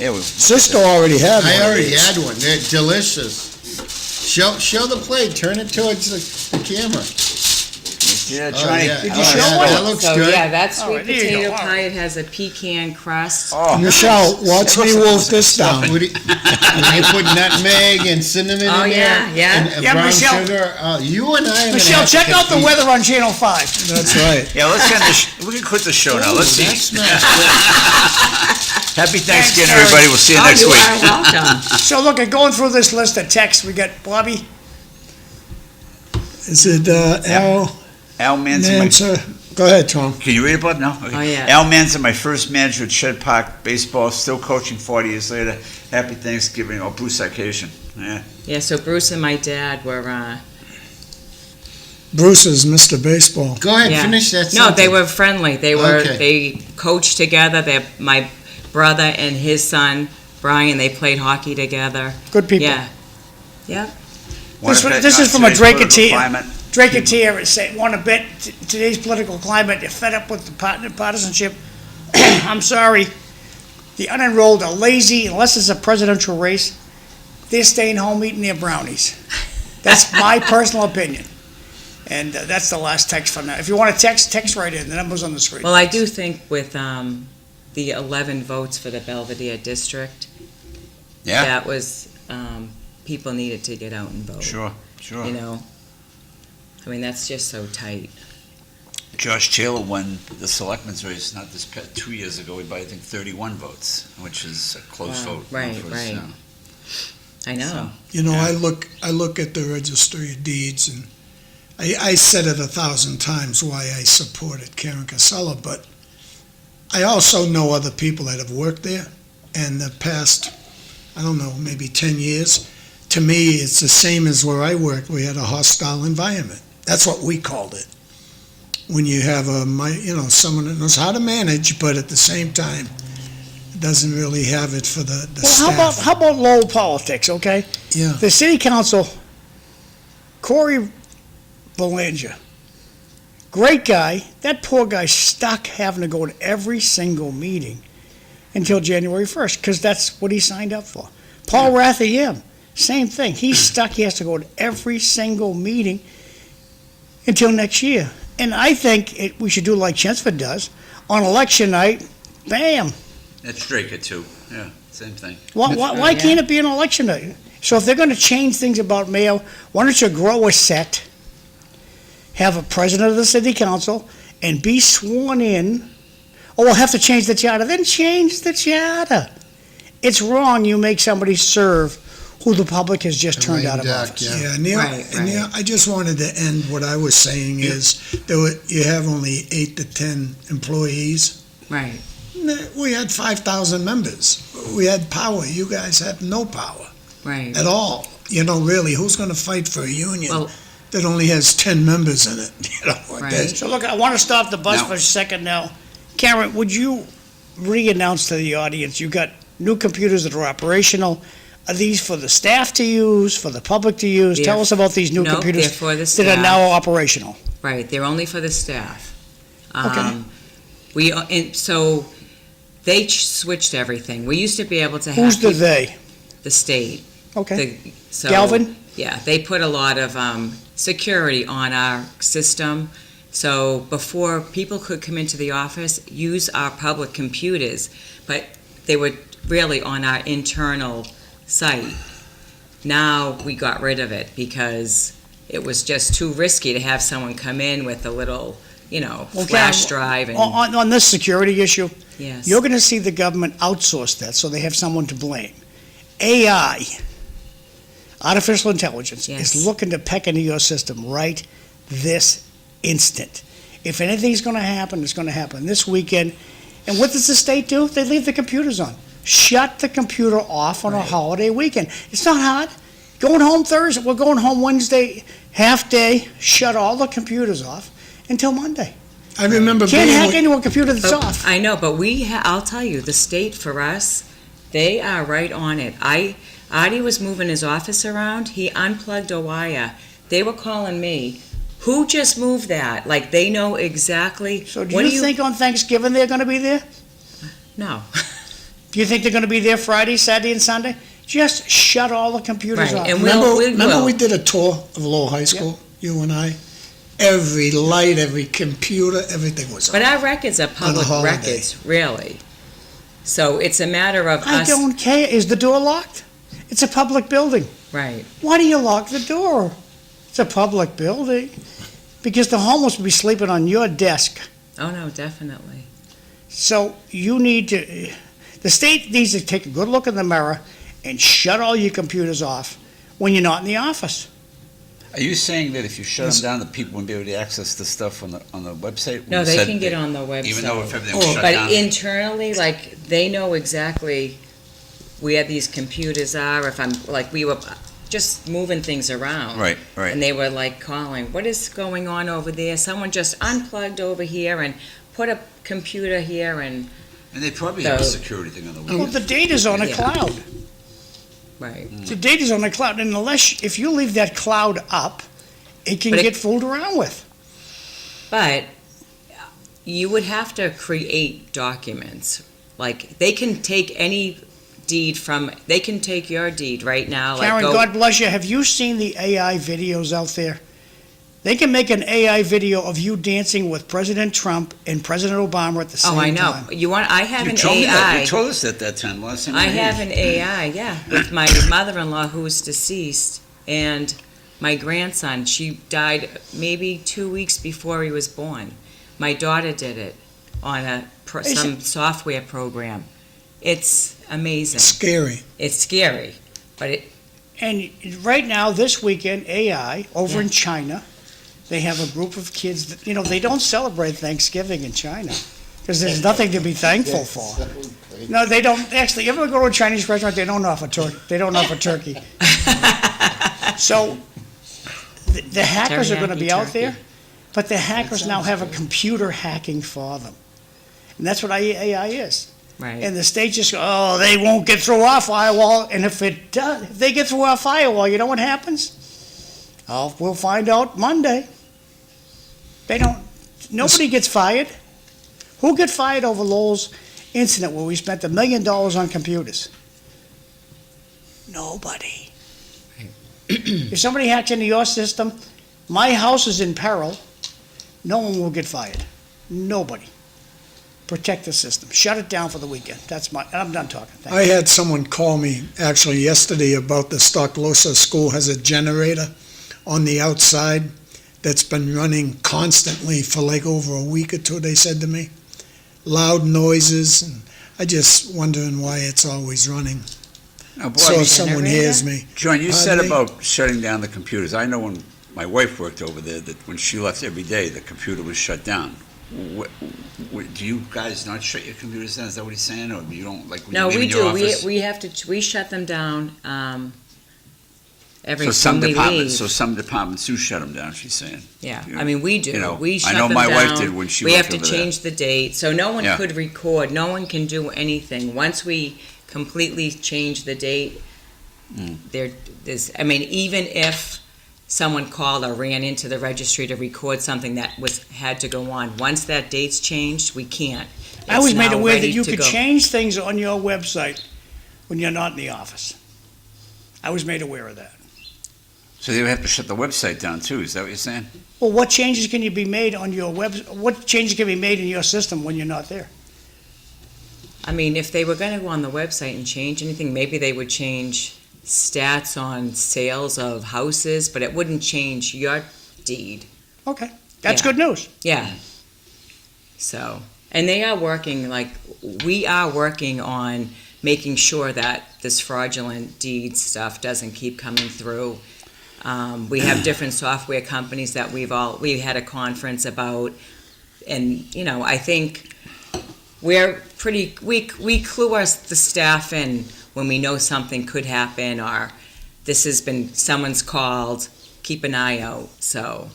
Yeah, we, Cisco already had one. I of already these. had one. They're delicious. Show the plate. Turn it towards the camera. yeah, Oh, Johnny. yeah. Did Oh, you show yeah, one? That looks So, good. yeah, that's All sweet right, there you go. potato All pie. right. It has a pecan crust. Oh, Michelle, watch me wolf this down. Would you put nutmeg and cinnamon Oh, in yeah, there? yeah. And Yeah, brown Michelle. sugar? You and I are gonna Michelle, have to check out the compete. weather on Channel 5. That's right. yeah. Let's end we can quit the show now. Let's see. That smells good. Happy Thanksgiving, Terry. everybody. We'll see you Oh, next you week. are welcome. So look, at going through this list of texts, we got Bobby. Is it Al Al Manson. Manser? Go ahead, Tom. Can you read it, Bob? No? Okay. Oh, yeah. Al Manson, my first manager at Shed Park Baseball, still coaching 40 years later. Happy Thanksgiving. Oh, Bruce Citation. Yeah. Yeah, so Bruce and my dad were, Bruce is Mr. Baseball. Go ahead, yeah. finish that No, they sentence. were friendly. They Okay. coached together. My brother and his son, Brian, they played hockey together. Good people. Yeah. Yeah. This is from a Today's Drake political climate. Drake and Tier say, want to bet today's political climate, you're fed up with the partisanship. I'm sorry. The unenrolled are lazy unless it's a presidential race. They're staying home eating their brownies. That's my personal opinion. And that's the last text from that. If you want to text right in. The number's on the screen. Well, I do think with the 11 votes for the Belvedere district, Yeah. that was, people needed to get out and vote. Sure. You know? I mean, that's just so tight. Josh Taylor won the selectmen's race not 2 years ago by I think 31 votes, which is a close Wow. vote. Right, for us, right. I know. You know, Yeah. I look at the registry of deeds, and I said it 1,000 times why I supported Karen Cassella, but I also know other people that have worked there, and the past, I don't know, maybe 10 years, to me, it's the same as where I worked. We had a hostile environment. That's what we called it. When you have someone that knows how to manage, but at the same time, doesn't really have it for the Well, staff. how about low politics, okay? Yeah. The city council, Corey Belanger, great guy. That poor guy's stuck having to go to every single meeting until January 1st, because that's what he signed up for. Paul Rathayem, same thing. He's stuck. He has to go to every single meeting until next year. And I think we should do like Chelmsford does. On election night, bam. That's Draker too. Yeah, same thing. Why can't it be an election night? So if they're going to change things about mail, why don't you grow a set, have a president of the city council, and be sworn in? Oh, we'll have to change the charter. Then change the charter. It's wrong you make somebody serve who the public has just turned out of office. Yeah, Neil, Neil, I just wanted to end what I was saying is you have only 8 to 10 employees. Right. We had 5,000 members. We had power. You guys had no power Right. at all. Really, who's going to fight for a union Well- that only has 10 members in it? Right. So look, I want to stop the bus Now- for a second now. Karen, would you re-announce to the audience, you got new computers that are operational. Are these for the staff to use, for the public to use? Tell They're- us about these new No, computers they're for the that are staff. now operational. Right, they're only for the staff. Okay. So they switched everything. We used to be able to have. Who's the people- they? The state. Okay. So, Galvin? Yeah, they put a lot of security on our system. So before, people could come into the office, use our public computers, but they were really on our internal site. Now we got rid of it because it was just too risky to have someone come in with a little, flash drive and, On this security issue, yes. you're going to see the government outsource that so they have someone to blame. AI, artificial intelligence, Yes. is looking to peck into your system right this instant. If anything's going to happen, it's going to happen this weekend. And what does the state do? They leave the computers on. Shut the computer off on a holiday weekend. It's not hard. Going home Thursday, we're going home Wednesday, half day, shut all the computers off until Monday. I remember Can't hack being, into a computer that's But- off. I know, but I'll tell you, the state for us, they are right on it. Artie was moving his office around, he unplugged a wire. They were calling me, who just moved that? Like, they know exactly. So do what you think on Thanksgiving they're going to be there? No. Do you think they're going to be there Friday, Saturday, and Sunday? Just shut all the computers Right, off. and remember will. we did a tour of Lowell High School, you and I? Every light, every computer, everything was on. But our records are public holiday. records, really. So it's a matter of I us. don't care. Is the door locked? It's a public building. Right, Why do you lock the door? It's a public building. Because the homeless will be sleeping on your desk. oh no, definitely. So you need to, the state needs to take a good look in the mirror and shut all your computers off when you're not in the office. Are you saying that if you shut them down, the people won't be able to access the stuff on the website? No, You they said can get on the website. Even though if everything was shut But down? internally, like, they know exactly where these computers are, if I'm, like, we were just moving things around. Right, right. And they were like calling, what is going on over there? Someone just unplugged over here and put a computer here and, And they probably have a So- security thing on the Well, weekend. the data's on a Yeah. cloud. right. The data's on a cloud, and if you leave that cloud up, it can But it- get fooled around with. But you would have to create documents. Like, they can take any deed they can take your deed right now. Like, Karen, go, God bless you. Have you seen the AI videos out there? They can make an AI video of you dancing with President Trump and President Obama at the same Oh, I know. time. I have You an told me that. AI. You told us that time last time. I we were have here. an AI, yeah, with my mother-in-law who's deceased, and my grandson. She died maybe 2 weeks before he was born. My daughter did it on some software program. It's amazing. Scary. It's scary, but And right now, this weekend, AI over in China they have a group of kids that, they don't celebrate Thanksgiving in China because there's nothing to be thankful for. No, they don't. Actually, you ever go to a Chinese restaurant, they don't offer turkey. So the hackers are going to be out there, but the hackers now have a computer hacking for them. And that's what AI is. Right. And the state just go, oh, they won't get through our firewall. And if it does, if they get through our firewall, you know what happens? Oh, we'll find out Monday. Nobody gets fired. Who get fired over Lowell's incident where we spent $1 million on computers? Nobody. If somebody hacks into your system, my house is in peril, no one will get fired. Nobody. Protect the system. Shut it down for the weekend. I'm done talking. Thank I you. had someone call me actually yesterday about the Stocklosa School has a generator on the outside that's been running constantly for like over a week or two, they said to me. Loud noises, and I just wondering why it's always running. Now, boy, So I mean, if someone hears me. John, you said Pardon me? about shutting down the computers. I know when my wife worked over there, that when she left every day, the computer was shut down. Do you guys not shut your computers down? Is that what he's saying, or you don't like when No, you leave we in your do. office? We shut them down every So some when we departments, leave. so some departments do shut them down. She's saying. Yeah, You- I mean, we do. you know, We shut I know them my wife down. did when she We have worked to over there. change the date, so no one Yeah. could record, no one can do anything. Once we completely change the date, even if someone called or ran into the registry to record something that had to go on, once that date's changed, we can't. I was It's made now aware that ready you to could go. change things on your website when you're not in the office. I was made aware of that. So they would have to shut the website down too. Is that what you're saying? Well, what changes can you be made on your what changes can be made in your system when you're not there? I mean, if they were gonna go on the website and change anything, maybe they would change stats on sales of houses, but it wouldn't change your deed. Okay, that's Yeah. good news. Yeah. So, and they are working, we are working on making sure that this fraudulent deed stuff doesn't keep coming through. We have different software companies that we had a conference about, and, I think we're we clue the staff in when we know something could happen, or someone's called, keep an eye out, so,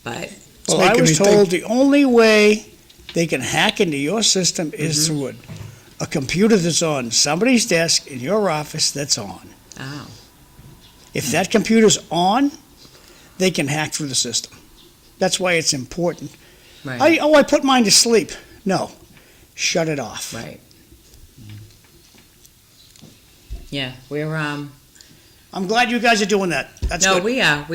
but, Well, making I was me told think- the only way they can hack into your system is through a computer that's on somebody's desk in your office that's on. oh, If that computer's on, they can hack through the system. That's why it's important. right, I put mine to sleep. No, shut it off. right. Yeah, we're, I'm glad you guys are doing that. That's no, good. we are.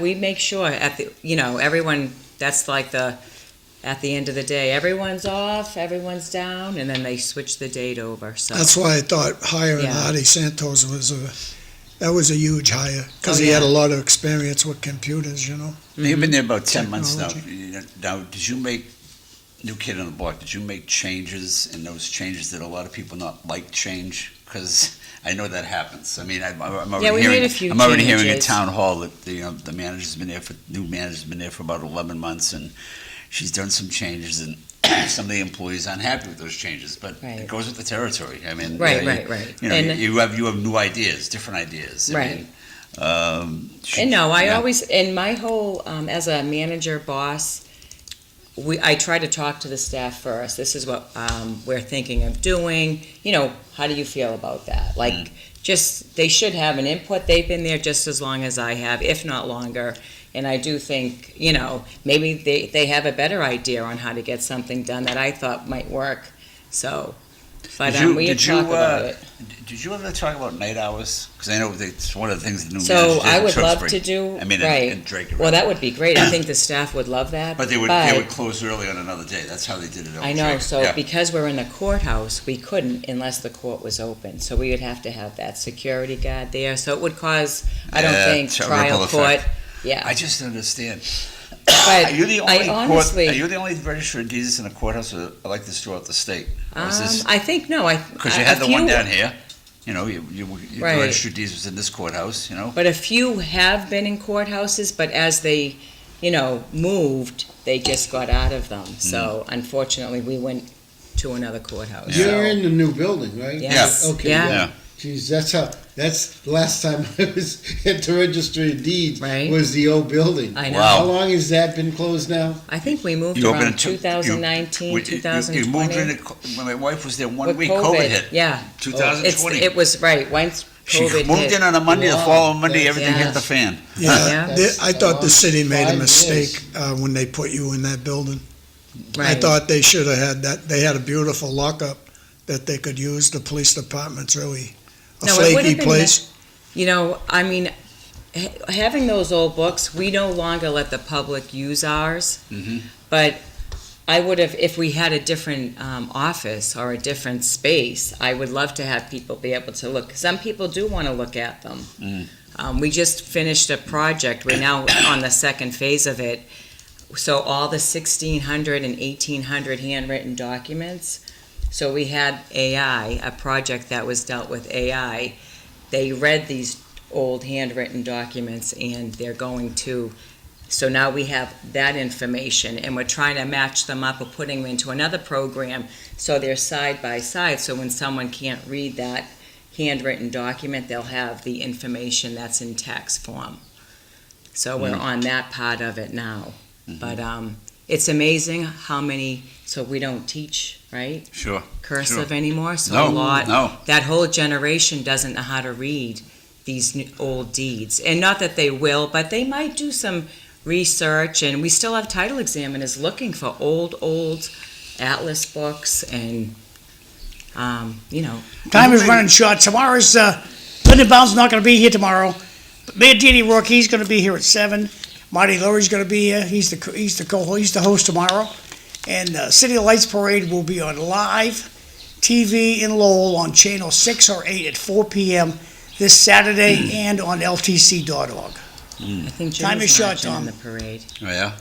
We make sure everyone, that's like at the end of the day, everyone's off, everyone's down, and then they switch the date over, so. That's why I thought hiring Yeah. Artie Santos was a huge hire, because Oh, he had a yeah. lot of experience with computers, You've been there about 10 months now. Technology. Now, did you make, new kid on the block, did you make changes, and those changes that a lot of people not like change? Because I know that happens. I mean, I'm Yeah, we already made hearing, a few I'm already hearing at changes. town hall that, the manager's been there new manager's been there for about 11 months, and she's done some changes, and some of the employees aren't happy with those changes, but Right. it goes with the territory. I mean, Right, you- right. You know, And- you have new ideas, different ideas. I Right. mean, And no, I yeah. always, in my whole, as a manager, boss, I try to talk to the staff first. This is what we're thinking of doing. How do you feel about that? They should have an input. They've been there just as long as I have, if not longer. And I do think, maybe they have a better idea on how to get something done that I thought might work. So, but we had talked about it. Did you ever talk about night hours? Because I know it's one of the things the new So manager did I in would love Tewksbury. to do, I mean, right. in Drake. Well, that would be great. I think the staff would love that. But they would close early on another day. That's how they did it. I know, so Yeah. because we're in the courthouse, we couldn't unless the court was open. So we would have to have that security guard there. So it would cause, I don't Yeah, think, it's a trial ripple court. effect. Yeah, I just don't understand. but Are you the I only honestly, Are you the only registered of deeds in a courthouse like this throughout the state? I think, no, Because you had the one down here. You Right. registered deeds was in this courthouse. But a few have been in courthouses, but as they moved, they just got out of them. So unfortunately, we went to another courthouse. You're in the new building, right? Yes. Okay, Yeah. yeah. Geez, that's the last time I was at the Registry of Deeds, Right. was the old building. I know. Wow. How long has that been closed now? I think we moved You opened around in two- 2019, You 2020. moved in, when my wife was there 1 with week, COVID hit. Yeah. 2020. It was, right, once She COVID moved hit. in on a Monday, the Wow. following Monday, That's- everything Yeah. hit the fan. Yeah. I thought the city made a 5 mistake when they put you in that building. I Right. thought they should have had that, they had a beautiful lockup that they could use. The police department's really a No, it would've flaky been place. I mean, having those old books, we no longer let the public use ours. Mhm. But I would have, if we had a different office or a different space, I would love to have people be able to look. Some people do want to look at them. We just finished a project. We're now on the second phase of it. So all the 1,600 and 1,800 handwritten documents. So we had AI, a project that was dealt with AI. They read these old handwritten documents and they're going to, so now we have that information and we're trying to match them up or putting them into another program so they're side by side. So when someone can't read that handwritten document, they'll have the information that's in text form. So we're on that part of it now. But it's amazing how many, so we don't teach, right? Sure. Cursive anymore, so No, a lot. no. That whole generation doesn't know how to read these old deeds. And not that they will, but they might do some research, and we still have title examiners looking for old atlas books and, Time is running short. Tomorrow's, Lyndon Bound's not gonna be here tomorrow. But Mayor Danny Rourke, he's gonna be here at 7. Marty Lurie's gonna be here. He's the host tomorrow. And City Lights Parade will be on live TV in Lowell on channel 6 or 8 at 4 p.m. this Saturday and on LTC.org. I think Time is Jim's short, marching Tom. in the parade. Oh, yeah?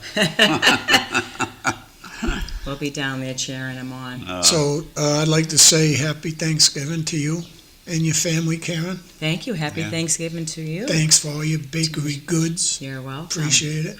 We'll be down there cheering him on. So I'd like to say happy Thanksgiving to you and your family, Karen. Thank you. Happy Yeah. Thanksgiving to you. Thanks for all your bakery goods. You're welcome. Appreciate it.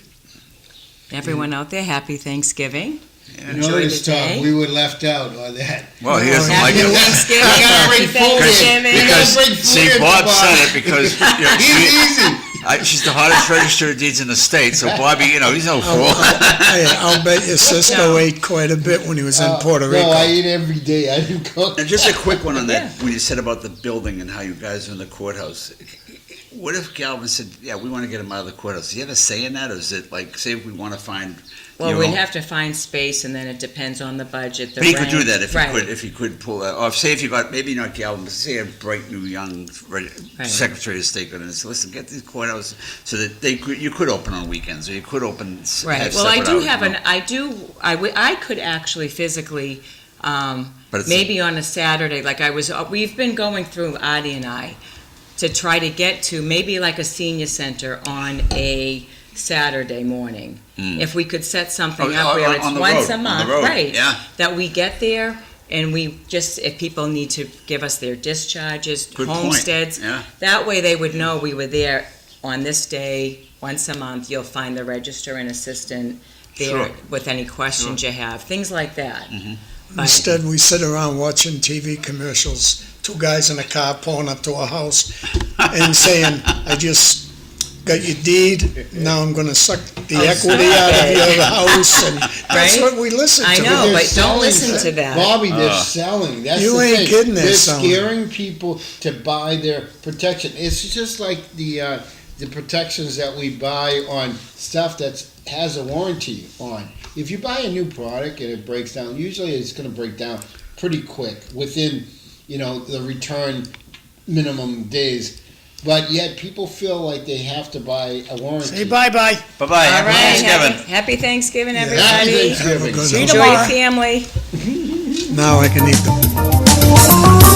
Everyone out there, happy Thanksgiving. Notice, Enjoy the day. Tom, we were left out on that. Well, he doesn't like Happy it. Thanksgiving. I gotta Happy bring food in. Thanksgiving. Because, bring food see, in Bob to Bob. said it because, He's easy. she's the hardest register of deeds in the state, so Bobby, he's no fool. I'll bet your Cisco ate quite a bit when he was in Puerto Rico. No, I eat every day. I didn't cook. And just a quick one on that, when you said about the building and how you guys are in the courthouse. What if Galvin said, yeah, we want to get him out of the courthouse? Does he have a say in that, or is it like, say if we want to find, Well, we'd have to find space, and then it depends on the budget, the But he rent. could do that Right. if he could pull that off. Say if you got, maybe not Galvin, but say a bright new young Secretary of State going to say, listen, get these courthouse so that you could open on weekends, or you could open. Right, well, I do have I could actually physically, But it's- maybe on a Saturday, we've been going through, Artie and I, to try to get to maybe like a senior center on a Saturday morning. If we could set something Oh, up where on it's the once road, a on the month, road, right? yeah. That we get there and we just, if people need to give us their discharges, Good point, homesteads, yeah. that way they would know we were there on this day, once a month. You'll find the register and assistant there Sure. with any questions you have, things like that. But- Instead, we sit around watching TV commercials, two guys in a car pulling up to a house and saying, I just got your deed, now I'm gonna suck the equity out of your house, and that's Right? what we listen to. I know, They're but don't selling listen to that. Bobby, they're selling. That's You the ain't thing. kidding, they're They're selling. scaring people to buy their protection. It's just like the protections that we buy on stuff that has a warranty on. If you buy a new product and it breaks down, usually it's going to break down pretty quick within, the return minimum days. But yet people feel like they have to buy a warranty. Say bye-bye. Bye-bye, All happy right, Thanksgiving. happy Thanksgiving, Happy everybody. Thanksgiving. Have a good See you one. Enjoy tomorrow. your family. Now I can eat them.